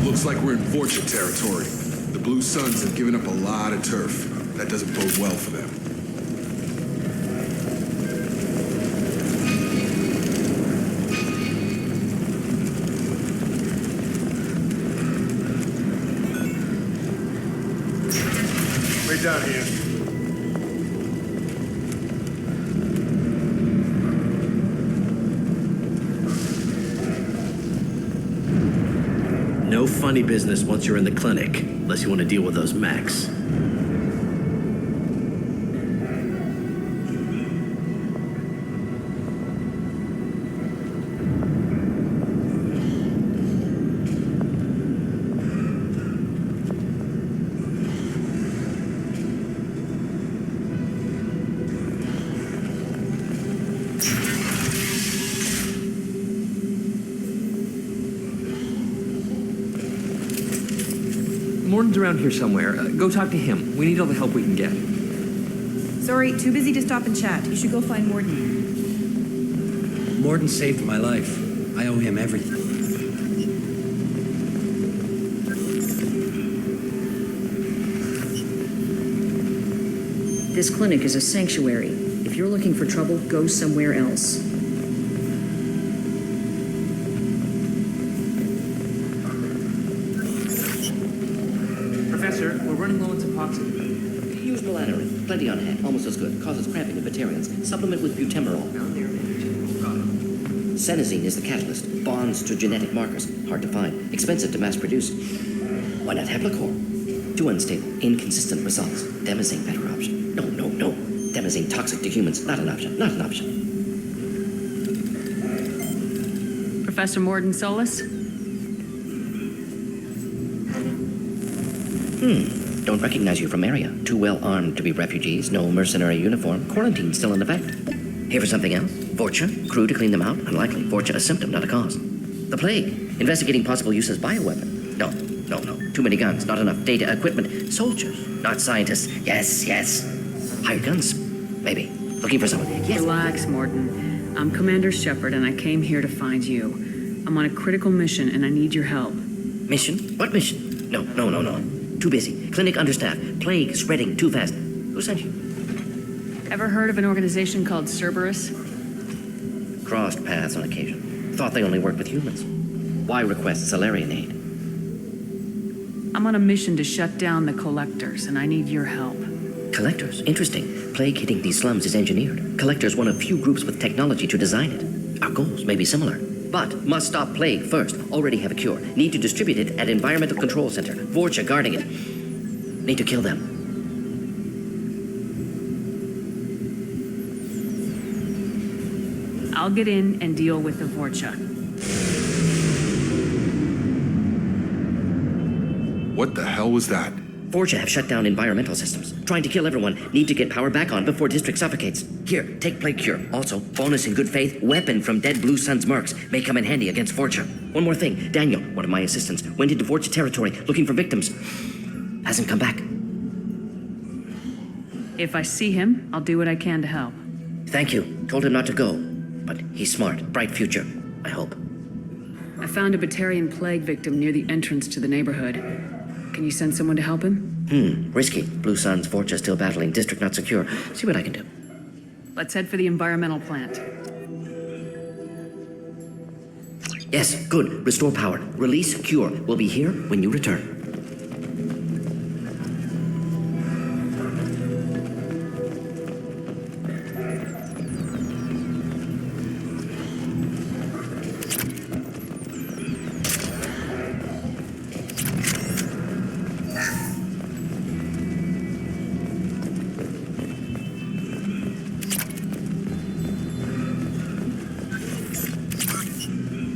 Looks like we're in Vorcha territory. The Blue Suns have given up a lot of turf. That doesn't bode well for them.
Way down here.
No funny business once you're in the clinic, unless you want to deal with those mechs.
Morton's around here somewhere. Go talk to him. We need all the help we can get.
Sorry, too busy to stop and chat. You should go find Morton.
Morton saved my life. I owe him everything.
This clinic is a sanctuary. If you're looking for trouble, go somewhere else.
Professor, we're running low on epoxy.
Use melanorin. Plenty on hand. Almost as good. Causes cramping in vegetarians. Supplement with butemerol. Senesine is the catalyst. Bonds to genetic markers. Hard to find. Expensive to mass produce. Why not Heplicor? Too unstable. Inconsistent results. Demazine better option. No. Demazine toxic to humans. Not an option. Not an option.
Professor Morton Solus?
Don't recognize you from area. Too well armed to be refugees. No mercenary uniform. Quarantine still in effect. Here for something else? Vorcha? Crew to clean them out? Unlikely. Vorcha a symptom, not a cause. The plague. Investigating possible use as bioweapon. No. Too many guns. Not enough data, equipment. Soldiers, not scientists. Yes. Hired guns. Maybe. Looking for someone. Yes.
Relax, Morton. I'm Commander Shepard, and I came here to find you. I'm on a critical mission, and I need your help.
Mission? What mission? No. Too busy. Clinic understaffed. Plague spreading too fast. Who sent you?
Ever heard of an organization called Cerberus?
Crossed paths on occasion. Thought they only worked with humans. Why request Solarian aid?
I'm on a mission to shut down the Collectors, and I need your help.
Collectors? Interesting. Plague hitting these slums is engineered. Collectors one of few groups with technology to design it. Our goals may be similar. But must stop plague first. Already have a cure. Need to distribute it at Environmental Control Center. Vorcha guarding it. Need to kill them.
I'll get in and deal with the Vorcha.
What the hell was that?
Vorcha have shut down environmental systems. Trying to kill everyone. Need to get power back on before district suffocates. Here, take plague cure. Also, bonus in good faith, weapon from dead Blue Sun's mercs. May come in handy against Vorcha. One more thing. Daniel, one of my assistants, went into Vorcha territory looking for victims. Hasn't come back.
If I see him, I'll do what I can to help.
Thank you. Told him not to go. But he's smart. Bright future. I hope.
I found a Batarian plague victim near the entrance to the neighborhood. Can you send someone to help him?
Risky. Blue Sun's Vorcha still battling. District not secure. See what I can do.
Let's head for the environmental plant.
Yes, good. Restore power. Release cure. We'll be here when you return.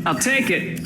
I'll take it.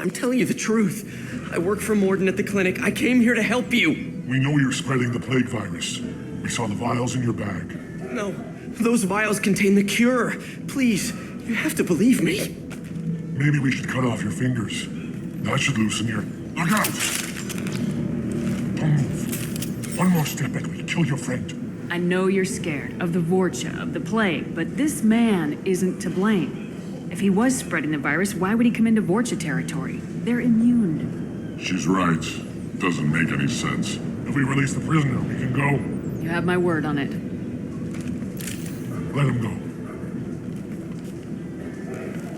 I'm telling you the truth. I work for Morden at the clinic. I came here to help you.
We know you're spreading the plague virus. We saw the vials in your bag.
No, those vials contain the cure. Please, you have to believe me.
Maybe we should cut off your fingers. That should loosen your... Look out! Don't move. One more step and we kill your friend.
I know you're scared of the Vorcha, of the plague, but this man isn't to blame. If he was spreading the virus, why would he come into Vorcha territory? They're immune.
She's right. Doesn't make any sense. If we release the prisoner, we can go.
You have my word on it.
Let him go.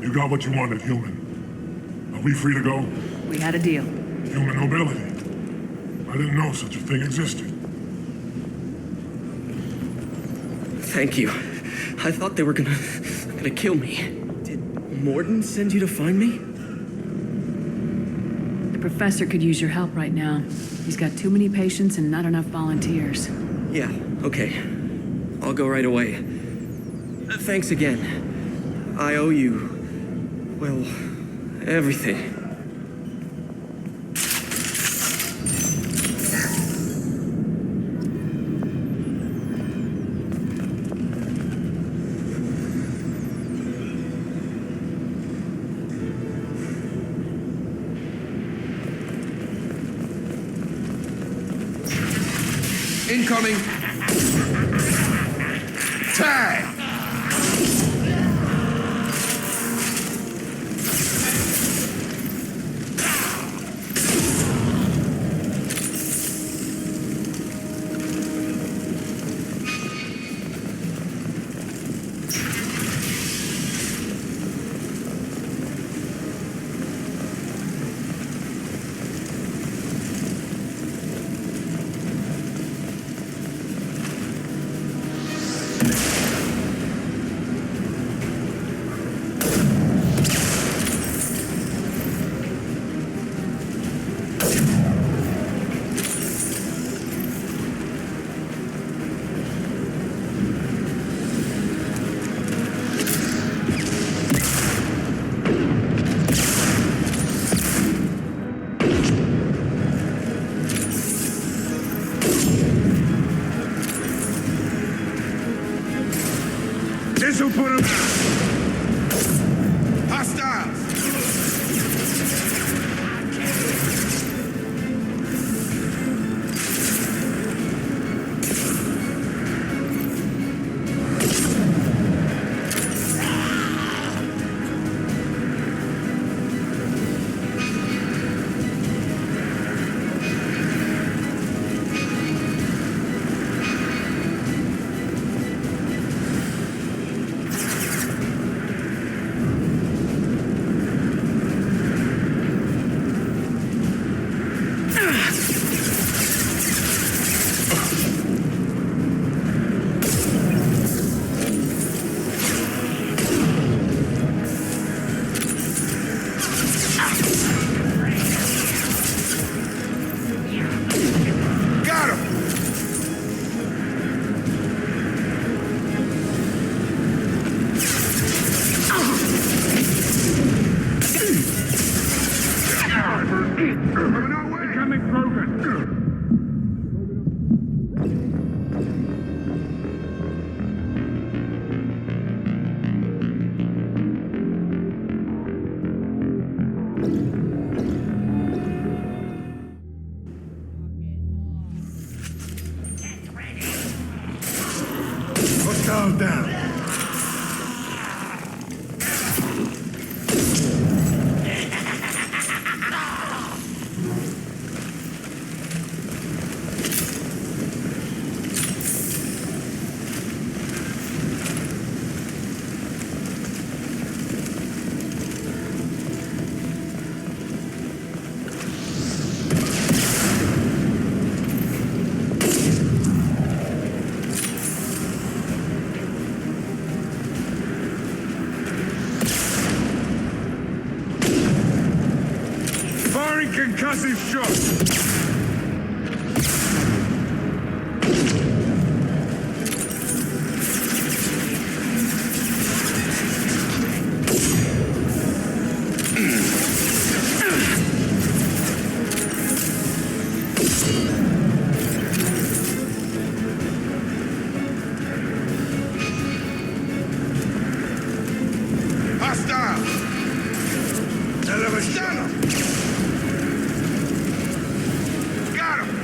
You got what you wanted, human. Are we free to go?
We had a deal.
Human nobility. I didn't know such a thing existed.
Thank you. I thought they were gonna kill me. Did Morden send you to find me?
professor could use your help right now. He's got too many patients and not enough volunteers.
Yeah, okay. I'll go right away. Thanks again. I owe you, well, everything.
Incoming! Tag!
This'll put him out.
Hostiles!
Hostile down. Firing concussive shots.
Hostile!
Hell of a shot.
Got him!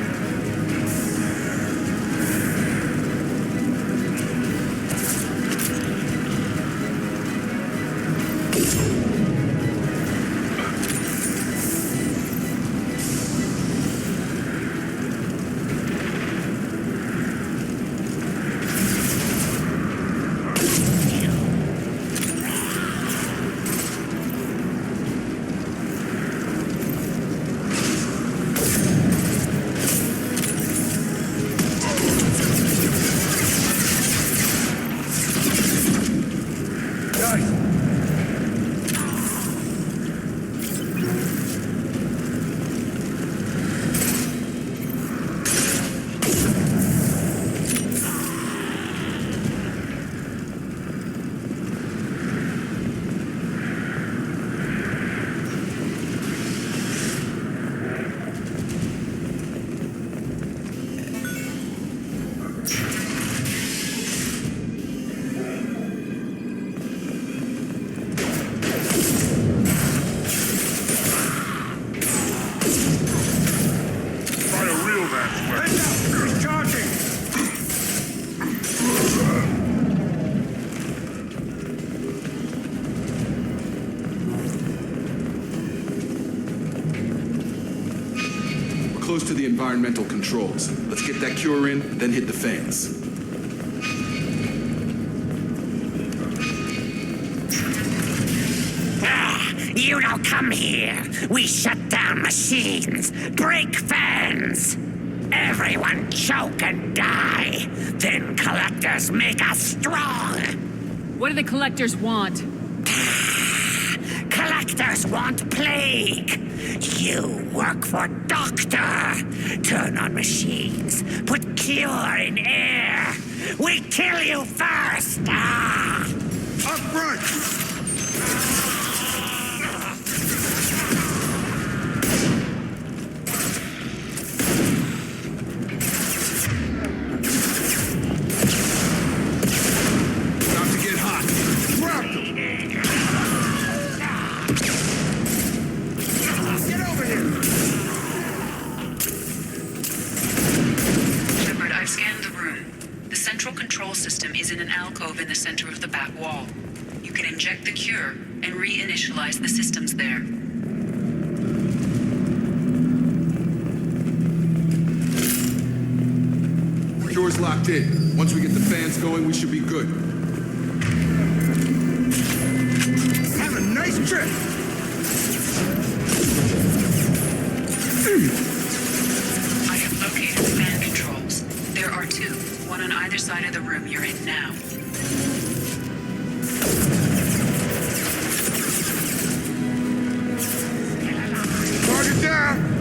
close to the environmental controls. Let's get that cure in, then hit the fans.
You don't come here. We shut down machines, break fans. Everyone choke and die. Then collectors make us strong.
What do the collectors want?
Collectors want plague. You work for Doctor. Turn on machines. Put cure in air. We kill you first.
Up front!
In the center of the back wall. You can inject the cure and reinitialize the systems there.
Cure's locked in. Once we get the fans going, we should be good.
Have a nice trip!
I have located the fan controls. There are two, one on either side of the room you're in now.
Target down!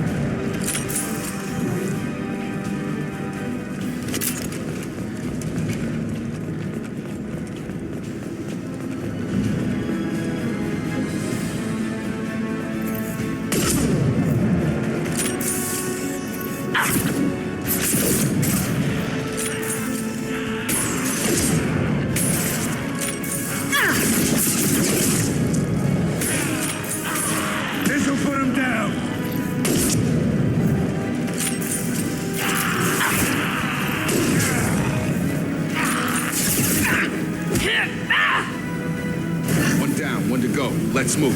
Let's move.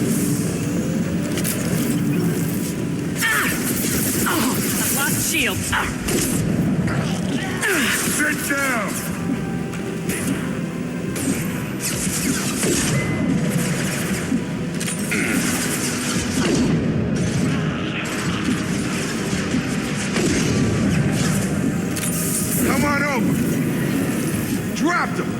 I've lost shields.
Sit down! Come on over! Drop them!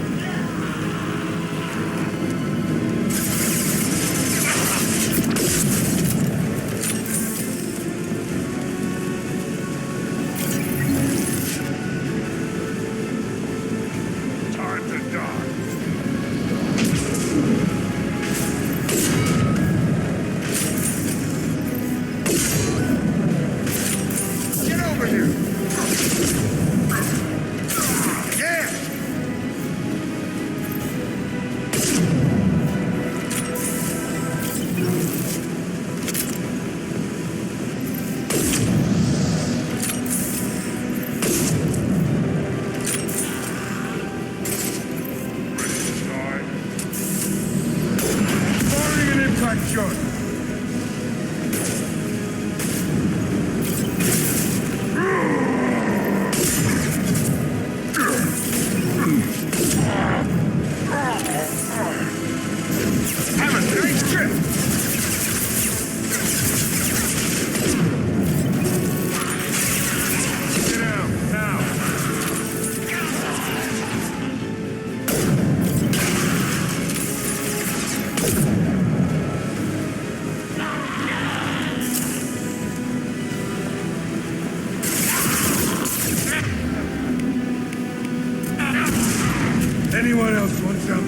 Anyone else want some?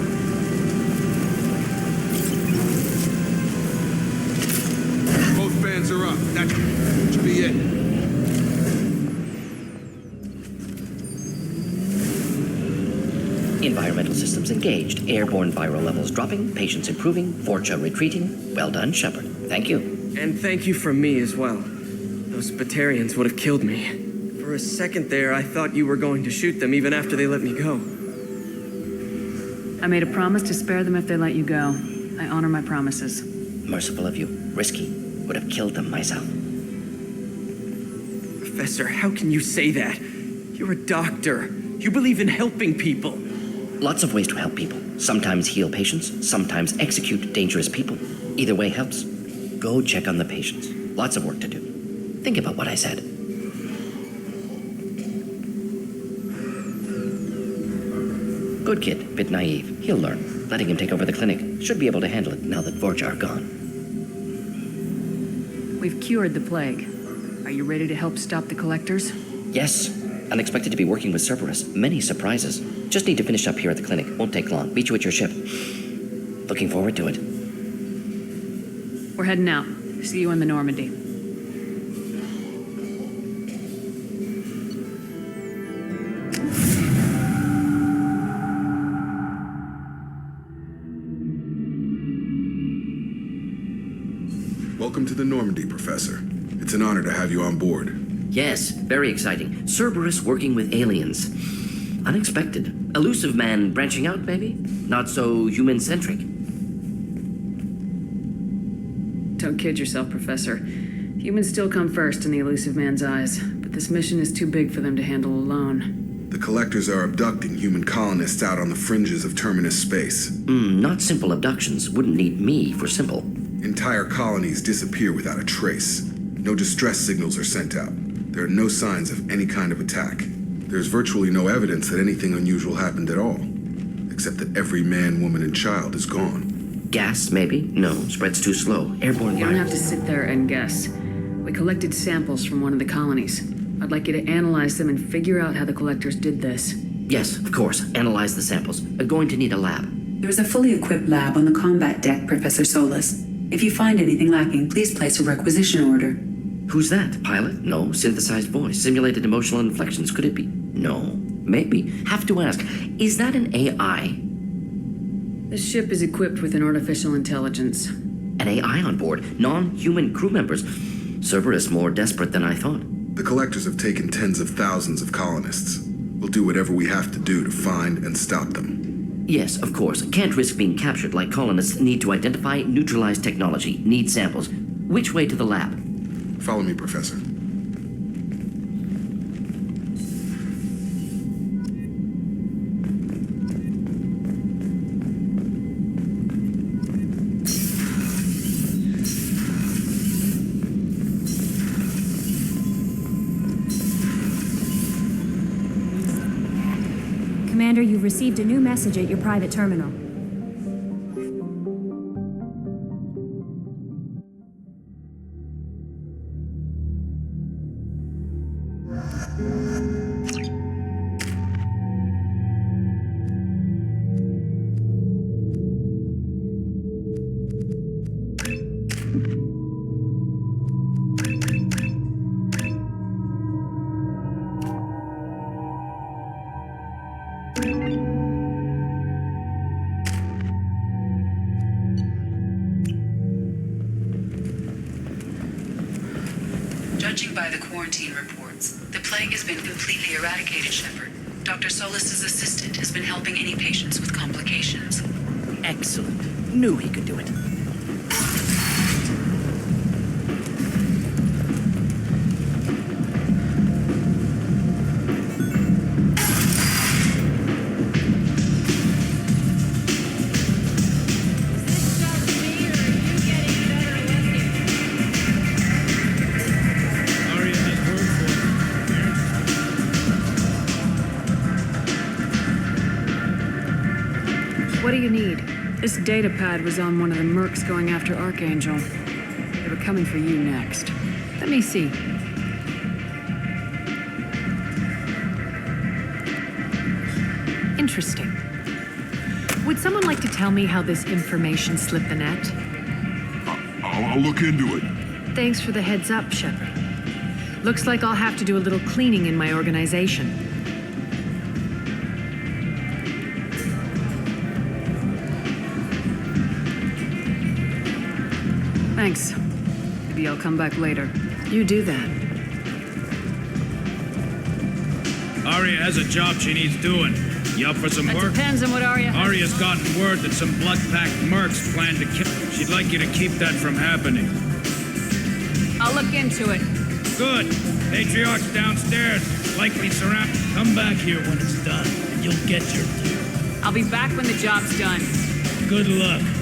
Both fans are up. That should be it.
Environmental systems engaged. Airborne viral levels dropping. Patients improving. Vorcha retreating. Well done, Shepard. Thank you.
And thank you from me as well. Those Batarians would have killed me. For a second there, I thought you were going to shoot them even after they let me go.
I made a promise to spare them if they let you go. I honor my promises.
Merciful of you. Risky. Would have killed them myself.
Professor, how can you say that? You're a doctor. You believe in helping people.
Lots of ways to help people. Sometimes heal patients, sometimes execute dangerous people. Either way helps. Go check on the patients. Lots of work to do. Think about what I said. Good kid, bit naive. He'll learn. Letting him take over the clinic. Should be able to handle it now that Vorcha are gone.
We've cured the plague. Are you ready to help stop the collectors?
Yes. Unexpected to be working with Cerberus. Many surprises. Just need to finish up here at the clinic. Won't take long. Meet you at your ship. Looking forward to it.
We're heading out. See you in the Normandy.
Welcome to the Normandy, Professor. It's an honor to have you on board.
Yes, very exciting. Cerberus working with aliens. Unexpected. Elusive man branching out, maybe? Not so human-centric.
Don't kid yourself, Professor. Humans still come first in the elusive man's eyes, but this mission is too big for them to handle alone.
The collectors are abducting human colonists out on the fringes of terminus space.
Not simple abductions. Wouldn't need me for simple.
Entire colonies disappear without a trace. No distress signals are sent out. There are no signs of any kind of attack. There's virtually no evidence that anything unusual happened at all, except that every man, woman, and child is gone.
Gas, maybe? No, spreads too slow. Airborne
You don't have
virus.
to sit there and guess. We collected samples from one of the colonies. I'd like you to analyze them and figure out how the collectors did this.
Yes, of course. Analyze the samples. Going to need a lab.
There is a fully equipped lab on the combat deck, Professor Solus. If you find anything lacking, please place a requisition order.
Who's that? Pilot? No. Synthesized voice. Simulated emotional inflections. Could it be? No. Maybe. Have to ask. Is that an AI?
This ship is equipped with an artificial intelligence.
An AI on board? Non-human crew members? Cerberus more desperate than I thought.
The collectors have taken tens of thousands of colonists. We'll do whatever we have to do to find and stop them.
Yes, of course. Can't risk being captured like colonists need to identify, neutralize technology, need samples. Which way to the lab?
Follow me, Professor.
Commander, you've received a new message at your private terminal.
Judging by the quarantine reports, the plague has been completely eradicated, Shepard. Dr. Solus's assistant has been helping any patients with complications.
Excellent. Knew he could do it.
What do you need? This data pad was on one of the mercs going after Archangel. They were coming for you next. Let me see.
Interesting. Would someone like to tell me how this information slipped the net?
I'll look into it.
Thanks for the heads up, Shepard. Looks like I'll have to do a little cleaning in my organization.
Thanks. Maybe I'll come back later. You do that.
Arya has a job she needs doing. You up for some work?
Depends on what Arya has.
Arya's gotten word that some blood-packed mercs plan to kill. She'd like you to keep that from happening.
I'll look into it.
Good. Patriarch's downstairs. Likely surrounded.
Come back here when it's done, and you'll get your due.
I'll be back when the job's done.
Good luck.